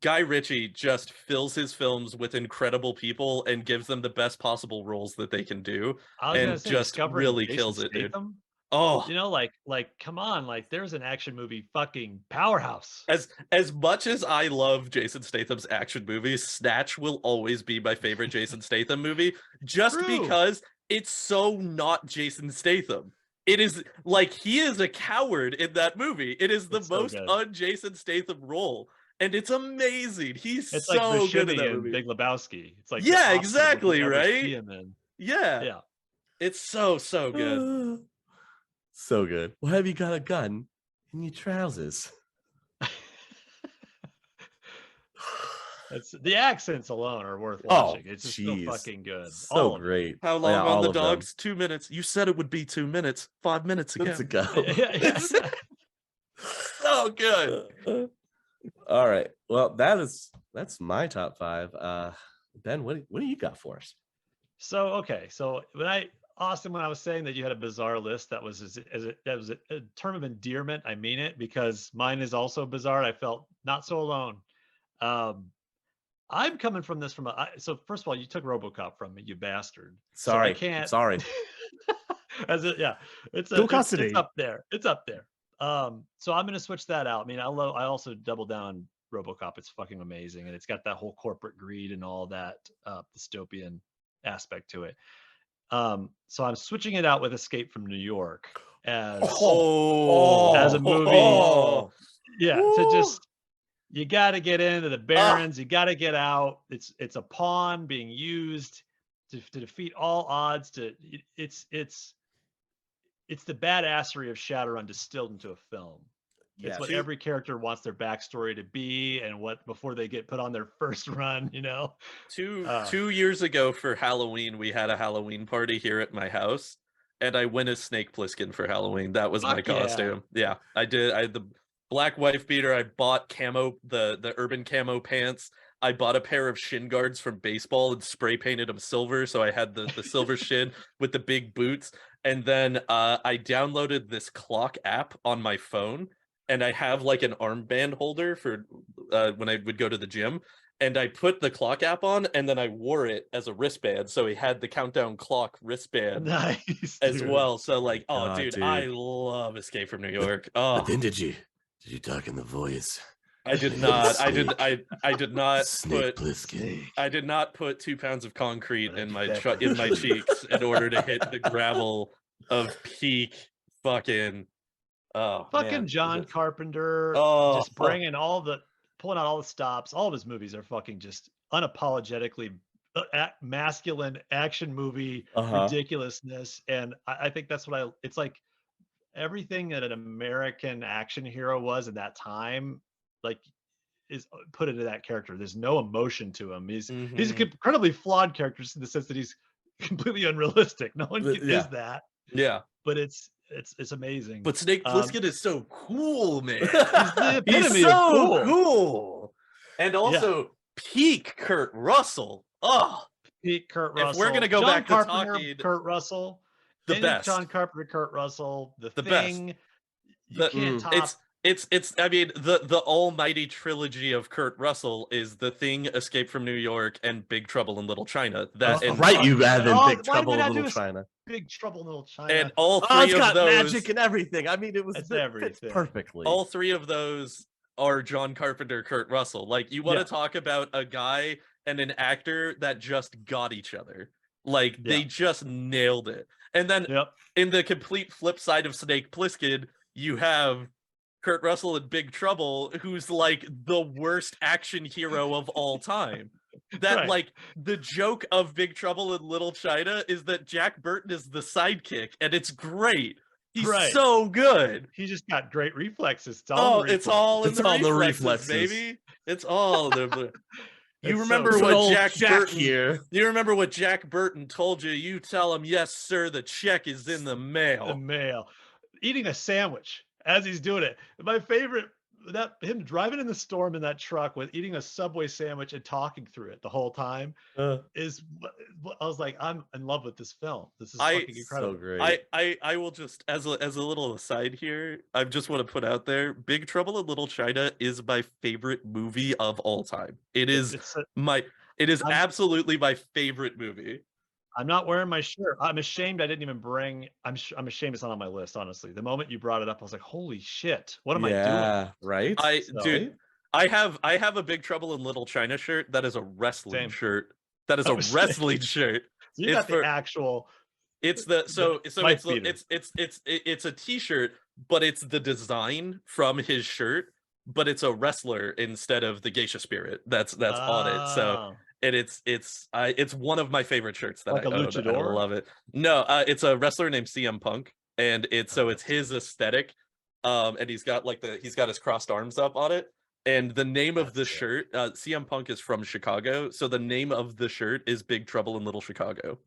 Guy Ritchie just fills his films with incredible people and gives them the best possible roles that they can do, I was gonna and say, just discovering really Jason kills it, dude. Statham, Oh, you know, like come on, like there's an action movie fucking powerhouse. as much as I love Jason Statham's action movies, Snatch will always be my favorite Jason Statham movie, just True. because it's so not Jason Statham. It is like he is a coward in that movie. It is the It's so most good. un-Jason Statham role, and it's amazing. He's It's so like good in Buscemi that in movie. Big Lebowski. It's like the Yeah, opposite of what exactly, you ever right? see him in. Yeah, Yeah. it's so good. So good. Well, have you got a gun in your trousers? It's the accents alone are worth Oh, watching. It's just so jeez. fucking good. So All of it. great. How Oh, long yeah, on all the of them. dogs? 2 minutes. You said it would be 2 minutes. 5 minutes ago. Minutes ago. Yeah. So good. All right. Well, that's my top 5. Ben, what do you got for us? So okay, so Austin, when I was saying that you had a bizarre list, that was that was a term of endearment. I mean it, because mine is also bizarre. I felt not so alone. I'm coming from this so first of all, you took RoboCop from me, you bastard. Sorry. So I can't. Sorry. Yeah, it's Dual it's custody. up there. It's up there. So I'm gonna switch that out. I mean, I also double down on RoboCop. It's fucking amazing, and it's got that whole corporate greed and all that dystopian aspect to it. So I'm switching it out with Escape from New York as as a movie. Yeah, to just, you got to get into the barons, you got to get out. It's a pawn being used to defeat all odds. It's the badassery of Shadowrun distilled into a film. It's what every character wants their backstory to be, and what before they get put on their first run, you know. 2 years ago for Halloween, we had a Halloween party here at my house, and I went as Snake Plissken for Halloween. That was my Fuck yeah. costume. Yeah, I did. I had the black wife beater. I bought camo, the urban camo pants. I bought a pair of shin guards from baseball and spray painted them silver, so I had the silver shin with the big boots. And then I downloaded this clock app on my phone, and I have like an armband holder for when I would go to the gym. And I put the clock app on, and then I wore it as a wristband. So he had the countdown clock wristband Nice, as dude. well. So like, oh, God, dude, dude. I love Escape from New York. Oh, then did you talk in the voice? I did not. I did not Snake put. Plissken. I did not put 2 pounds of concrete in my cheeks in order to hit the gravel of peak fucking. Oh, Fucking man. John Carpenter, Oh, just pulling out all the stops. All of his movies are fucking just unapologetically masculine action movie ridiculousness, and I think that's what it's like everything that an American action hero was in that time, like, is put into that character. There's no emotion to him. He's an incredibly flawed character in the sense that he's completely unrealistic. No one is that. Yeah, but it's amazing. But Snake Plissken is so cool, man. He's the He's epitome of so cool. And also peak Kurt Russell. Oh, Peak Kurt Russell. If we're gonna go John back Carpenter, to talking Kurt Russell, the best. John Carpenter, Kurt Russell, the thing. Best. You can't top. It's I mean, the almighty trilogy of Kurt Russell is The Thing, Escape from New York, and Big Trouble in Little China. Right, you added Big Trouble in Little China. Big Trouble in Little China. And all three it's of got those magic and everything. I mean, it fits perfectly. All three of those are John Carpenter, Kurt Russell. Like, you want to talk about a guy and an actor that just got each other. Like, they just nailed it. And then in the complete flip side of Snake Plissken, you have Kurt Russell in Big Trouble, who's like the worst action hero of all time. That like the joke of Big Trouble in Little China is that Jack Burton is the sidekick, and it's great. He's so good. He just got great reflexes. It's all in the reflexes, baby. It's all the. You remember what You remember what Jack Burton told you? You tell him, "Yes, sir. The check is in the mail." The mail. eating a sandwich as he's doing it. My favorite, that him driving in the storm in that truck with eating a Subway sandwich and talking through it the whole time Uh, is I was like, I'm in love with this film. This is I- fucking incredible. so great. I will just as a little aside here, I just want to put out there, Big Trouble in Little China is my favorite movie of all time. It is It's a, my it is I'm absolutely my favorite movie. I'm not wearing my shirt. I'm ashamed I didn't even bring. I'm ashamed it's not on my list. Honestly, the moment you brought it up, I was like, holy shit, what am I doing? Yeah, right? Dude, Right? I have a Big Trouble in Little China shirt that is a wrestling Same. shirt. That is a Oh, shit. wrestling shirt. So you It's got the for- actual. It's the so wife it's beater. it's a t-shirt, but it's the design from his shirt, but it's a wrestler instead of the geisha spirit that's on it. So Oh, and it's one of my favorite shirts that like I a own. I luchador? love it. No, it's a wrestler named CM Punk, and it's Oh, it's his aesthetic. And he's got his crossed arms up on it. And the name of That's the sick. shirt, CM Punk is from Chicago, so the name of the shirt is Big Trouble in Little Chicago.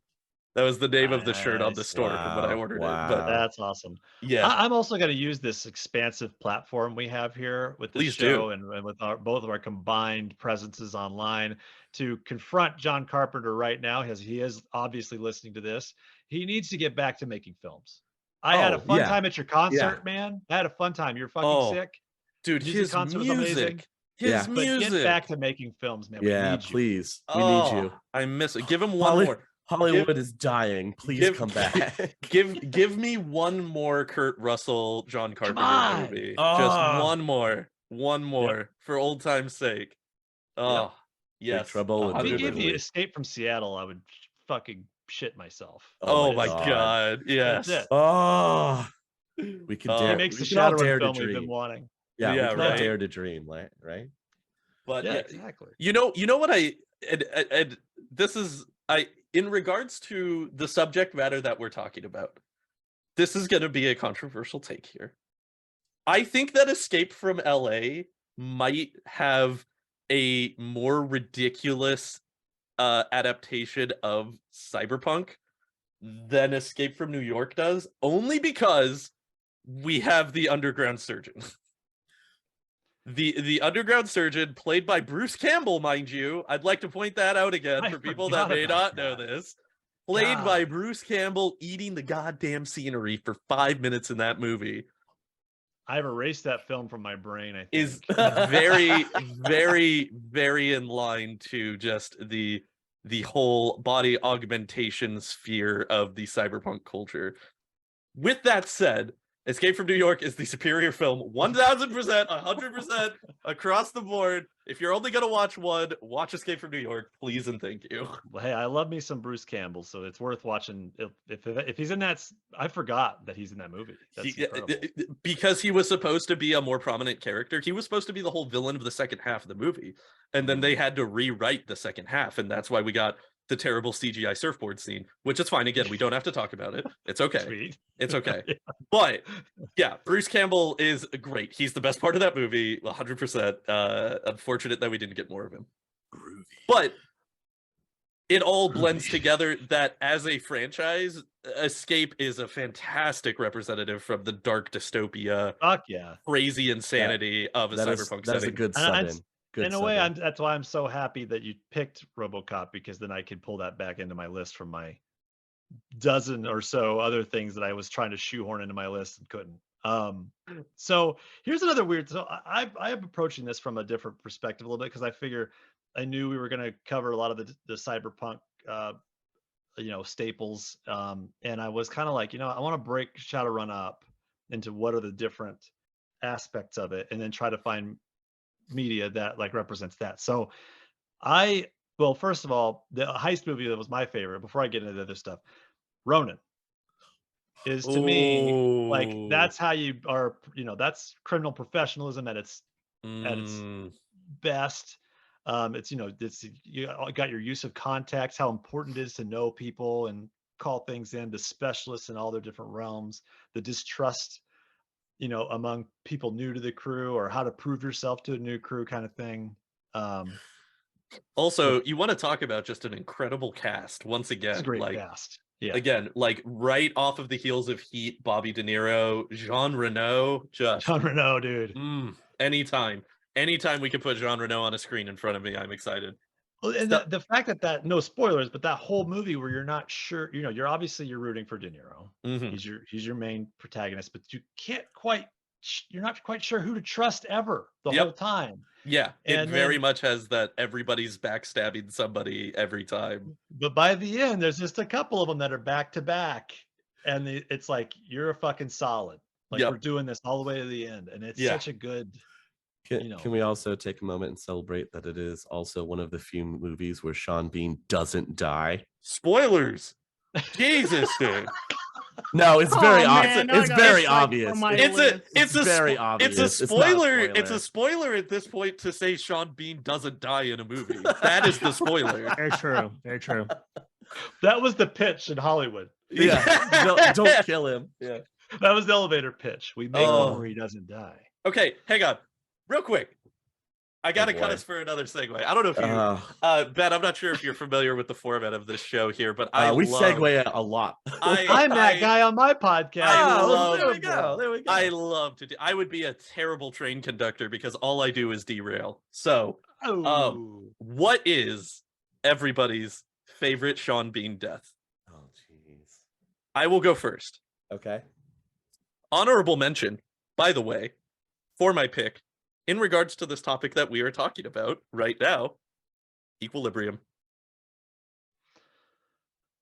That was the name of the shirt on the Nice. store when I Wow, ordered it. But wow. That's awesome. yeah, I'm also going to use this expansive platform we have here with this Please do. show and with our both of our combined presences online to confront John Carpenter right now. He is obviously listening to this. He needs to get back to making films. I had a Oh, fun yeah. time at your concert, man. I had a fun time. You're fucking Oh, sick. dude, Music his concert was amazing. music, Yeah. But get back to making films, man. We Yeah, need you. please. We need you. I miss it. Give him one Holly- more. Hollywood is dying. Please give- come back. Give me one more Kurt Russell, John Come Carpenter on. movie. Oh. Just one more for old time's sake. Oh, yes. Trouble in If he Little gave me Italy. Escape from Seattle, I would fucking shit myself. Oh my my god. Yes. That's it. Oh, we can Oh. He dare. makes we the can all Shadowrun dare to film we've been dream. wanting. Yeah, Yeah, we can all right. dare to dream, right? But Yeah, yeah, exactly. you know what and this is in regards to the subject matter that we're talking about. This is going to be a controversial take here. I think that Escape from LA might have a more ridiculous adaptation of cyberpunk than Escape from New York does, only because we have the underground surgeon. The underground surgeon, played by Bruce Campbell, mind you. I'd like to point that out again I for people that forgot may about not know that. this. Played by God. Bruce Campbell eating the goddamn scenery for 5 minutes in that movie I've erased that film from my brain, I think. is very, very, very in line to just the whole body augmentation sphere of the cyberpunk culture. With that said, Escape from New York is the superior film, 1000%, 100% across the board. If you're only gonna watch one, watch Escape from New York, please and thank you. Well, hey, I love me some Bruce Campbell, so it's worth watching. If he's in that, I forgot that he's in that movie. That's incredible. Because he was supposed to be a more prominent character. He was supposed to be the whole villain of the second half of the movie, and then they had to rewrite the second half, and that's why we got the terrible CGI surfboard scene, which is fine. Again, we don't have to talk about it. It's okay. Sweet. It's okay. Yeah. But yeah, Bruce Campbell is great. He's the best part of that movie, 100%. Unfortunate that we didn't get more of him. Groovy. But it all blends together that as a franchise, Escape is a fantastic representative from the dark dystopia, Fuck yeah. crazy insanity of a cyberpunk That's a setting. good And sub-in. Good in a way, sub-in. that's why I'm so happy that you picked RoboCop, because then I could pull that back into my list from my dozen or so other things that I was trying to shoehorn into my list and couldn't. So here's another weird. So I am approaching this from a different perspective a little bit, because I figure I knew we were going to cover a lot of the cyberpunk, staples. And I was kind of like, I want to break Shadowrun up into what are the different aspects of it, and then try to find media that like represents that. So well, first of all, the heist movie that was my favorite, before I get into the other stuff, Ronin is, to me, like, Ooh. that's how you are, that's criminal professionalism at its Mm. best. It's, you got your use of context, how important it is to know people and call things in, the specialists in all their different realms, the distrust, among people new to the crew, or how to prove yourself to a new crew kind of thing. Also, you want to talk about just an incredible cast once It's a again. great Like cast. Yeah. Again, like right off of the heels of Heat, Bobby De Niro, Jean Reno, just Jean Reno, dude. anytime we can put Jean Reno on a screen in front of me, I'm excited. Well, and So- the fact that no spoilers, but that whole movie where you're not sure, you're obviously you're rooting for De Niro. Mhm. He's your main protagonist, but you're not quite sure who to trust ever the Yep. whole time. Yeah, it And very then- much has that everybody's backstabbing somebody every time. But by the end, there's just a couple of them that are back to back, and it's like you're a fucking solid. Like Yep. we're doing this all the way to the end, and it's Yeah. such a good. Can we also take a moment and celebrate that it is also one of the few movies where Sean Bean doesn't die? Spoilers. Jesus, dude. No, it's Oh, very man, obvious. now I It's gotta very strike obvious. from my It's list. a very it's obvious. a It's not a spoiler. It's spoiler. a spoiler at this point to say Sean Bean doesn't die in a movie. That is the spoiler. Very true. Very true. That was the pitch in Hollywood. Yeah, don't kill him. Yeah. That was the elevator pitch. We make Oh. one where he doesn't die. Okay, hang on. Real quick. I gotta cut boy. us for another segue. I don't know if you Ben, I'm not sure if you're familiar with the format of this show here, but we love, segue a lot. I'm that guy on my podcast. there we go. There we go. I love to do. I would be a terrible train conductor because all I do is derail. So, Oh. what is everybody's favorite Sean Bean death? Oh, jeez. I will go first. Okay. Honorable mention, by the way, for my pick, in regards to this topic that we are talking about right now, Equilibrium.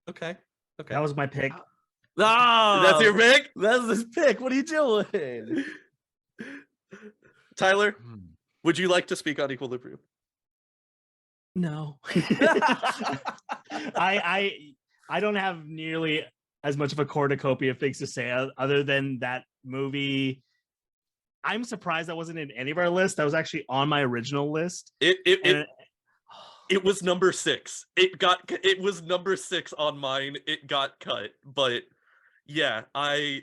Okay. That was my pick. Oh, That's your pick? That's his pick. What are you doing? Tyler, would you like to speak on Equilibrium? No. I don't have nearly as much of a cornucopia of things to say other than that movie. I'm surprised that wasn't in any of our lists. That was actually on my original list. It was number 6. It was number 6 on mine. It got cut, but yeah, I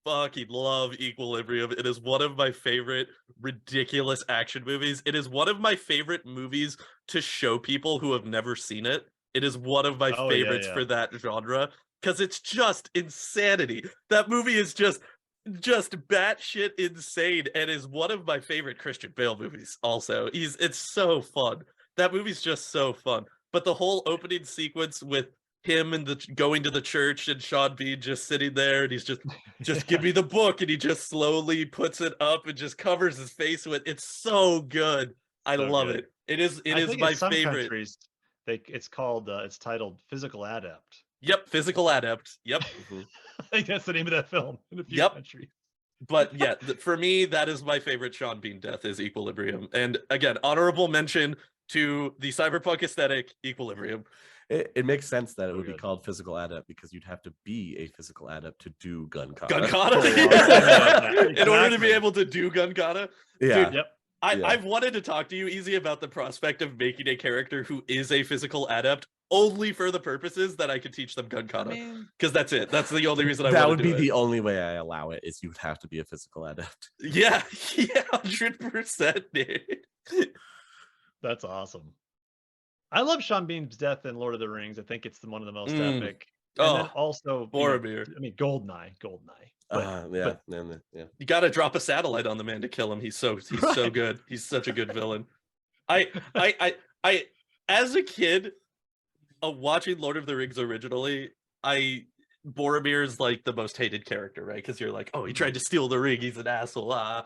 fucking love Equilibrium. It is one of my favorite ridiculous action movies. It is one of my favorite movies to show people who have never seen it. It is one of my favorites for that genre because it's just insanity. That movie is just batshit insane and is one of my favorite Christian Bale movies. Also, it's so fun. That movie's just so fun. But the whole opening sequence with him and going to the church and Sean Bean just sitting there and he's just give me the book and he just slowly puts it up and just covers his face with it's so good. I love it. It is my favorite. Countries, it's titled Physical Adept. Yep, Physical Adept. Yep. I think that's the name of that film in a few countries. But yeah, for me, that is my favorite Sean Bean death is Equilibrium. And again, honorable mention to the cyberpunk aesthetic, Equilibrium. It makes sense that it would be called Physical Adept because you'd have to be a physical adept to do gun kata. Gun kata? In order to be able to do gun kata? Yeah. Dude, I've wanted to talk to you, Easy, about the prospect of making a character who is a physical adept only for the purposes that I could teach them gun kata. Because that's it. That's the only reason I that want to would do be it. the only way I allow it is you would have to be a physical adept. Yeah, 100%, dude. That's awesome. I love Sean Bean's death in Lord of the Rings. I think it's one of the most epic. And then also, Boromir. Goldeneye. Yeah. You got to drop a satellite on the man to kill him. He's so good. He's such a good villain. I as a kid, watching Lord of the Rings originally, Boromir is like the most hated character, right? Because you're like, oh, he tried to steal the ring. He's an asshole.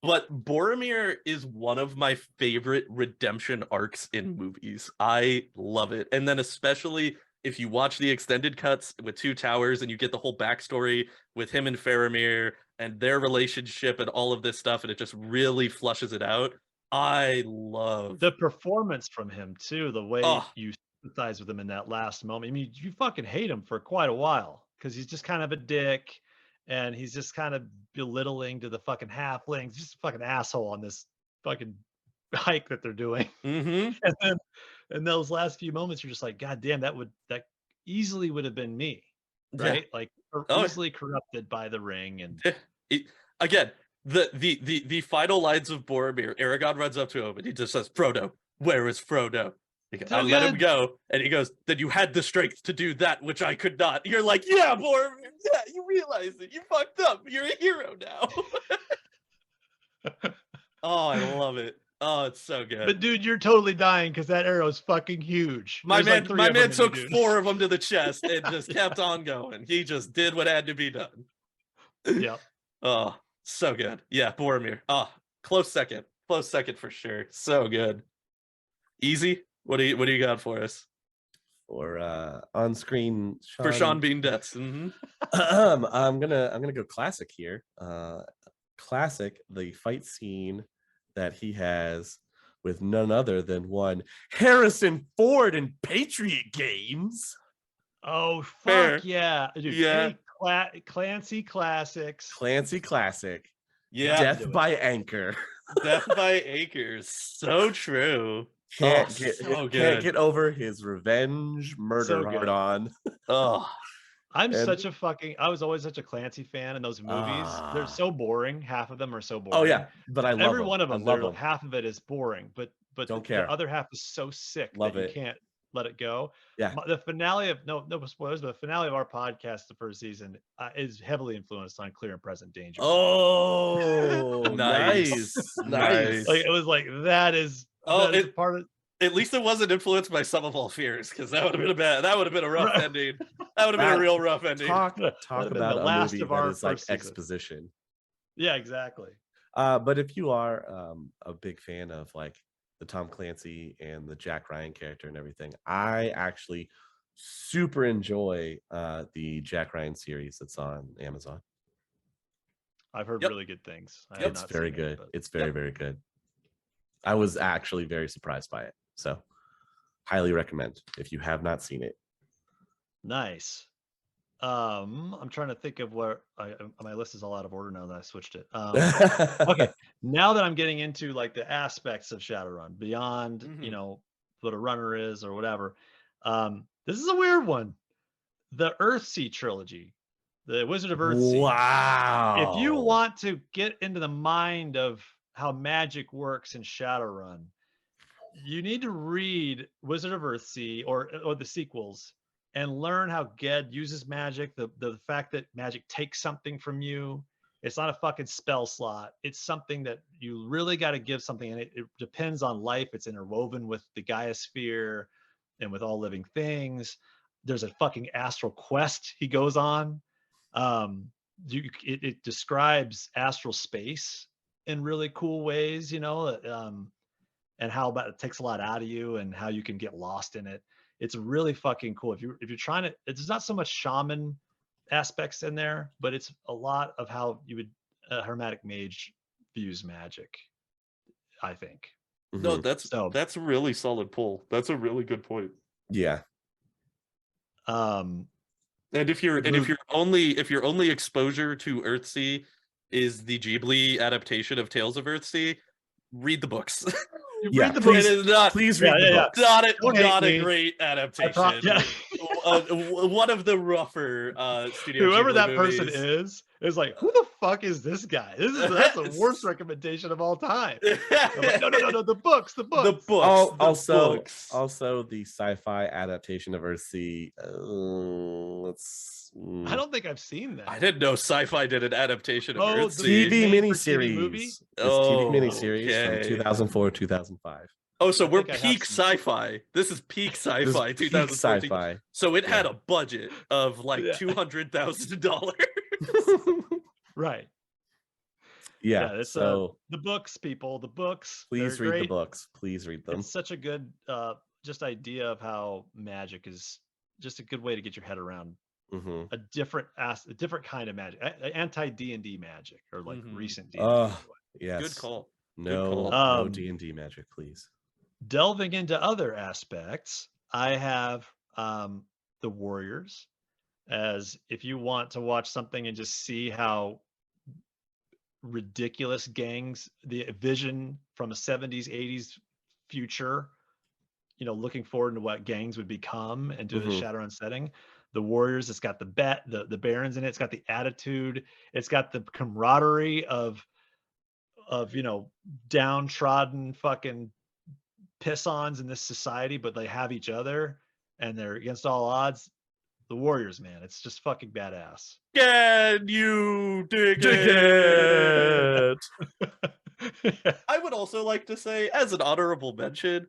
But Boromir is one of my favorite redemption arcs in movies. I love it. And then especially if you watch the extended cuts with Two Towers and you get the whole backstory with him and Faramir and their relationship and all of this stuff, and it just really flushes it out. I love the performance from him too, the way you sympathize with him in that last moment. I mean, you fucking hate him for quite a while because he's just kind of a dick and he's just kind of belittling to the fucking halflings, just a fucking asshole on this fucking hike that they're doing. Mm-hmm. And then in those last few moments, you're just like, God damn, that easily would have been me, right? Yeah. Like easily corrupted by the ring. And again, the final lines of Boromir, Aragorn runs up to him and he just says, Frodo, where is Frodo? I let him go, and he goes, "Then you had the strength to do that which I could not." You're like, "Yeah, Boromir, yeah, you realize it. You fucked up. You're a hero now." Oh, I love it. Oh, it's so good. But dude, you're totally dying because that arrow is fucking huge. My There's like man, 3 of them in you, took dude. 4 of them to the chest and just kept on going. He just did what had to be done. Yep. Oh, so good. Yeah, Boromir. Oh, close second for sure. So good. Easy. What do you got for us? Or on screen For Sean Bean Deaths. I'm gonna go classic here. Classic, the fight scene that he has with none other than one Harrison Ford in Patriot Games. Oh fuck Fair. yeah, dude! Yeah. Any Clancy classics. Clancy classic. Yeah. Death by Anchor. Death by Acres. So true. Can't so good. get over his revenge murder So good. hard on. Oh, I was always such a Clancy fan in those movies. They're so boring. Half of them are so boring. Oh yeah, but I love every them. one of them. I love them. Half of it is boring, but Don't the care. other half is so sick Love that you it. can't let it go. Yeah. The finale of no spoilers, but the finale of our podcast, the first season, is heavily influenced on Clear and Present Danger. Oh, Nice. nice. Like it was like that is part of. At least it wasn't influenced by Some of All Fears, because that would have been a rough Right. ending. That would have been a real rough ending. Talk been about the a last movie of that our is like first season. exposition. Yeah, exactly. But if you are a big fan of like the Tom Clancy and the Jack Ryan character and everything, I actually super enjoy the Jack Ryan series that's on Amazon. I've heard Yep. really good things. I have It's not very seen good. It, but It's very, very good. I was actually very surprised by it. So highly recommend if you have not seen it. nice. I'm trying to think of where my list is all out of order now that I switched it. Okay, now that I'm getting into like the aspects of Shadowrun beyond, what a runner is or whatever. This is a weird one. The Earthsea trilogy, the Wizard of Earthsea. Wow. If you want to get into the mind of how magic works in Shadowrun, you need to read Wizard of Earthsea or the sequels and learn how Ged uses magic. The fact that magic takes something from you. It's not a fucking spell slot. It's something that you really got to give something, and it depends on life. It's interwoven with the Gaia sphere and with all living things. There's a fucking astral quest he goes on. It describes astral space in really cool ways, and how about it takes a lot out of you and how you can get lost in it. It's really fucking cool. If you're trying to, it's not so much shaman aspects in there, but it's a lot of how you would hermetic mage views magic, I think. No, that's a really solid pull. That's a really good point. Yeah. And if your only exposure to Earthsea is the Ghibli adaptation of Tales of Earthsea, read the books. Yeah, read the books. It is not. Please read the books. Not a great adaptation. One of the rougher Studio whoever Ghibli that movies. person is like, who the fuck is this guy? That's the worst recommendation of all time. Like, no, the books. The books. Also the sci-fi adaptation of Earthsea. I don't think I've seen that. I didn't know sci-fi did an adaptation of Earthsea. TV miniseries. TV miniseries from 2004 2005. Oh, so we're peak sci-fi. This is peak sci-fi. 2014. Sci-fi. So it had a budget of like $200,000. Right. Yeah. It's so the books, people. The books. Please read the books. Please read them. It's such a good just idea of how magic is just a good way to get your head around a different kind of magic, anti D&D magic, or like recent D&D. Yes. Good call. No D&D magic, please. Delving into other aspects, I have the Warriors, as if you want to watch something and just see how ridiculous gangs, the vision from a 70s 80s future, looking forward to what gangs would become and to the Shadowrun setting. The Warriors, it's got the Barons in it. It's got the attitude. It's got the camaraderie of downtrodden fucking piss-ons in this society, but they have each other and they're against all odds. The Warriors, man, it's just fucking badass. Can you dig Dig it? it. I would also like to say, as an honorable mention,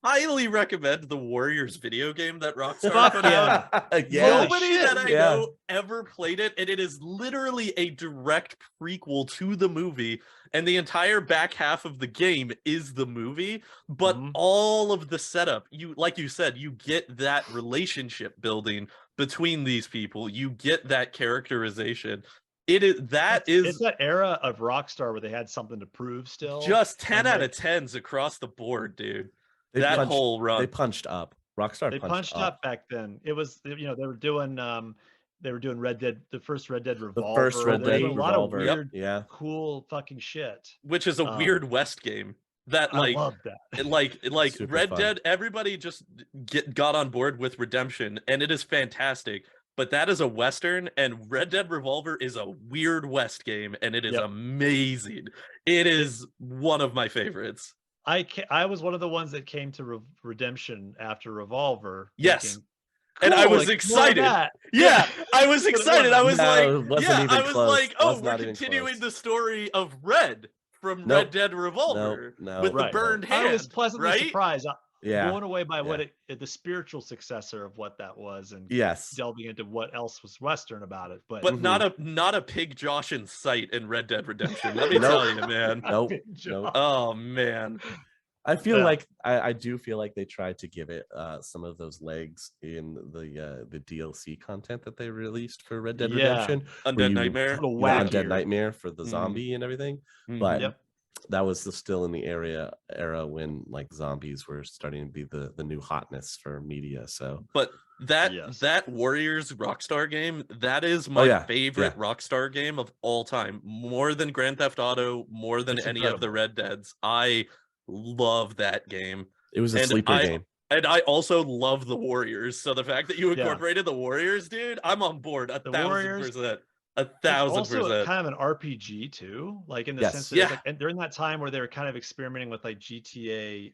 highly recommend the Warriors video game that Rockstar Fuck put out. Yeah. Nobody shit. that I Yeah. know ever played it, and it is literally a direct prequel to the movie, and the entire back half of the game is the movie, but Mhm. all of the setup, like you said, you get that relationship building between these people, you get that characterization. It's that era of Rockstar where they had something to prove still. just 10 out Unlike- of 10s across the board, dude. They That punched- whole run. They punched up. Rockstar They punched up back then. It was, they were doing Red Dead, the first Red Dead Revolver. The first Red They were Dead doing a lot of Revolver. weird, Yeah. cool fucking shit. Which is a weird West game that I love that. like Super Red fun. Dead, everybody just got on board with Redemption, and it is fantastic. But that is a Western, and Red Dead Revolver is a weird West game, and it is Yep. amazing. It is one of my favorites. I was one of the ones that came to Redemption after Revolver. Yes. thinking, And I "Cool, was like, more of excited. that." Yeah, I was But it excited. I was No, like, it wasn't yeah, even I was close. like, oh, Was we're not even continuing close. the story of Red from Nope. Red Dead Revolver No, with Right. the burned hand. I was pleasantly right? surprised. Yeah. Blown away by what Yeah. the spiritual successor of what that was, and Yes. delving into what else was Western about it. But, But not a pig Josh in sight in Red Dead Redemption. Let me Nope. tell you, man. Nope. Big Nope. Oh man. I feel Yeah. like I do feel like they tried to give it some of those legs in the DLC content that they released for Red Dead Yeah. Redemption. Undead you- Nightmare. a little Yeah, wackier. Undead Nightmare for the Mhm. zombie and everything. Mhm. But Yep. that was still in the era when like zombies were starting to be the new hotness for media. So But that Yes. that Warriors Rockstar game, that is my yeah, favorite Rockstar game of all time. More than Grand Theft Auto, more than It's any of the incredible. Red Deads. I love that game. it was a And sleeper game. And I also love the Warriors. So the fact that you Yeah. incorporated the Warriors, dude, I'm on board The Warriors- 1,000%. It's 1,000%. also kind of an RPG too, like in the Yes. sense that Yeah. it's like, and during that time where they were kind of experimenting with like GTA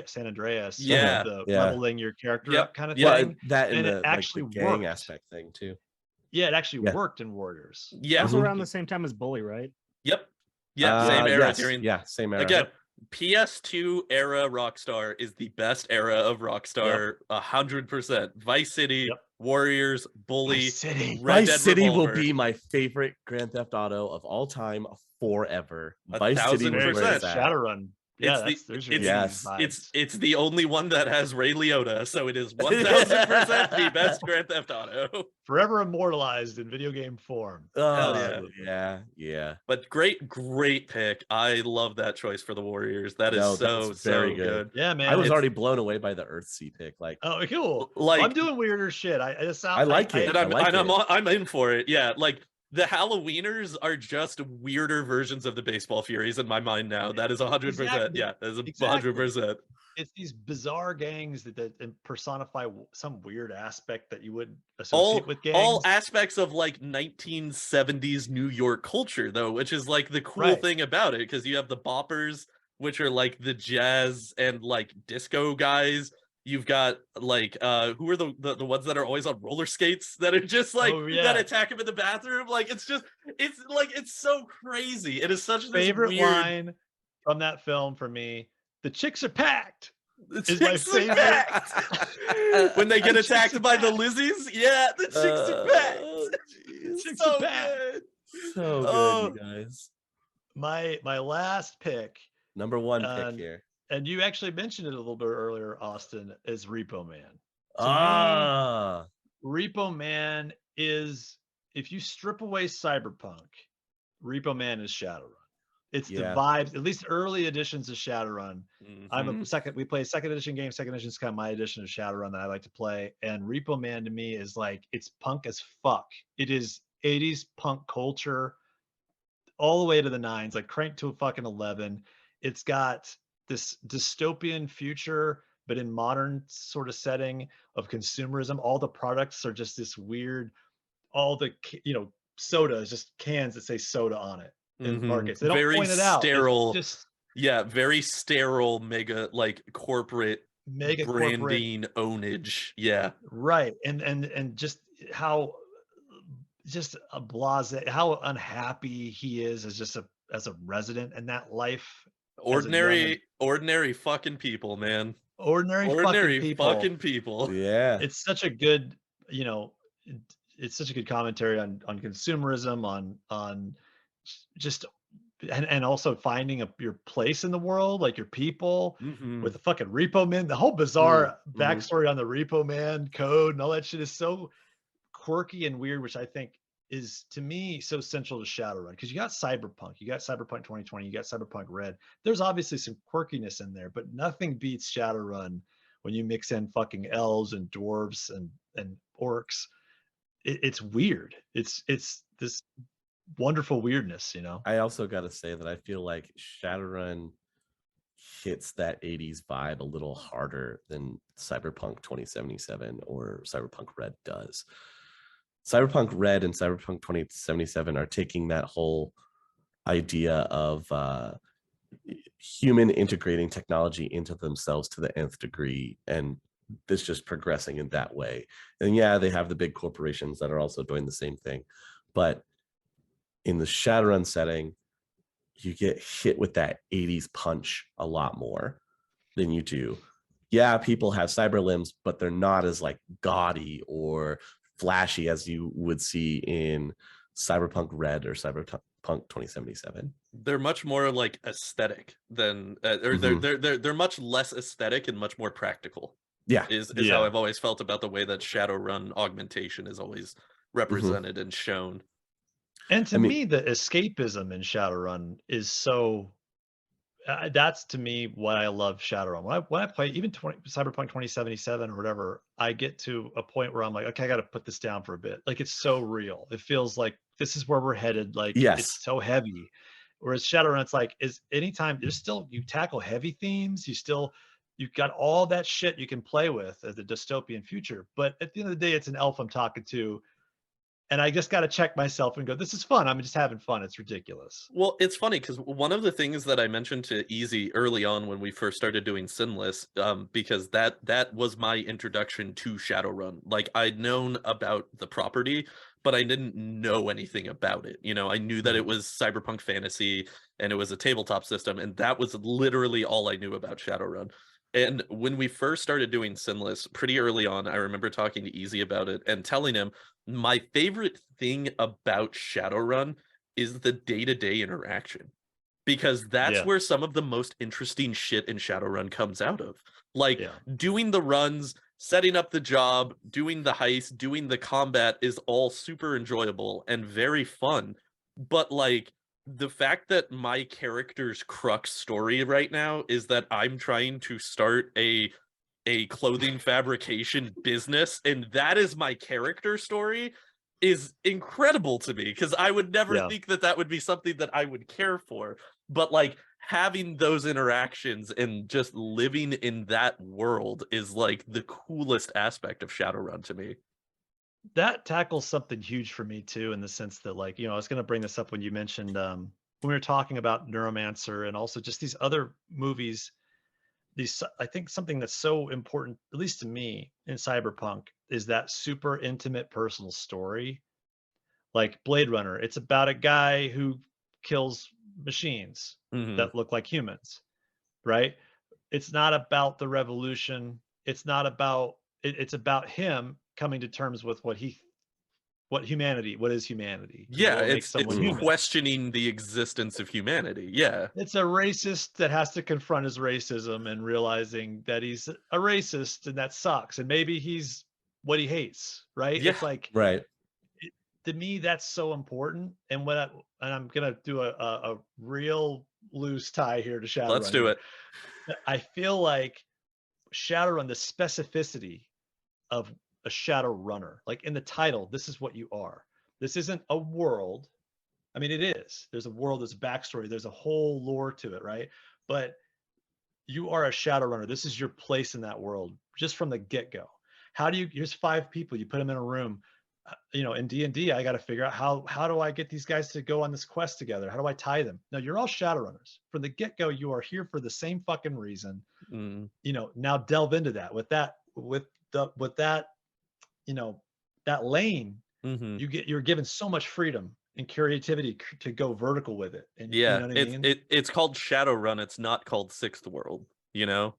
San Andreas, Yeah. the Yeah. leveling your character Yep. up kind of Yeah. Well, thing. that and and it the, like, the actually gang worked. aspect thing too. Yeah, it actually Yeah. worked in Warriors. Yeah. Also Mhm. around the same time as Bully, right? Yep. Yeah. Same era Yes, during. yeah, same era. Again, PS2 era Rockstar is the best era of Rockstar. 100%. Vice City, Yep. Warriors, Bully, Vice City. Red Vice Dead City will Revolver. be my favorite Grand Theft Auto of all time forever. 1,000%. Vice City was where it's at. Shadowrun. Yeah, It's there's your Yes. vibes. it's the only one that has Ray Liotta, so it is 1,000% the best Grand Theft Auto. forever immortalized in video game form. Oh, yeah. yeah. But great pick. I love that choice for the Warriors. That is No, so that's very good. Yeah, man. I was it's- already blown away by the Earthsea pick. Like, Oh, cool. Like- I'm doing weirder shit. I like it. And I like I'm in for it. Yeah, like the Halloweeners are just weirder versions of the Baseball Furies in my mind now. That is 100%. Exactly. Yeah, that is Exactly. 100%. It's these bizarre gangs that personify some weird aspect that you would All associate with gangs. all aspects of like 1970s New York culture, though, which is like the cool Right. thing about it, because you have the boppers, which are like the jazz and like disco guys. You've got like who are the ones that are always on roller skates that are just like Oh, yeah. that attack him in the bathroom? Like it's so crazy. It is such this favorite weird line from that film for me. The chicks are packed. The is my chicks are favorite. packed. When they get The chicks attacked are by the packed. Lizzies, yeah, the chicks are packed. Chicks So are packed. good. so good, Oh. you guys. My last pick, Number one And- pick here. and you actually mentioned it a little bit earlier, Austin, is Repo Man. Ah, Repo Man is, if you strip away cyberpunk, Repo Man is Shadowrun. It's Yeah. the vibes, at least early editions of Shadowrun. I'm Mhm. a second, we play second edition games. Second edition is kind of my edition of Shadowrun that I like to play. And Repo Man to me is like, it's punk as fuck. It is 80s punk culture all the way to the nines, like cranked to a fucking 11. It's got this dystopian future, but in modern sort of setting of consumerism. All the products are just this weird, all the, soda is just cans that say soda on it in Mhm. markets. They don't Very point it out. It's sterile. just Yeah, very sterile, mega like corporate Mega corporate, branding ownage. Yeah. right? And just how just a blase, how unhappy he is as just a resident in that life as a young Ordinary fucking people, man. ordinary fucking Ordinary people. fucking people. Yeah. It's such a good, you know, it's such a good commentary on consumerism, on just and also finding your place in the world, like your people, Mhm. with the fucking Repo Man. The whole Mm, bizarre mhm. backstory on the Repo Man code and all that shit is so quirky and weird, which I think is to me so central to Shadowrun, because you got Cyberpunk, you got Cyberpunk 2020, you got Cyberpunk Red. There's obviously some quirkiness in there, but nothing beats Shadowrun when you mix in fucking elves and dwarves and orcs. It's weird. It's this wonderful weirdness, you know. I also got to say that I feel like Shadowrun hits that 80s vibe a little harder than Cyberpunk 2077 or Cyberpunk Red does. Cyberpunk Red and Cyberpunk 2077 are taking that whole idea of human integrating technology into themselves to the nth degree, and this just progressing in that way. And yeah, they have the big corporations that are also doing the same thing, but in the Shadowrun setting, you get hit with that 80s punch a lot more than you do. Yeah, people have cyber limbs, but they're not as like gaudy or flashy as you would see in Cyberpunk Red or Cyberpunk 2077. They're much more like aesthetic than or Mhm. they're much less aesthetic and much more practical. Yeah. Is how I've always felt about the way that Shadowrun augmentation is always represented and shown. And I to mean, me, the escapism in Shadowrun is so. That's to me what I love Shadowrun. When I play even Cyberpunk 2077 or whatever, I get to a point where I'm like, okay, I got to put this down for a bit. Like it's so real. It feels like this is where we're headed. Like yes. it's so heavy. Whereas Shadowrun, it's like is anytime there's still you tackle heavy themes. You've got all that shit you can play with as a dystopian future. But at the end of the day, it's an elf I'm talking to, and I just got to check myself and go, this is fun. I'm just having fun. It's ridiculous. Well, it's funny because one of the things that I mentioned to Easy early on when we first started doing Sinless, because that was my introduction to Shadowrun. Like I'd known about the property, but I didn't know anything about it. You know, I knew that it was cyberpunk fantasy and it was a tabletop system, and that was literally all I knew about Shadowrun. And when we first started doing Sinless, pretty early on, I remember talking to Easy about it and telling him my favorite thing about Shadowrun is the day-to-day interaction, because that's Yeah. where some of the most interesting shit in Shadowrun comes out of. Like Yeah. doing the runs, setting up the job, doing the heist, doing the combat is all super enjoyable and very fun. But like the fact that my character's crux story right now is that I'm trying to start a clothing fabrication business, and that is my character story, is incredible to me, because I would never Yeah. think that that would be something that I would care for. But like having those interactions and just living in that world is like the coolest aspect of Shadowrun to me. That tackles something huge for me too, in the sense that, like, I was going to bring this up when you mentioned when we were talking about Neuromancer and also just these other movies. I think something that's so important, at least to me, in cyberpunk, is that super intimate personal story. Like Blade Runner, it's about a guy who kills machines Mhm. that look like humans, right? It's not about the revolution. It's not about it's about him coming to terms with what is humanity, and Yeah, what makes it's someone human. questioning the existence of humanity. Yeah. It's a racist that has to confront his racism and realizing that he's a racist and that sucks. And maybe he's what he hates, right? Yeah. It's like Right. to me that's so important. And and I'm gonna do a real loose tie here to Let's Shadowrun do here. it. I feel like Shadowrun, the specificity of a shadow runner, like in the title, this is what you are. This isn't a world. I mean, it is. There's a world, there's a backstory, there's a whole lore to it, right? But you are a shadow runner. This is your place in that world just from the get-go. How do you, here's 5 people, you put them in a room. in D&D, I got to figure out how do I get these guys to go on this quest together? How do I tie them? No, you're all Shadowrunners from the get-go. You are here for the same fucking reason. Mm. Now delve into that with that, that lane. Hmm. You're given so much freedom and creativity to go vertical with it. And you Yeah, know what I mean? it's called Shadowrun. It's not called Sixth World.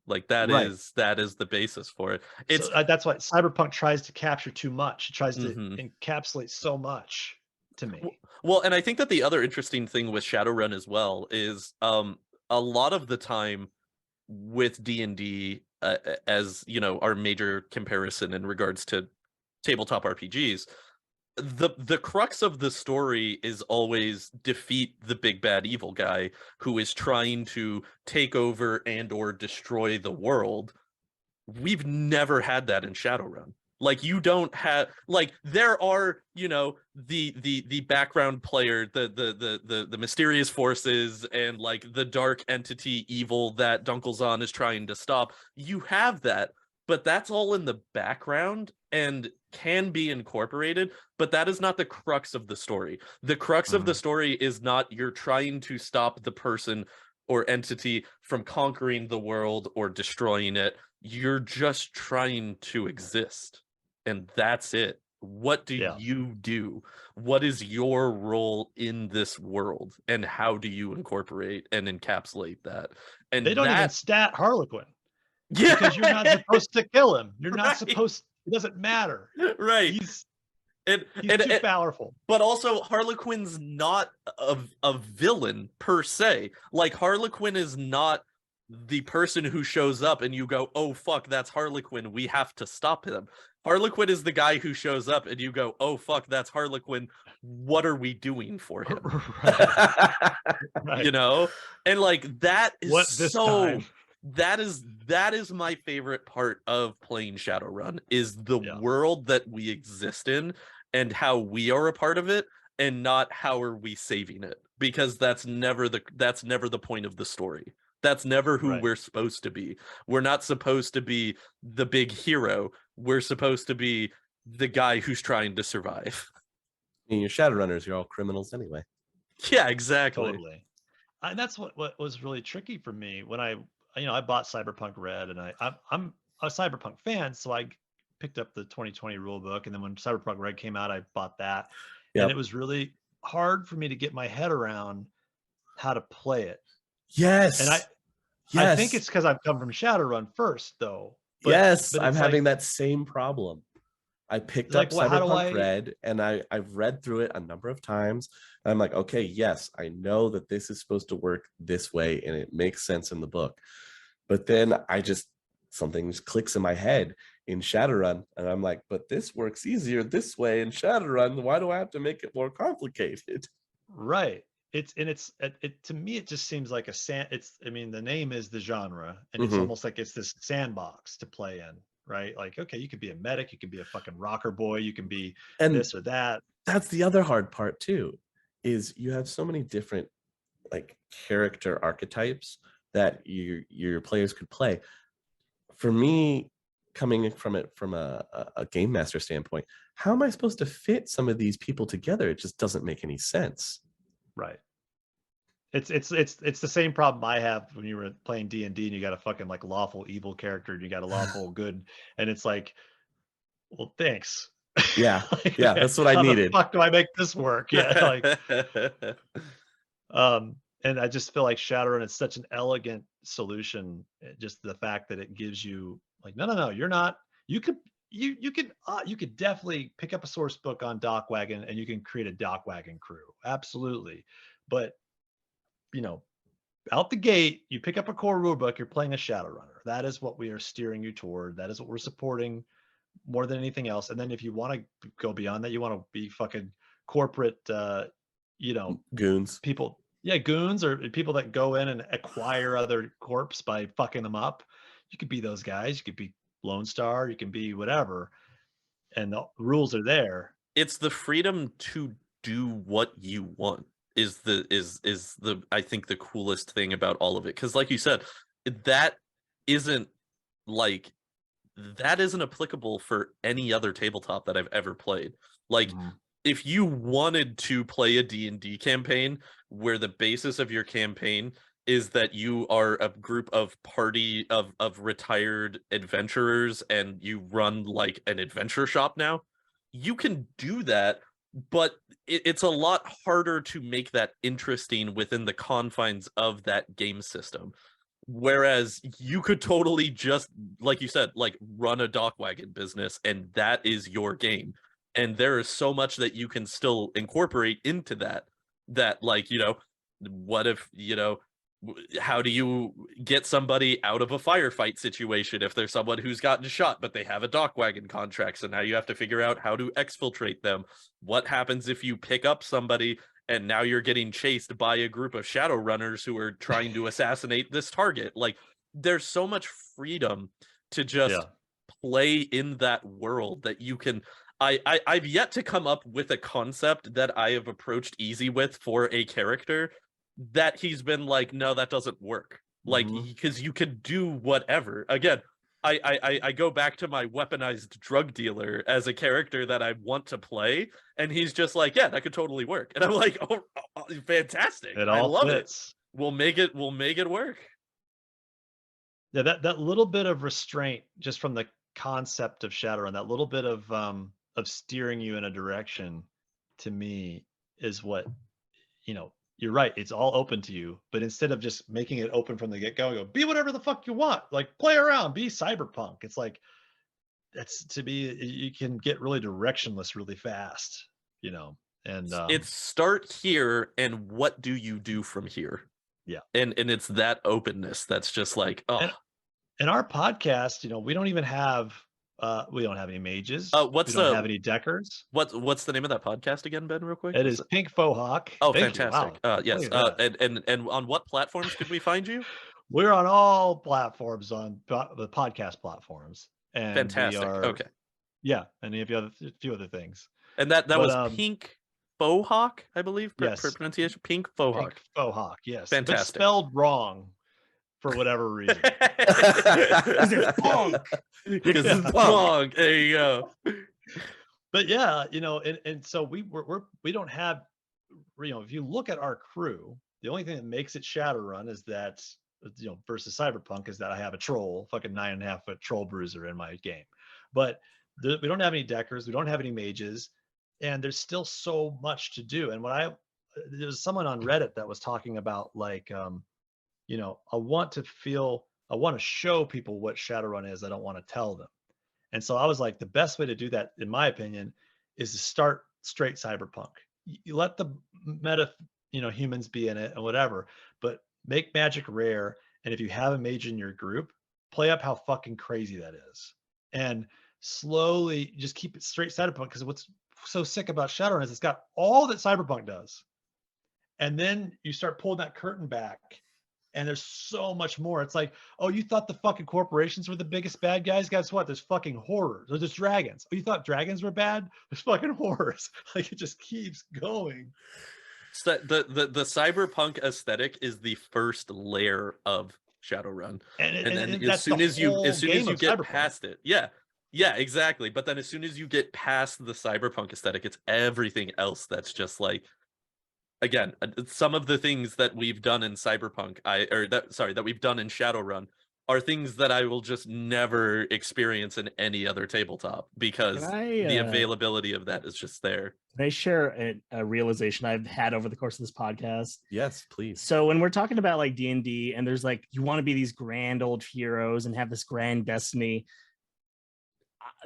Like that Right. is the basis for it. So It's that's why cyberpunk tries to capture too much. It tries to Mhm. encapsulate so much to W- me. Well, and I think that the other interesting thing with Shadowrun as well is a lot of the time with D&D, as our major comparison in regards to tabletop RPGs, the crux of the story is always defeat the big bad evil guy who is trying to take over and or destroy the world. We've never had that in Shadowrun. Like, you don't have, like, there are, the background player, the mysterious forces, and like the dark entity evil that Dunkelzahn is trying to stop. You have that, but that's all in the background and can be incorporated, but that is not the crux of the story. The crux of the story is not you're trying to stop the person or entity from conquering the world or destroying it. You're just trying to exist, and that's it. What do Yeah. you do? What is your role in this world, and how do you incorporate and encapsulate that? And They don't even that stat Harlequin yeah because you're not supposed to kill him. You're not right, supposed. It doesn't matter. right. He's and, he's and, too and powerful. but also Harlequin's not a villain per se. Like, Harlequin is not the person who shows up and you go, oh fuck, that's Harlequin, we have to stop him. Harlequin is the guy who shows up and you go, oh fuck, that's Harlequin, what are we doing for him? Right. Right. And like, that is What this time? that is my favorite part of playing Shadowrun, is the Yeah. world that we exist in and how we are a part of it, and not how are we saving it, because that's never the point of the story. That's never who Right. we're supposed to be. We're not supposed to be the big hero. We're supposed to be the guy who's trying to survive. And your Shadowrunners, you're all criminals anyway. Yeah, exactly. Totally. And that's what was really tricky for me when I bought Cyberpunk Red, and I'm a Cyberpunk fan, so I picked up the 2020 rule book, and then when Cyberpunk Red came out, I bought that. And Yep. it was really hard for me to get my head around how to play it. Yes. And I think it's because I've come from Shadowrun first, though. Yes, but I'm it's having like, that same problem. I picked like, up well, how do Cyberpunk I? Red, and I've read through it a number of times. And I'm like, okay, yes, I know that this is supposed to work this way, and it makes sense in the book. But then something just clicks in my head in Shadowrun, and I'm like, but this works easier this way in Shadowrun. Why do I have to make it more complicated? Right. It to me, it just seems like the name is the genre, and it's Mhm. almost like it's this sandbox to play in, right? Like, okay, you could be a medic, you can be a fucking rocker boy, you can be And this or that. that's the other hard part too, is you have so many different like character archetypes that your players could play. For me, coming from it from a game master standpoint, how am I supposed to fit some of these people together? It just doesn't make any sense. Right. It's the same problem I have when you were playing D&D and you got a fucking like lawful evil character and you got a lawful good, and it's like, well, thanks. Yeah, Like, yeah, that's what I how the needed. fuck do I make this work? Yeah, like, and I just feel like Shadowrun is such an elegant solution. Just the fact that it gives you like, no, you're not. You could you could definitely pick up a source book on Dockwagon and you can create a Dockwagon crew, absolutely. But you know, out the gate, you pick up a core rule book, you're playing a Shadowrunner. That is what we are steering you toward. That is what we're supporting more than anything else. And then if you want to go beyond that, you want to be fucking corporate, Goons. people, yeah, goons or people that go in and acquire other corps by fucking them up. You could be those guys. You could be Lone Star. You can be whatever. And the rules are there. It's the freedom to do what you want is the I think the coolest thing about all of it, because like you said, that isn't like that isn't applicable for any other tabletop that I've ever played. Like, if you wanted to play a D&D campaign where the basis of your campaign is that you are a group of retired adventurers and you run like an adventure shop now, you can do that, but it's a lot harder to make that interesting within the confines of that game system. Whereas you could totally just, like you said, like run a dock wagon business and that is your game. And there is so much that you can still incorporate into that like, what if, how do you get somebody out of a firefight situation if there's someone who's gotten shot but they have a dock wagon contract, so now you have to figure out how to exfiltrate them. What happens if you pick up somebody and now you're getting chased by a group of Shadowrunners who are trying to assassinate this target? Like, there's so much freedom to just play in that world that you can. I've yet to come up with a concept that I have approached easy with for a character that he's been like, no, that doesn't work. Like, because you can do whatever. Again, I go back to my weaponized drug dealer as a character that I want to play, and he's just like, yeah, that could totally work. And I'm like, oh fantastic. I love fits. it. We'll make it work. Yeah, that little bit of restraint just from the concept of Shadowrun, that little bit of steering you in a direction, to me, is what, you're right, it's all open to you, but instead of just making it open from the get-go, be whatever the fuck you want, like play around, be cyberpunk. It's like, that's, to me, you can get really directionless really fast, and it's start here and what do you do from here? Yeah. And it's that openness that's just like, oh. And in our podcast, we don't even have we don't have any mages. We don't have any deckers. What's the name of that podcast again, Ben, real quick? It is Pink Fohawk. Oh, Thank fantastic. You. Wow. Yes. And on what platforms could we find you? We're on all platforms, on the podcast platforms. And fantastic. Okay. Yeah, and a few other things. And that was Pink Fohawk, I believe. Yes. Pronunciation. Pink Fohawk. Pink Fohawk. Yes. Fantastic. But spelled wrong for whatever reason. Because it's punk. Because it's punk. There you go. But yeah, and so we don't have, if you look at our crew, the only thing that makes it Shadowrun is that, versus Cyberpunk, is that I have a troll, fucking 9.5-foot troll bruiser in my game. But we don't have any deckers, we don't have any mages, and there's still so much to do. And there's someone on Reddit that was talking about, like, I want to show people what Shadowrun is. I don't want to tell them. And so I was like, the best way to do that, in my opinion, is to start straight cyberpunk. You let the meta, humans be in it and whatever, but make magic rare. And if you have a mage in your group, play up how fucking crazy that is. And slowly just keep it straight cyberpunk, because what's so sick about Shadowrun is it's got all that cyberpunk does. And then you start pulling that curtain back, and there's so much more. It's like, oh, you thought the fucking corporations were the biggest bad guys? Guess what? There's fucking horrors. There's dragons. Oh, you thought dragons were bad? There's fucking horrors. Like, it just keeps going. So the cyberpunk aesthetic is the first layer of Shadowrun, and then as soon as you get past it, yeah, exactly. But then as soon as you get past the cyberpunk aesthetic, it's everything else that's just like, again, some of the things that we've done in Cyberpunk, that we've done in Shadowrun, are things that I will just never experience in any other tabletop, because the availability of that is just there. Can I share a realization I've had over the course of this podcast? Yes, please. So when we're talking about like D&D, and there's like, you want to be these grand old heroes and have this grand destiny,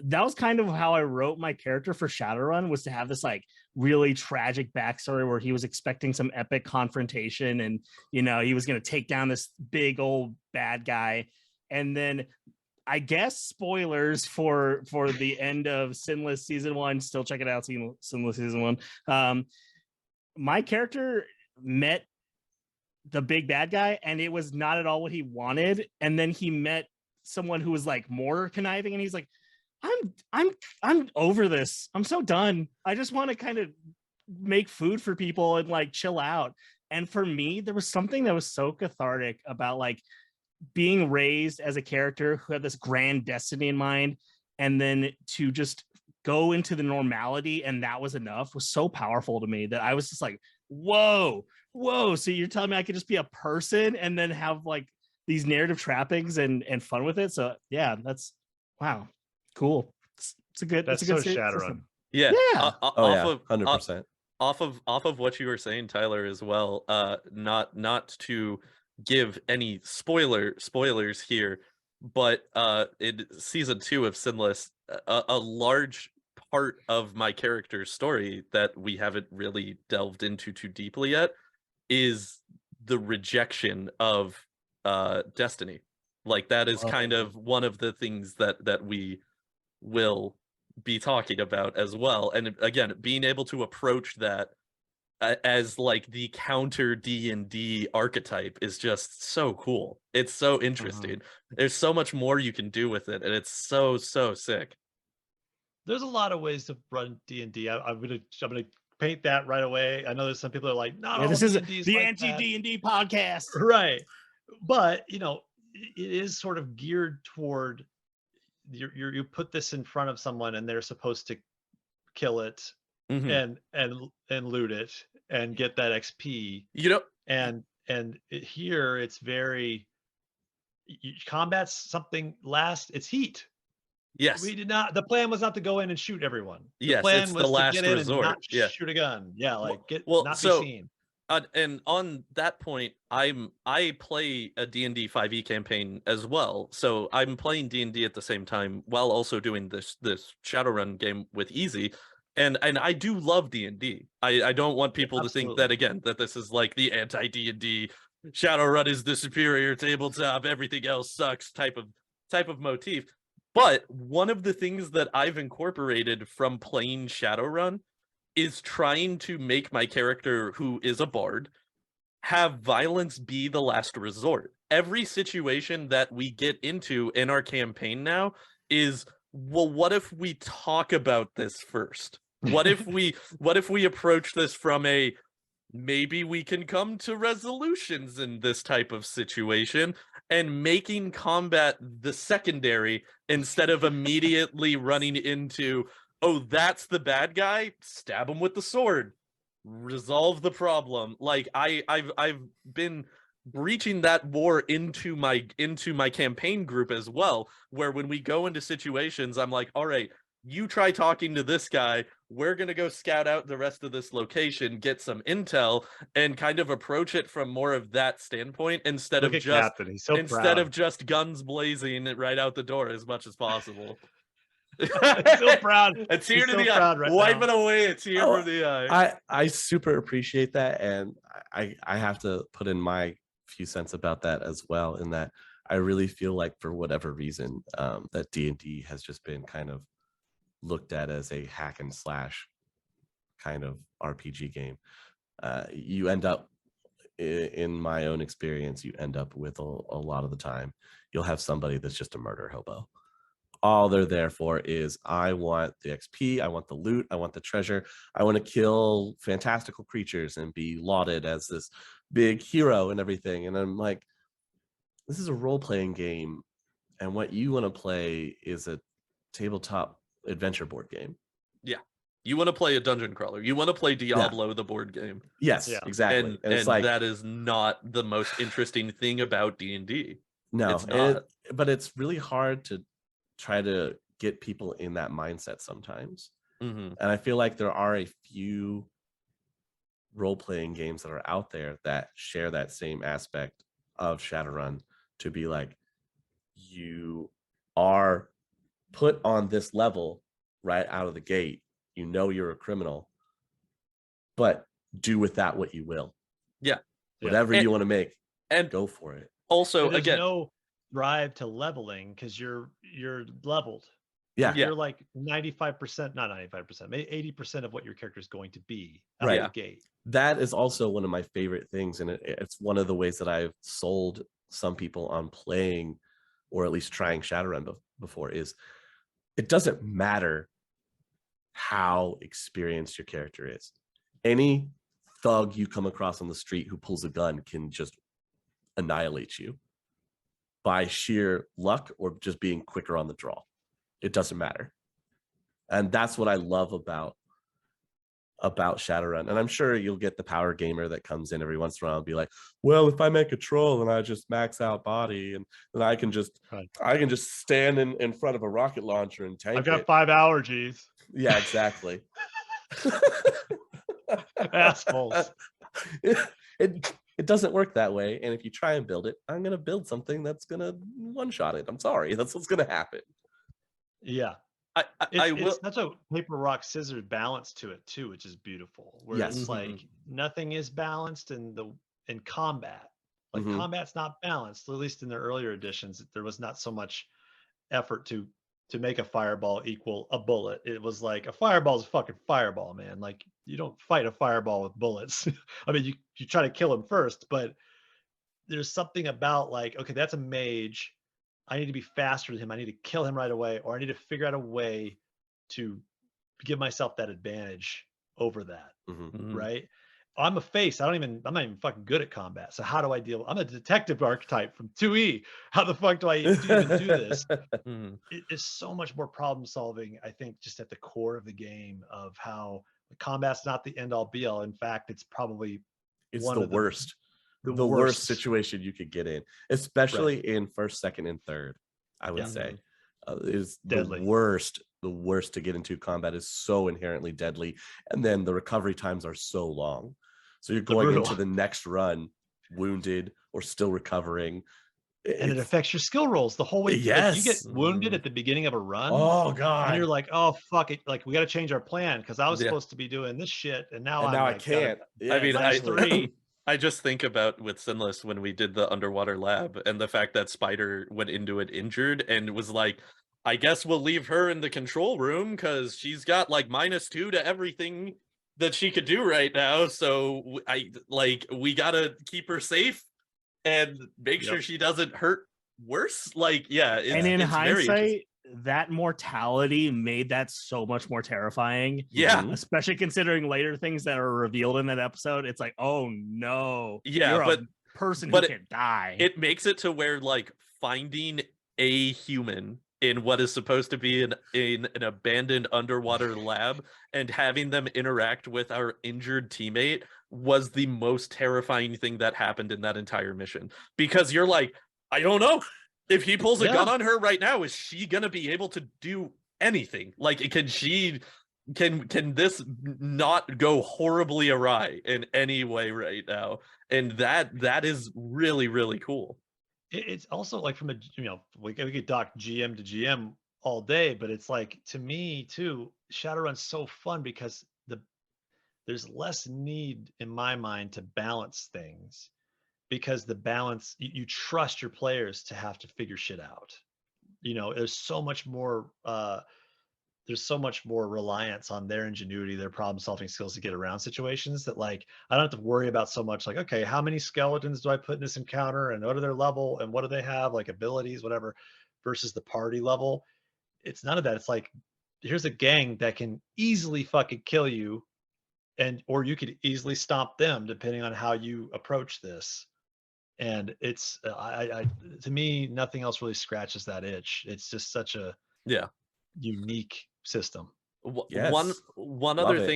that was kind of how I wrote my character for Shadowrun, was to have this like really tragic backstory where he was expecting some epic confrontation, and he was going to take down this big old bad guy. And then, I guess, spoilers for the end of Sinless season 1, still check it out, Sinless season 1. My character met the big bad guy, and it was not at all what he wanted. And then he met someone who was like more conniving, and he's like, I'm over this. I'm so done. I just want to kind of make food for people and like chill out. And for me, there was something that was so cathartic about like being raised as a character who had this grand destiny in mind, and then to just go into the normality and that was enough was so powerful to me that I was just like, whoa, so you're telling me I could just be a person and then have like these narrative trappings and fun with it? So yeah, that's wow, cool. It's a good That's it's a good so Shadowrun. system. Yeah. Yeah. Oh yeah, 100%. Off of what you were saying, Tyler, as well. Not to give any spoilers here, but in season 2 of Sinless, a large part of my character's story that we haven't really delved into too deeply yet is the rejection of destiny. Like that is kind of one of the things that we will be talking about as well. And again, being able to approach that as like the counter D&D archetype is just so cool. It's so interesting. There's so much more you can do with it, and it's so sick. There's a lot of ways to run D&D. I'm gonna paint that right away. I know there's some people that are like, not all This is D&D is the like anti that. D&D podcast, Right? But you know, it is sort of geared toward you put this in front of someone and they're supposed to kill it and loot it and get that XP. You know, And here it's very combat's something last. It's heat. yes. We did not. The plan was not to go in and shoot everyone. The Yes, plan it's was the to last get in resort. and not Yeah. shoot a gun. Yeah, like not so, be seen. And on that point, I play a D&D 5e campaign as well. So I'm playing D&D at the same time while also doing this Shadowrun game with Easy. And I do love D&D. I don't want people to think that, again, that this is like the anti D&D Shadowrun is the superior tabletop, everything else sucks type of motif. But one of the things that I've incorporated from playing Shadowrun is trying to make my character, who is a bard, have violence be the last resort. Every situation that we get into in our campaign now is, well, what if we talk about this first? What if we approach this from a, maybe we can come to resolutions in this type of situation, and making combat the secondary instead of immediately running into, oh, that's the bad guy, stab him with the sword, resolve the problem. Like I've been breaching that more into my campaign group as well, where when we go into situations, I'm like, all right, you try talking to this guy, we're going to go scout out the rest of this location, get some intel, and kind of approach it from more of that standpoint instead of just guns blazing right out the door as much as possible. I'm so proud. A tear to so the eye. right Wiping away a tear from the eye. I super appreciate that, and I have to put in my few cents about that as well, in that I really feel like, for whatever reason, that D&D has just been kind of looked at as a hack and slash kind of RPG game. You end up, in my own experience, you end up with a lot of the time, you'll have somebody that's just a murder hobo. All they're there for is, I want the XP, I want the loot, I want the treasure, I want to kill fantastical creatures and be lauded as this big hero and everything. And I'm like, this is a role-playing game, and what you want to play is a tabletop adventure board game. Yeah. You want to play a dungeon crawler. You want to play Diablo, the board game. Yes, exactly. And it's like, that is not the most interesting thing about D&D. No, it's not. But it's really hard to try to get people in that mindset sometimes. And I feel like there are a few role-playing games that are out there that share that same aspect of Shadowrun, to be like, you are put on this level right out of the gate, you know you're a criminal, but do with that what you will. Whatever you want to make, and go for it. Also, there's again, no drive to leveling because you're leveled. You're like 95%, not 95%, maybe 80% of what your character is going to be out of the gate. That is also one of my favorite things, and it's one of the ways that I've sold some people on playing, or at least trying Shadowrun before, is it doesn't matter how experienced your character is. Any thug you come across on the street who pulls a gun can just annihilate you. by sheer luck or just being quicker on the draw. It doesn't matter. And that's what I love about Shadowrun. And I'm sure you'll get the power gamer that comes in every once in a while and be like, well, if I make a troll and I just max out body, and then I can just stand in front of a rocket launcher and tank I've got it. 5 allergies. Yeah, exactly. Assholes. It doesn't work that way. And if you try and build it, I'm gonna build something that's gonna one-shot it. I'm sorry. That's what's gonna happen. Yeah. It's such a paper, rock, scissors balance to it too, which is beautiful. Where Yes. it's like nothing is balanced in combat. Like combat's not balanced, at least in the earlier editions. There was not so much effort to make a fireball equal a bullet. It was like a fireball is a fucking fireball, man. Like you don't fight a fireball with bullets. I mean, you try to kill him first, but there's something about like, okay, that's a mage. I need to be faster than him. I need to kill him right away, or I need to figure out a way to give myself that advantage over that. Right? I'm a face. I'm not even fucking good at combat. So how do I deal? I'm a detective archetype from 2E. How the fuck do I even do this? It is so much more problem solving, I think, just at the core of the game of how combat's not the end all be all. In fact, it's probably the worst. The worst situation you could get in, especially in first, second, and third. I would say is deadly. The worst to get into. Combat is so inherently deadly, and then the recovery times are so long. So you're going into the next run wounded or still recovering, and it affects your skill rolls the whole way. Yes, like you get wounded at the beginning of a run. Oh god, and you're like, oh fuck it, like we got to change our plan because I was supposed to be doing this shit, and now I can't. I mean, I just think about with Sinless when we did the underwater lab and the fact that Spider went into it injured and was like, I guess we'll leave her in the control room because she's got like -2 to everything that she could do right now. So we gotta keep her safe and make sure she doesn't hurt worse. Like, yeah. And in hindsight, that mortality made that so much more terrifying. Yeah. Especially considering later things that are revealed in that episode. It's like, oh no. Yeah, you're but a person who can die. It makes it to where like finding a human in what is supposed to be in an abandoned underwater lab and having them interact with our injured teammate was the most terrifying thing that happened in that entire mission. Because you're like, I don't know. If he pulls a gun on her right now, is she gonna be able to do anything? Like, can this not go horribly awry in any way right now? And that is really, really cool. It's also like from a, we could dock GM to GM all day, but it's like, to me too, Shadowrun's so fun because there's less need in my mind to balance things. Because the balance, you trust your players to have to figure shit out. There's so much more reliance on their ingenuity, their problem solving skills to get around situations that like I don't have to worry about so much like, okay, how many skeletons do I put in this encounter and what are their level and what do they have, like abilities, whatever, versus the party level. It's none of that. It's like, here's a gang that can easily fucking kill you, or you could easily stomp them depending on how you approach this. And it's to me, nothing else really scratches that itch. It's just such a unique system. One other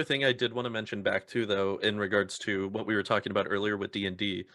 thing I did want to mention back to, though, in regards to what we were talking about earlier with D&D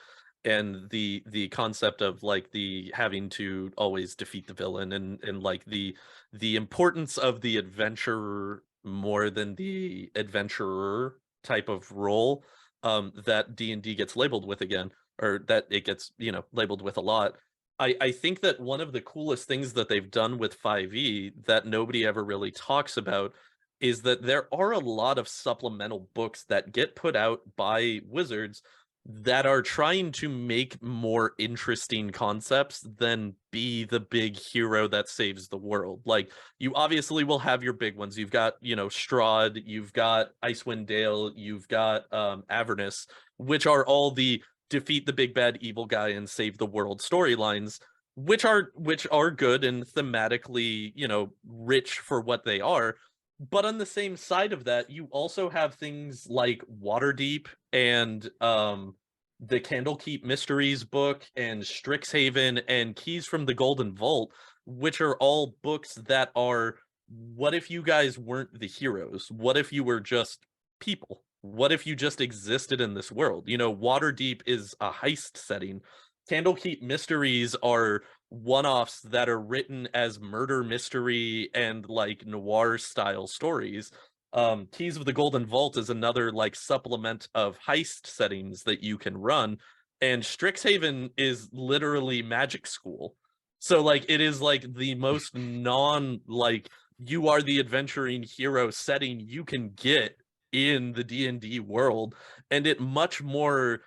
and the concept of like the having to always defeat the villain and like the importance of the adventurer more than the adventurer type of role that D&D gets labeled with again, or that it gets, labeled with a lot. I think that one of the coolest things that they've done with 5e that nobody ever really talks about is that there are a lot of supplemental books that get put out by Wizards that are trying to make more interesting concepts than be the big hero that saves the world. Like, you obviously will have your big ones. You've got, Strahd, you've got Icewind Dale, you've got Avernus, which are all the defeat the big bad evil guy and save the world storylines, which are good and thematically, rich for what they are. But on the same side of that, you also have things like Waterdeep and the Candlekeep Mysteries book and Strixhaven and Keys from the Golden Vault, which are all books that are, what if you guys weren't the heroes? What if you were just people? What if you just existed in this world? You know, Waterdeep is a heist setting. Candlekeep Mysteries are one-offs that are written as murder mystery and like noir style stories. Keys of the Golden Vault is another like supplement of heist settings that you can run, and Strixhaven is literally magic school. So like it is like the most non like you are the adventuring hero setting you can get in the D&D world, and it much more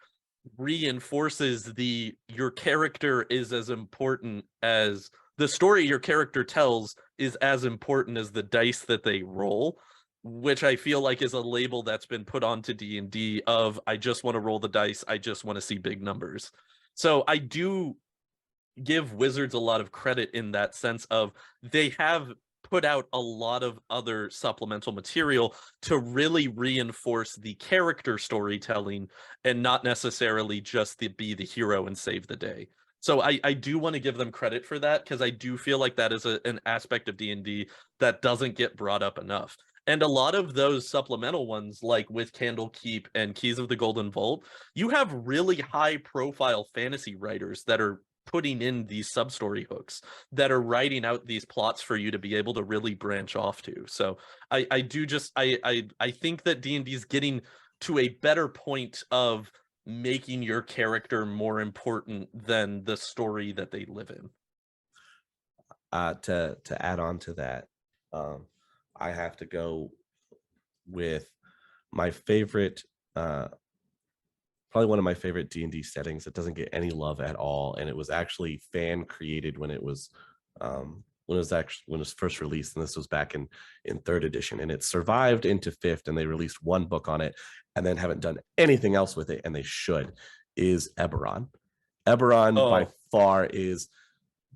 reinforces the your character is as important as the story your character tells is as important as the dice that they roll, which I feel like is a label that's been put onto D&D of I just want to roll the dice, I just want to see big numbers. So I do give Wizards a lot of credit in that sense of they have put out a lot of other supplemental material to really reinforce the character storytelling and not necessarily just be the hero and save the day. So I do want to give them credit for that because I do feel like that is an aspect of D&D that doesn't get brought up enough. And a lot of those supplemental ones, like with Candlekeep and Keys of the Golden Vault, you have really high profile fantasy writers that are putting in these sub-story hooks that are writing out these plots for you to be able to really branch off to. So I do just I think that D&D is getting to a better point of making your character more important than the story that they live in. To add on to that, I have to go with my favorite, probably one of my favorite D&D settings that doesn't get any love at all, and it was actually fan created when it was first released, and this was back in third edition, and it survived into fifth, and they released one book on it, and then haven't done anything else with it, and they should. Is Eberron. Eberron by far is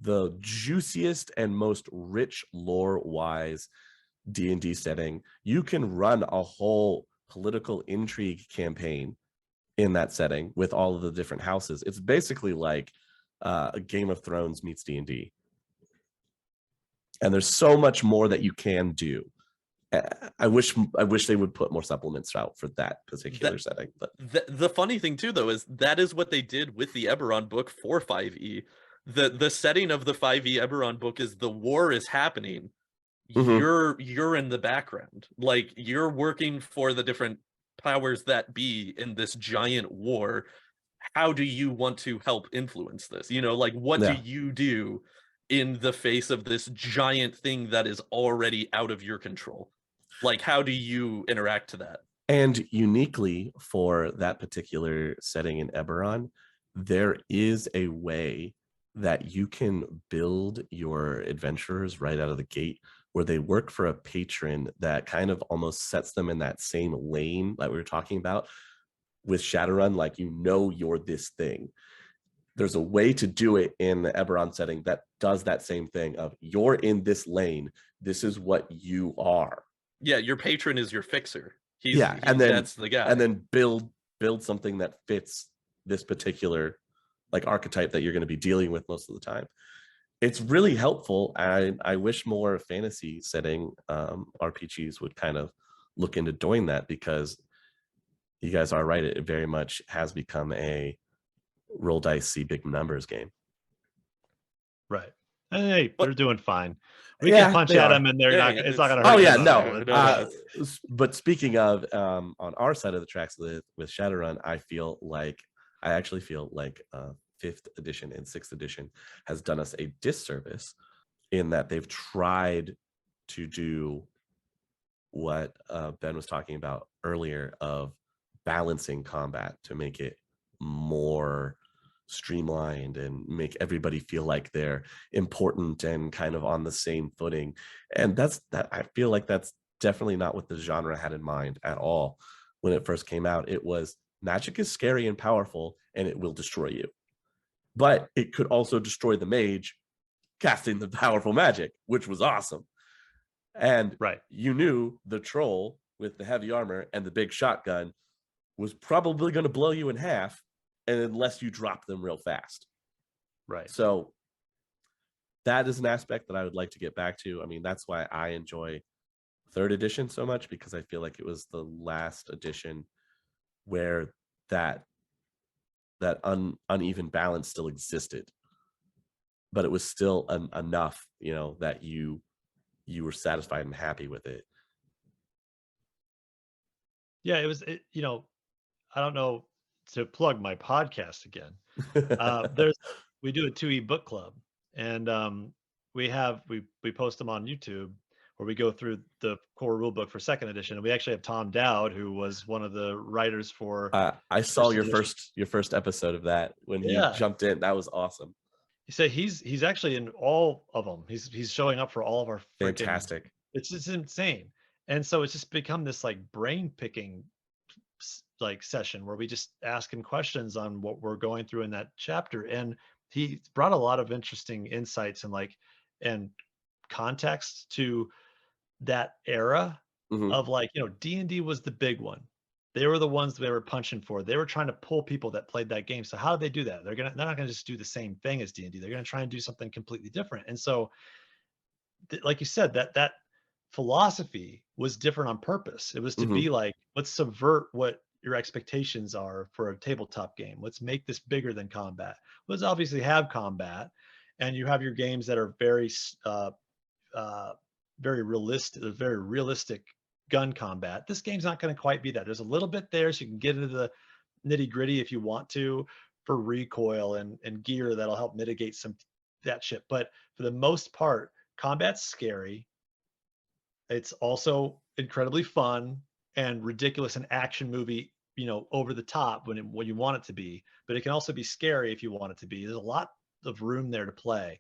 the juiciest and most rich lore-wise D&D setting. You can run a whole political intrigue campaign in that setting with all of the different houses. It's basically like a Game of Thrones meets D&D. And there's so much more that you can do. I wish they would put more supplements out for that particular setting. But the funny thing too, though, is that is what they did with the Eberron book for 5e. The setting of the 5e Eberron book is the war is happening. Mm-hmm. You're in the background, like you're working for the different powers that be in this giant war. How do you want to help influence this? You know, like what do you do in the face of this giant thing that is already out of your control? Like, how do you interact to that? And uniquely for that particular setting in Eberron, there is a way that you can build your adventurers right out of the gate where they work for a patron that kind of almost sets them in that same lane that we were talking about with Shadowrun, like, you know, you're this thing. There's a way to do it in the Eberron setting that does that same thing of you're in this lane. This is what you are. Yeah, your patron is your fixer. That's the guy. And then build something that fits this particular like archetype that you're going to be dealing with most of the time. It's really helpful. I wish more fantasy setting RPGs would kind of look into doing that, because you guys are right. It very much has become a roll dice, see big numbers game. Right. Hey, they're doing fine. We can punch at them and they're not. It's not going to hurt. Oh yeah, no. But speaking of, on our side of the tracks with Shadowrun, I actually feel like 5th edition and 6th edition has done us a disservice in that they've tried to do what Ben was talking about earlier of balancing combat to make it more streamlined and make everybody feel like they're important and kind of on the same footing. And I feel like that's definitely not what the genre had in mind at all when it first came out. It was magic is scary and powerful and it will destroy you, but it could also destroy the mage casting the powerful magic, which was awesome. And you knew the troll with the heavy armor and the big shotgun was probably going to blow you in half, and unless you drop them real fast. Right. So that is an aspect that I would like to get back to. I mean, that's why I enjoy 3rd edition so much, because I feel like it was the last edition where that uneven balance still existed, but it was still enough, that you were satisfied and happy with it. Yeah, I don't know, to plug my podcast again. We do a 2E book club, and we post them on YouTube, where we go through the core rule book for 2nd edition, and we actually have Tom Dowd, who was one of the writers for I saw your edition. first episode of that when you Yeah. jumped in. That was awesome. He said he's actually in all of them. He's showing up for all of our freaking. Fantastic. It's just insane, and so it's just become this like brain picking like session where we just ask him questions on what we're going through in that chapter, and he brought a lot of interesting insights and context to that era Mhm. of like, D&D was the big one. They were the ones they were punching for. They were trying to pull people that played that game. So how do they do that? They're not gonna just do the same thing as D&D. They're gonna try and do something completely different. And so, like you said, that philosophy was different on purpose. It was to Mhm. be like, let's subvert what your expectations are for a tabletop game. Let's make this bigger than combat. Let's obviously have combat, and you have your games that are very realistic gun combat. This game's not going to quite be that. There's a little bit there, so you can get into the nitty gritty if you want to, for recoil and gear that'll help mitigate some that shit. But for the most part, combat's scary. It's also incredibly fun and ridiculous, an action movie, over the top when you want it to be. But it can also be scary if you want it to be. There's a lot of room there to play.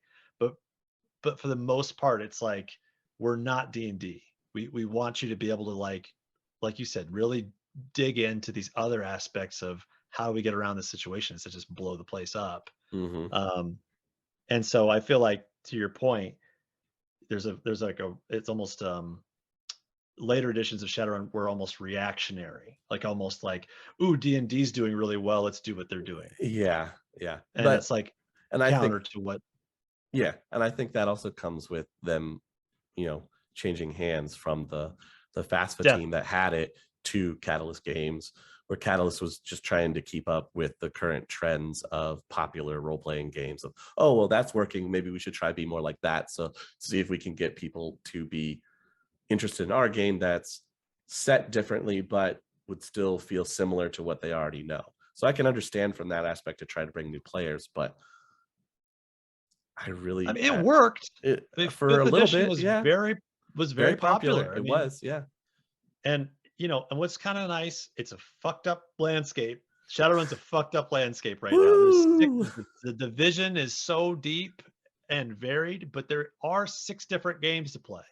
But for the most part, it's like, we're not D&D. We want you to be able to like you said, really dig into these other aspects of how do we get around the situation, to just blow the place up. Mhm. And so I feel like, to your point, there's it's almost later editions of Shadowrun were almost reactionary, like almost like, ooh, D&D's doing really well, let's do what they're doing. Yeah. And But it's like and I counter think to what. Yeah, and I think that also comes with them, changing hands from the FASFA Yeah. team that had it to Catalyst Games, where Catalyst was just trying to keep up with the current trends of popular role-playing games of, oh, well, that's working, maybe we should try be more like that. So see if we can get people to be interested in our game that's set differently, but would still feel similar to what they already know. So I can understand from that aspect to try to bring new players, but I I really, mean, it worked. I mean, for a 5th little edition bit, yeah, was very very popular. I It mean, was, yeah. and and what's kind of nice, it's a fucked up landscape. Shadowrun's a fucked up landscape right now. Woo! The division is so deep and varied, but there are 6 different games to play.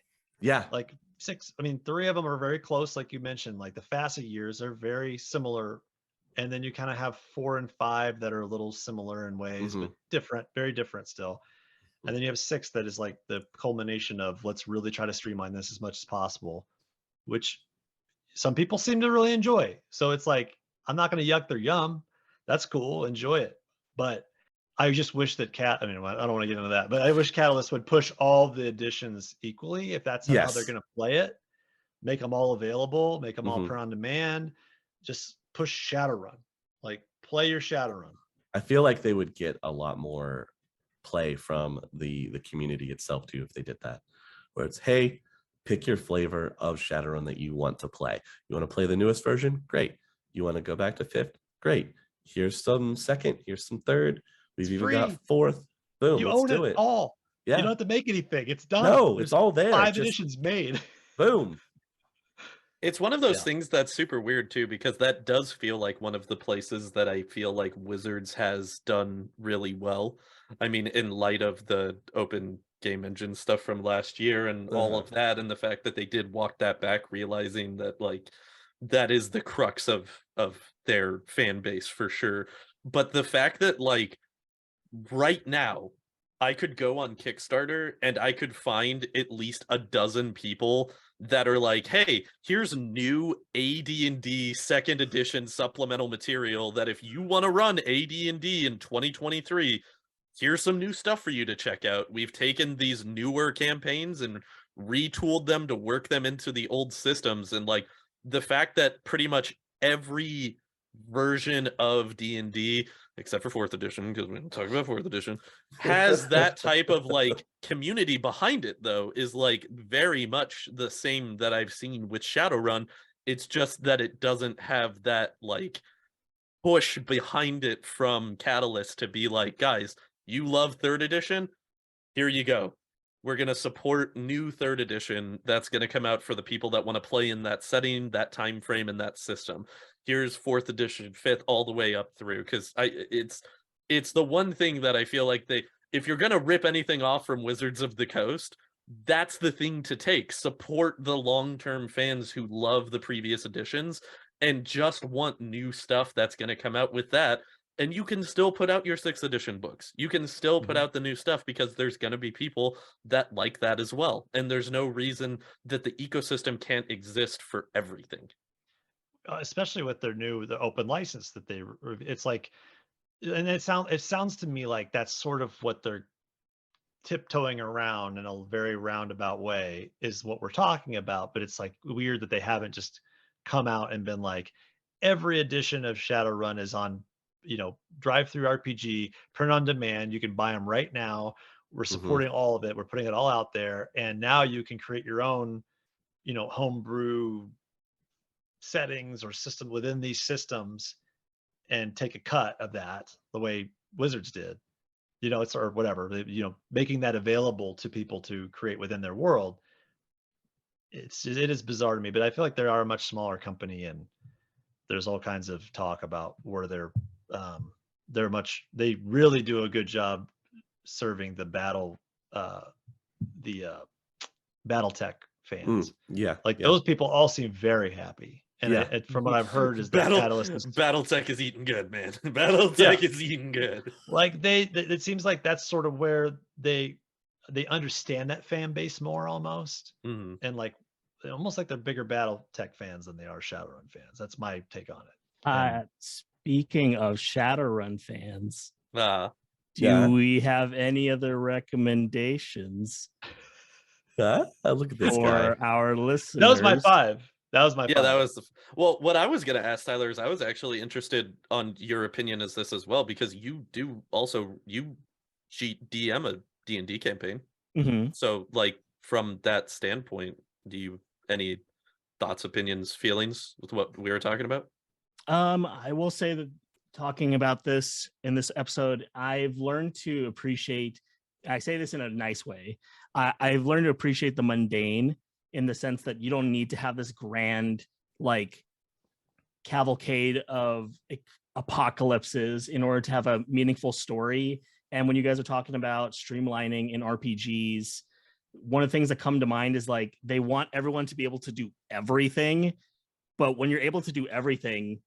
Yeah, Like 6, I mean, 3 of them are very close, like you mentioned. Like the FASA years are very similar, and then you kind of have 4 and 5 that are a little similar in ways, Mhm. but different, very different still. And then you have 6 that is like the culmination of, let's really try to streamline this as much as possible, which some people seem to really enjoy. So it's like, I'm not going to yuck their yum. That's cool. Enjoy it. But I just wish that I don't want to get into that, but I wish Catalyst would push all the editions equally, if that's how they're Yes. going to play it. Make them all available, make them all Mhm. per on demand. Just push Shadowrun. Like, play your Shadowrun. I feel like they would get a lot more play from the community itself too if they did that, where it's, hey, pick your flavor of Shadowrun that you want to play. You want to play the newest version? Great. You want to go back to 5th? Great. Here's some 2nd, here's some 3rd. We've It's even got free. 4th. Boom, You let's own do it it. all. You Yeah. don't have to make anything. It's done. No, There's it's all there. 5 Just editions made. boom. It's one of those Yeah. things that's super weird too, because that does feel like one of the places that I feel like Wizards has done really well. I mean, in light of the open game engine stuff from last year and all Uh-huh. of that, and the fact that they did walk that back, realizing that like that is the crux of their fan base for sure. But the fact that like right now I could go on Kickstarter and I could find at least a dozen people that are like, hey, here's new AD&D second edition supplemental material that if you want to run AD&D in 2023, here's some new stuff for you to check out. We've taken these newer campaigns and retooled them to work them into the old systems. And like the fact that pretty much every version of D&D, except for 4th edition, because we don't talk about 4th edition, has that type of like community behind it, though, is like very much the same that I've seen with Shadowrun. It's just that it doesn't have that like push behind it from Catalyst to be like, guys, you love 3rd edition? Here you go. We're going to support new 3rd edition that's going to come out for the people that want to play in that setting, that time frame, and that system. Here's 4th edition, 5th, all the way up through, because it's the one thing that I feel like if you're going to rip anything off from Wizards of the Coast, that's the thing to take. Support the long-term fans who love the previous editions and just want new stuff that's going to come out with that. And you can still put out your 6th edition books. You can still put out the new stuff because there's going to be people that like that as well. And there's no reason that the ecosystem can't exist for everything. Especially with the open license that it's like, and it sounds to me like that's sort of what they're tiptoeing around in a very roundabout way is what we're talking about. But it's like weird that they haven't just come out and been like, every edition of Shadowrun is on, drive through RPG, print on demand. You can buy them right now. We're supporting all of it. We're putting it all out there. And now you can create your own, homebrew settings or system within these systems and take a cut of that the way Wizards did. It's or whatever, making that available to people to create within their world. It is bizarre to me, but I feel like they are a much smaller company and there's all kinds of talk about where they really do a good job serving the BattleTech fans. Those people all seem very happy. And from what I've heard is that Catalyst BattleTech is eating good, man. BattleTech is eating good. Like it seems like that's sort of where they understand that fan base more almost. And like almost like they're bigger BattleTech fans than they are Shadowrun fans. That's my take on it. Speaking of Shadowrun fans, do we have any other recommendations look at this for guy. our listeners? That was my 5. That was my 5. That was what I was gonna ask, Tyler, is I was actually interested on your opinion as this as well, because you do also DM a D&D campaign. So like from that standpoint, do you any thoughts, opinions, feelings with what we were talking about? I will say that talking about this in this episode, I've learned to appreciate, I say this in a nice way, I've learned to appreciate the mundane, in the sense that you don't need to have this grand like cavalcade of apocalypses in order to have a meaningful story. And when you guys are talking about streamlining in RPGs, one of the things that come to mind is like they want everyone to be able to do everything, but when you're able to do everything,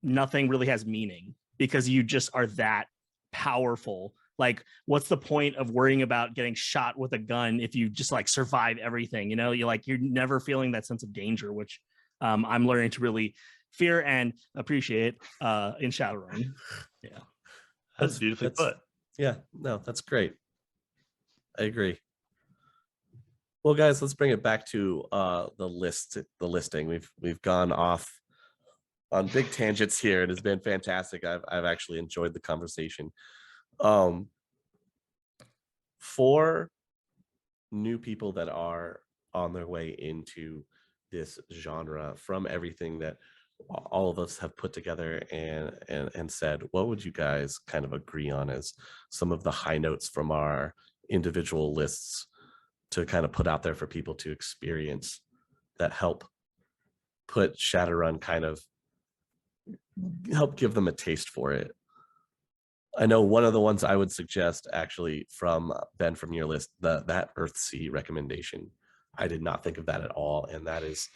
nothing really has meaning because you just are that powerful. Like, what's the point of worrying about getting shot with a gun if you just like survive everything? You're never feeling that sense of danger, which I'm learning to really fear and appreciate in Shadowrun. Yeah, that's beautifully put. Yeah, no, that's great. I agree. Well, guys, let's bring it back to the listing. We've gone off on big tangents here. It has been fantastic. I've actually enjoyed the conversation. For new people that are on their way into this genre, from everything that all of us have put together and said, what would you guys kind of agree on as some of the high notes from our individual lists to kind of put out there for people to experience that help put Shadowrun kind of help give them a taste for it? I know one of the ones I would suggest, actually, from Ben, from your list, that Earthsea recommendation. I did not think of that at all, and that is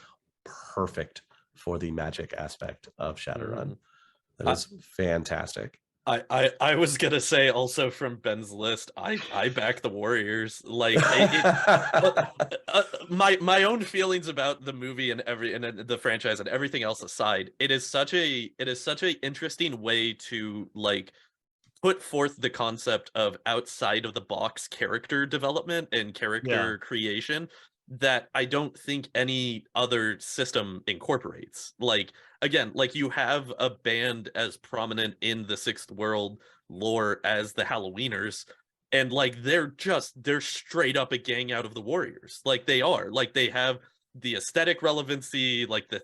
perfect for the magic aspect of Shadowrun. That is fantastic. I was gonna say also from Ben's list, I back the Warriors. Like my own feelings about the movie and the franchise and everything else aside, it is such a interesting way to like put forth the concept of outside of the box character development and Yeah. character creation that I don't think any other system incorporates. Like again, like you have a band as prominent in the Sixth World lore as the Halloweeners, and like they're straight up a gang out of the Warriors. Like they are. Like they have the aesthetic relevancy, like the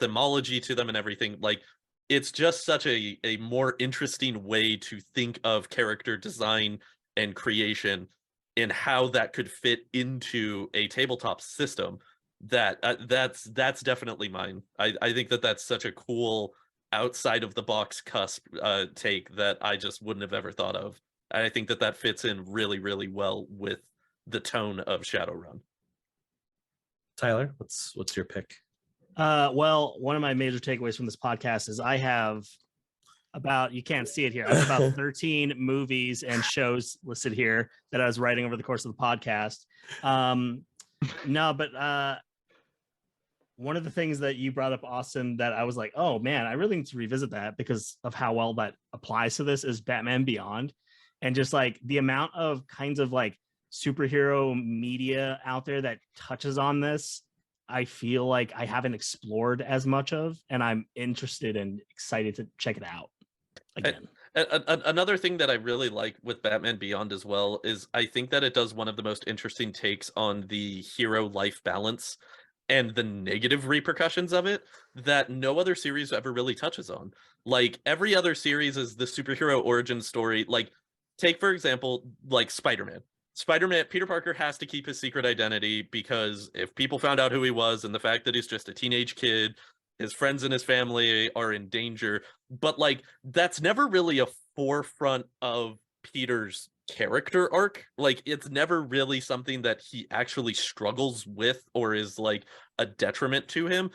themology to them and everything. Like it's just such a more interesting way to think of character design and creation and how that could fit into a tabletop system that that's definitely mine. I think that that's such a cool outside of the box cusp take that I just wouldn't have ever thought of. And I think that that fits in really, really well with the tone of Shadowrun. Tyler, what's your pick? Well, one of my major takeaways from this podcast is I have about, you can't see it here, I have about 13 movies and shows listed here that I was writing over the course of the podcast. No, but one of the things that you brought up, Austin, that I was like, oh man, I really need to revisit that because of how well that applies to this is Batman Beyond. And just like the amount of kinds of like superhero media out there that touches on this, I feel like I haven't explored as much of, and I'm interested and excited to check it out again. Another thing that I really like with Batman Beyond as well is I think that it does one of the most interesting takes on the hero life balance and the negative repercussions of it that no other series ever really touches on. Like every other series is the superhero origin story. Like take for example, like Spider-Man. Spider-Man, Peter Parker has to keep his secret identity because if people found out who he was and the fact that he's just a teenage kid, his friends and his family are in danger. But like that's never really a forefront of Peter's character arc. Like it's never really something that he actually struggles with or is like a detriment to him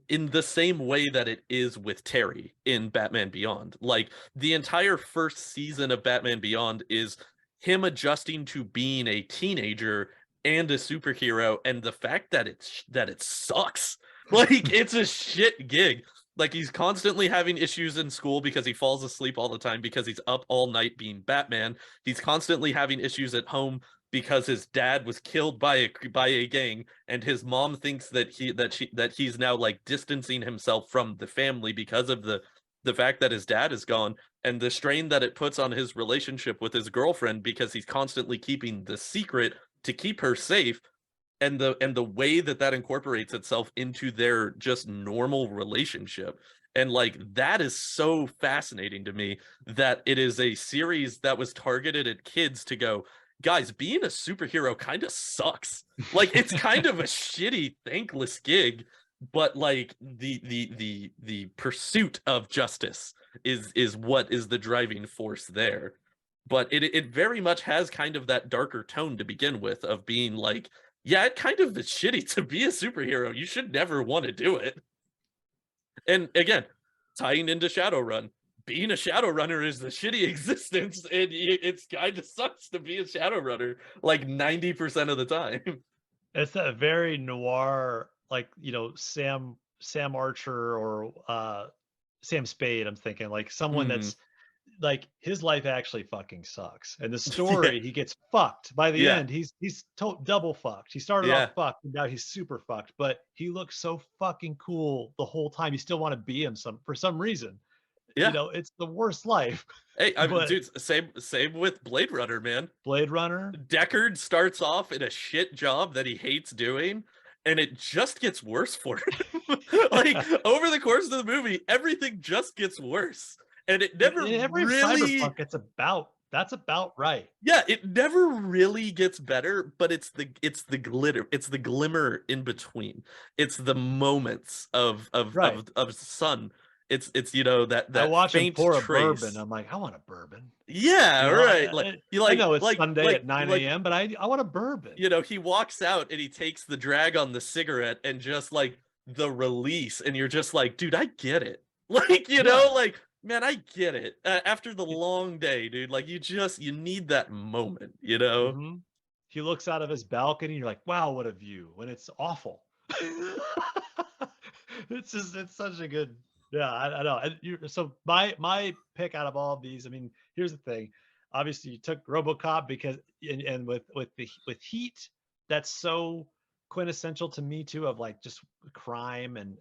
in the same way that it is with Terry in Batman Beyond. Like the entire first season of Batman Beyond is him adjusting to being a teenager and a superhero, and the fact that it sucks. Like it's a shit gig. Like he's constantly having issues in school because he falls asleep all the time because he's up all night being Batman. He's constantly having issues at home because his dad was killed by a gang, and his mom thinks that he's now like distancing himself from the family because of the fact that his dad is gone, and the strain that it puts on his relationship with his girlfriend because he's constantly keeping the secret to keep her safe, and the way that that incorporates itself into their just normal relationship. And like that is so fascinating to me that it is a series that was targeted at kids to go, guys, being a superhero kind of sucks. Like it's kind of a shitty, thankless gig, but like the pursuit of justice is what is the driving force there. But it very much has kind of that darker tone to begin with of being like, yeah, it kind of is shitty to be a superhero. You should never want to do it. And again, tying into Shadowrun, being a Shadowrunner is the shitty existence, and it's kind of sucks to be a Shadowrunner like 90% of the time. It's that very noir, like Sam Archer or Sam Spade. I'm thinking like someone that's like his life actually fucking sucks, and the story he gets fucked by the end. He's double fucked. He started off fucked, and now he's super fucked. But he looks so fucking cool the whole time. You still want to be him for some reason. It's the worst life. Hey, dude, same with Blade Runner, man. Blade Runner. Deckard starts off in a shit job that he hates doing, and it just gets worse for him. Like over the course of the movie, everything just gets worse. And it never every really cyberpunk, that's about right. Yeah, it never really gets better, but it's the glitter, it's the glimmer in between. It's the moments of sun. It's that I watch him pour trace. a bourbon. I'm like, I want a bourbon. Yeah, right. I know it's Sunday at 9 a.m., but I want a bourbon. He walks out and he takes the drag on the cigarette and just like the release, and you're just like, dude, I get it. Like, like Man, I get it. After the long day, dude, like you need that moment, you know? Mhm. He looks out of his balcony, you're like, wow, what a view. When it's awful. It's such a good, yeah, I know. And so my pick out of all of these, I mean, here's the thing. Obviously, you took RoboCop because and with Heat, that's so quintessential to me too, of like just crime and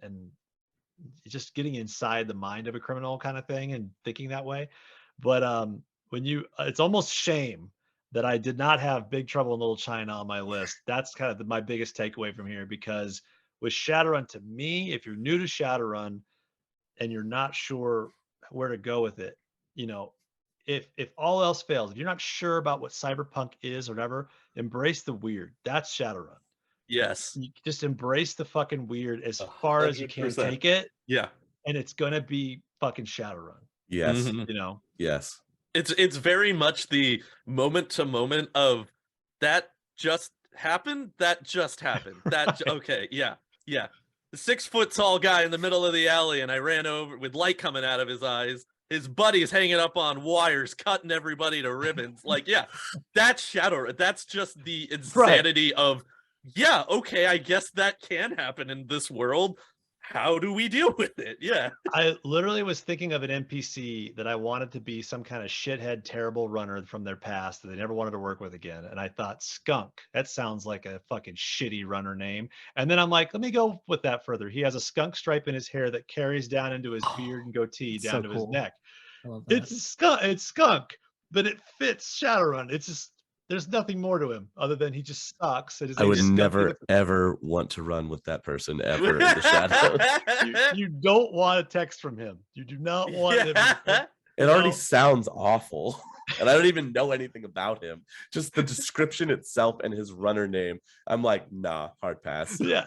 just getting inside the mind of a criminal kind of thing and thinking that way. But when you, it's almost shame that I did not have Big Trouble in Little China on my list. That's kind of my biggest takeaway from here, because with Shadowrun, to me, if you're new to Shadowrun and you're not sure where to go with it, you know, if all else fails, if you're not sure about what cyberpunk is or whatever, embrace the weird. That's Shadowrun. Yes. You just embrace the fucking weird as far as you can 100%. take it, Yeah. and it's gonna be fucking Shadowrun. Yes. Mhm. You know? Yes. It's very much the moment to moment of that just happened. That just happened. That Right. okay, yeah, yeah. The 6 foot tall guy in the middle of the alley, and I ran over with light coming out of his eyes. His buddy's hanging up on wires, cutting everybody to ribbons. Like, yeah, that's Shadowrun. That's just the Right. insanity of, yeah, okay, I guess that can happen in this world. How do we deal with it? Yeah. I literally was thinking of an NPC that I wanted to be some kind of shithead, terrible runner from their past that they never wanted to work with again. And I thought, Skunk, that sounds like a fucking shitty runner name. And then I'm like, let me go with that further. He has a skunk stripe in his hair that carries down into his beard and goatee It's down so to his cool. neck. I love that. It's a skunk. It's skunk, but it fits Shadowrun. It's just, there's nothing more to him other than he just sucks. And his I would name's Skunky never with ever want to run with that person ever in the shadows. you don't want a text from him. You do not want him. Yeah. It already No. sounds awful. And I don't even know anything about him. Just the description itself and his runner name. I'm like, nah, hard pass. Yeah.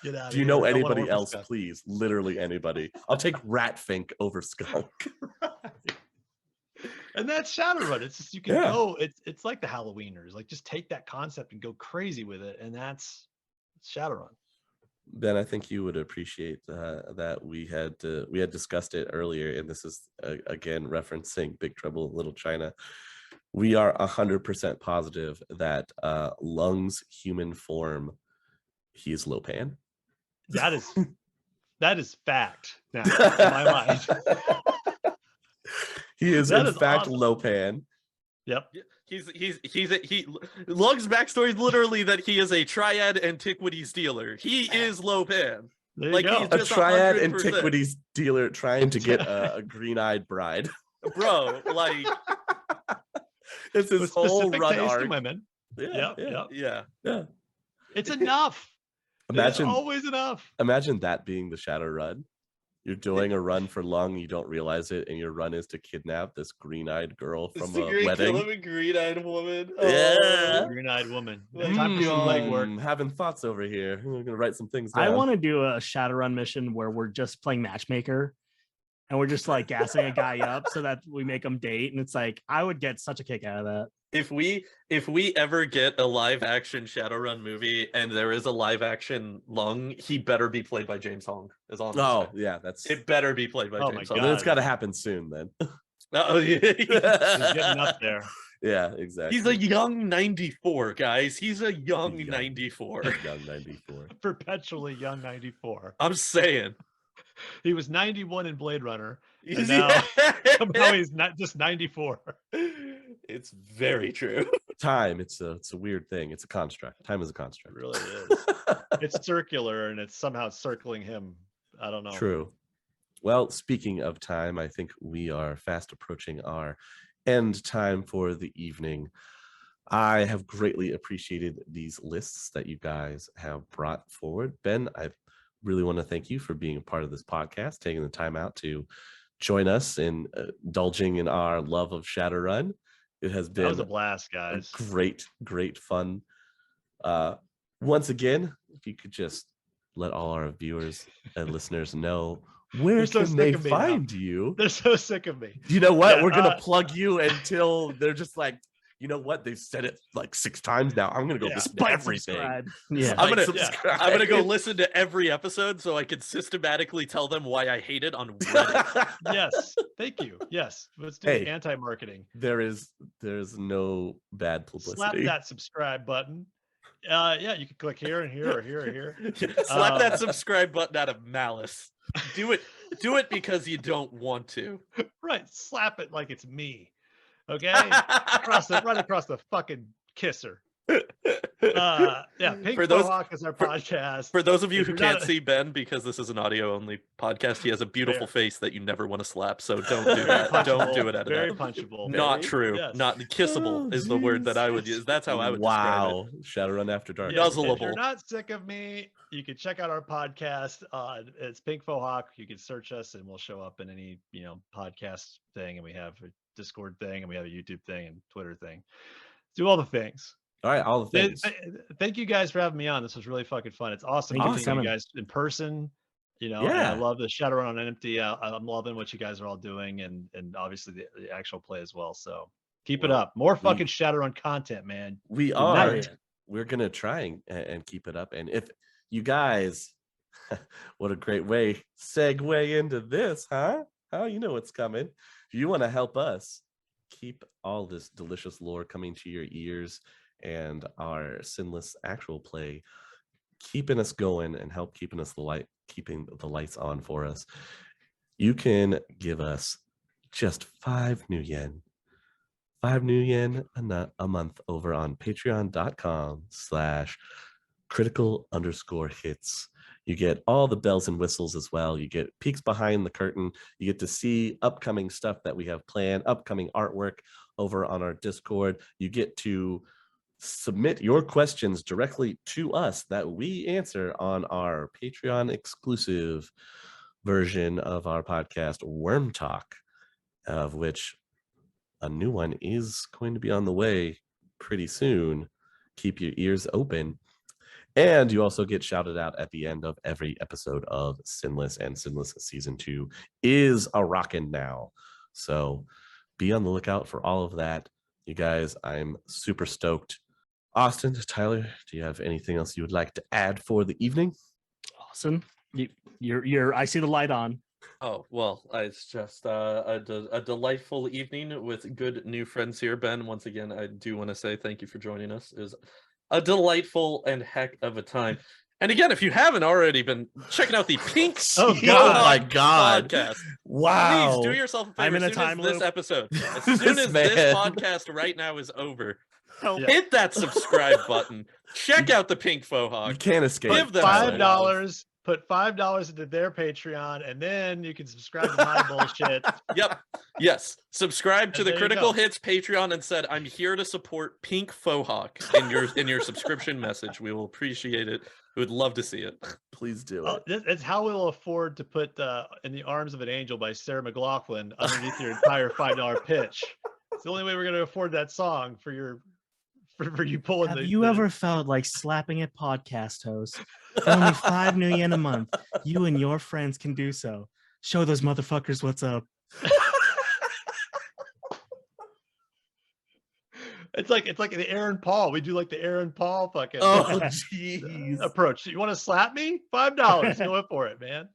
Get out of Do you here. know I don't wanna anybody work with else, Skunk. please? Literally anybody. I'll take Ratfink over Skunk. And that's Shadowrun. It's just you can Yeah. go. It's like the Halloweeners. Like just take that concept and go crazy with it, and that's Shadowrun. Ben, I think you would appreciate that we had discussed it earlier, and this is again referencing Big Trouble in Little China. We are 100% positive that Lung's human form, he is Lopan. That is fact now in my mind. He is That in is fact awesome. Lopan. Yep. Lug's backstory is literally that he is a triad antiquities dealer. He is Lopan. There you Like, go. he's A just triad 100%. antiquities dealer trying to get a green-eyed bride. Bro, like, It's his With whole specific run taste in arc. women. Yeah, Yep. yeah. yeah. It's enough. It's Imagine always enough. Imagine that being the Shadowrun. You're doing a run for Lung, you don't realize it, and your run is to kidnap this green-eyed girl from a wedding. Kill him a green-eyed woman. Yeah. Green-eyed woman. Like, Time for some legwork. Having thoughts over here. We're gonna write some things down. I want to do a Shadowrun mission where we're just playing matchmaker and we're just like gassing a guy up so that we make him date. And it's like, I would get such a kick out of that. If we ever get a live action Shadowrun movie and there is a live action Lung, he better be played by James Hong. Is all I'm Oh saying. yeah, that's It better be played by Oh my James then Hong. it's got to happen soon. Then Oh yeah. He's getting up there. yeah, exactly. He's a young 94, guys. He's a young Young. 94. young 94. Perpetually young 94. I'm saying. He was 91 in Blade Runner. And He's- now somehow he's not just 94. It's very true. Time. It's a weird thing. It's a construct. Time is a It construct. really is. It's circular and it's somehow circling him. I don't know. True. Well, speaking of time, I think we are fast approaching our end time for the evening. I have greatly appreciated these lists that you guys have brought forward. Ben, I really want to thank you for being a part of this podcast, taking the time out to join us in indulging in our love of Shadowrun. It has That was been a blast, guys. great fun. Once again, if you could just let all our viewers and listeners know where They're so can they sick of me now. find you. They're so sick of me. You know what? Yeah, We're gonna plug you until they're just like, you know what? They've said it like 6 times now. I'm gonna go listen to Spike everything. subscribe. Yeah. I'm gonna Subscribe. I'm gonna go listen to every episode so I can systematically tell them why I hate it on Reddit. Yes, thank you. Yes, let's do Hey. anti-marketing. There's no bad publicity. Slap that subscribe button. Yeah, you can click here and here or here or here. Slap that subscribe button out of malice. Do it because you don't want to. Right, slap it like it's me. Okay, right across the fucking kisser. Yeah, Pink For those- Fohawk is our podcast. For those of you If who you're not can't see Ben, because this is an audio only podcast, he has a beautiful Fair. face that you never want to slap. So don't do that. Don't do it out of very that. punchable. Not true. Yes. Not kissable is the word that I would use. That's how I would describe it. Wow, Shadowrun After Dark. Yeah, if Nuzzleable. you're not sick of me, you can check out our podcast. It's Pink Fohawk. You can search us, and we'll show up in any podcast thing. And we have a Discord thing, and we have a YouTube thing, and Twitter thing. Do all the things. All right, all the things. Thank you guys for having me on. This was really fucking fun. It's awesome Thank you for meeting you coming. guys in person. And Yeah. I love the Shadowrun on Empty. I'm loving what you guys are all doing, and obviously the actual play as well. So keep it Well, up. More fucking Shadowrun content, man. We Good are. night. We're gonna try and keep it up. And if you guys, what a great way segue into this, huh? How you know what's coming? If you want to help us keep all this delicious lore coming to your ears and our sinless actual play keeping us going and help keeping the lights on for us, you can give us just 5 new yen. 5 new yen a month over on patreon.com/critical_hits. You get all the bells and whistles as well. You get peeks behind the curtain. You get to see upcoming stuff that we have planned, upcoming artwork over on our Discord. You get to submit your questions directly to us that we answer on our Patreon exclusive version of our podcast, Worm Talk, of which a new one is going to be on the way pretty soon. Keep your ears open. And you also get shouted out at the end of every episode of Sinless, and Sinless Season 2 is a rockin' now. So be on the lookout for all of that. You guys, I'm super stoked. Austin, Tyler, do you have anything else you would like to add for the evening? Awesome. You're I see the light on. Oh, well, it's just a delightful evening with good new friends here. Ben, once again, I do want to say thank you for joining us. It was a delightful and heck of a time. And again, if you haven't already been checking out the Pink Oh, Fohawk my God. podcast, Wow. please do yourself a favor. I'm in a as soon time as this loop. episode, as This soon as this man. podcast right now is over, Help. hit that subscribe button. Check out the Pink You Fohawk. can't escape. Give them $5. Put $5 into their Patreon, and then you can subscribe to my bullshit. Yep. Yes. Subscribe to And the there you Critical go. Hits Patreon and said, "I'm here to support Pink Fohawk" in your subscription message. We will appreciate it. We would love to see it. Please do Oh, it. it's how we'll afford to put "In the Arms of an Angel" by Sarah McLachlan underneath your entire $5 pitch. It's the only way we're going to afford that song for you pulling Have the. you ever felt like slapping a podcast host? For only 5 new yen a month, you and your friends can do so. Show those motherfuckers what's up. It's like the Aaron Paul. We do like the Aaron Paul fucking Oh, jeez. approach. You want to slap me? $5. Go for it, man.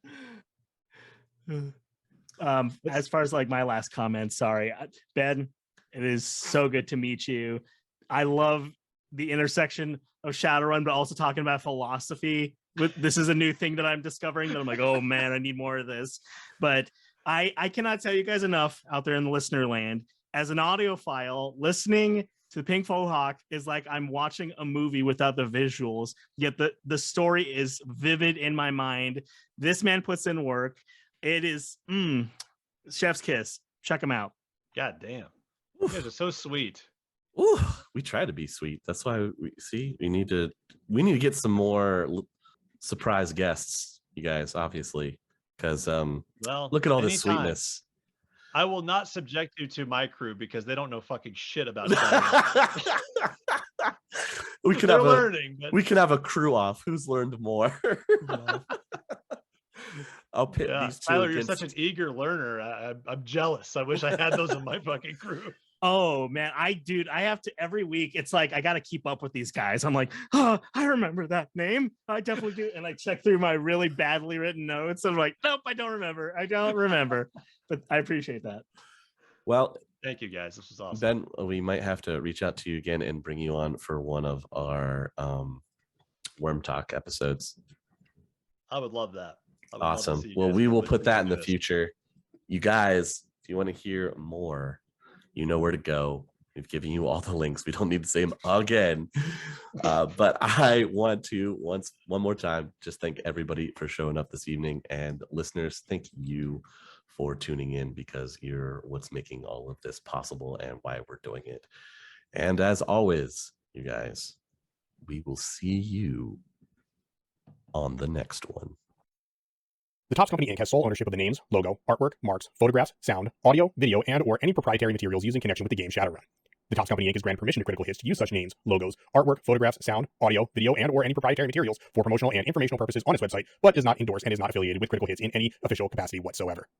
As far as like my last comment, sorry, Ben, it is so good to meet you. I love the intersection of Shadowrun, but also talking about philosophy. This is a new thing that I'm discovering that I'm like, oh man, I need more of this. But I cannot tell you guys enough out there in the listener land. As an audiophile, listening to the Pink Fohawk is like I'm watching a movie without the visuals, yet the story is vivid in my mind. This man puts in work. It is chef's kiss. Check him out. God damn. You guys are so sweet. Ooh, we try to be sweet. That's why we need to get some more surprise guests, you guys, obviously, because Well, look at all this anytime. sweetness. I will not subject you to my crew because they don't know fucking shit about Shadowrun. we could They're have learning. But we could have a crew off. Who's learned more? I'll pit yeah, these two Tyler, you're against. such an eager learner. I'm jealous. I wish I had those in my fucking crew. Oh man, I have to every week. It's like I got to keep up with these guys. I'm like, oh, I remember that name. I definitely do. And I check through my really badly written notes. I'm like, nope, I don't remember. I don't remember. But I appreciate that. Well, Thank you guys. This was awesome. Ben, we might have to reach out to you again and bring you on for one of our Worm Talk episodes. I would love that. I would love to Awesome. see you Well, guys we will really put that in the do this. future. You guys, if you want to hear more, you know where to go. We've given you all the links. We don't need to say them again. But I want to one more time just thank everybody for showing up this evening, and listeners, thank you for tuning in, because you're what's making all of this possible and why we're doing it. And as always, you guys, we will see you on the next one. The Topps Company Inc. has sole ownership of the names, logo, artwork, marks, photographs, sound, audio, video, and/or any proprietary materials used in connection with the game Shadowrun. The Topps Company Inc. is granted permission to Critical Hits to use such names, logos, artwork, photographs, sound, audio, video, and/or any proprietary materials for promotional and informational purposes on its website, but does not endorse and is not affiliated with Critical Hits in any official capacity whatsoever.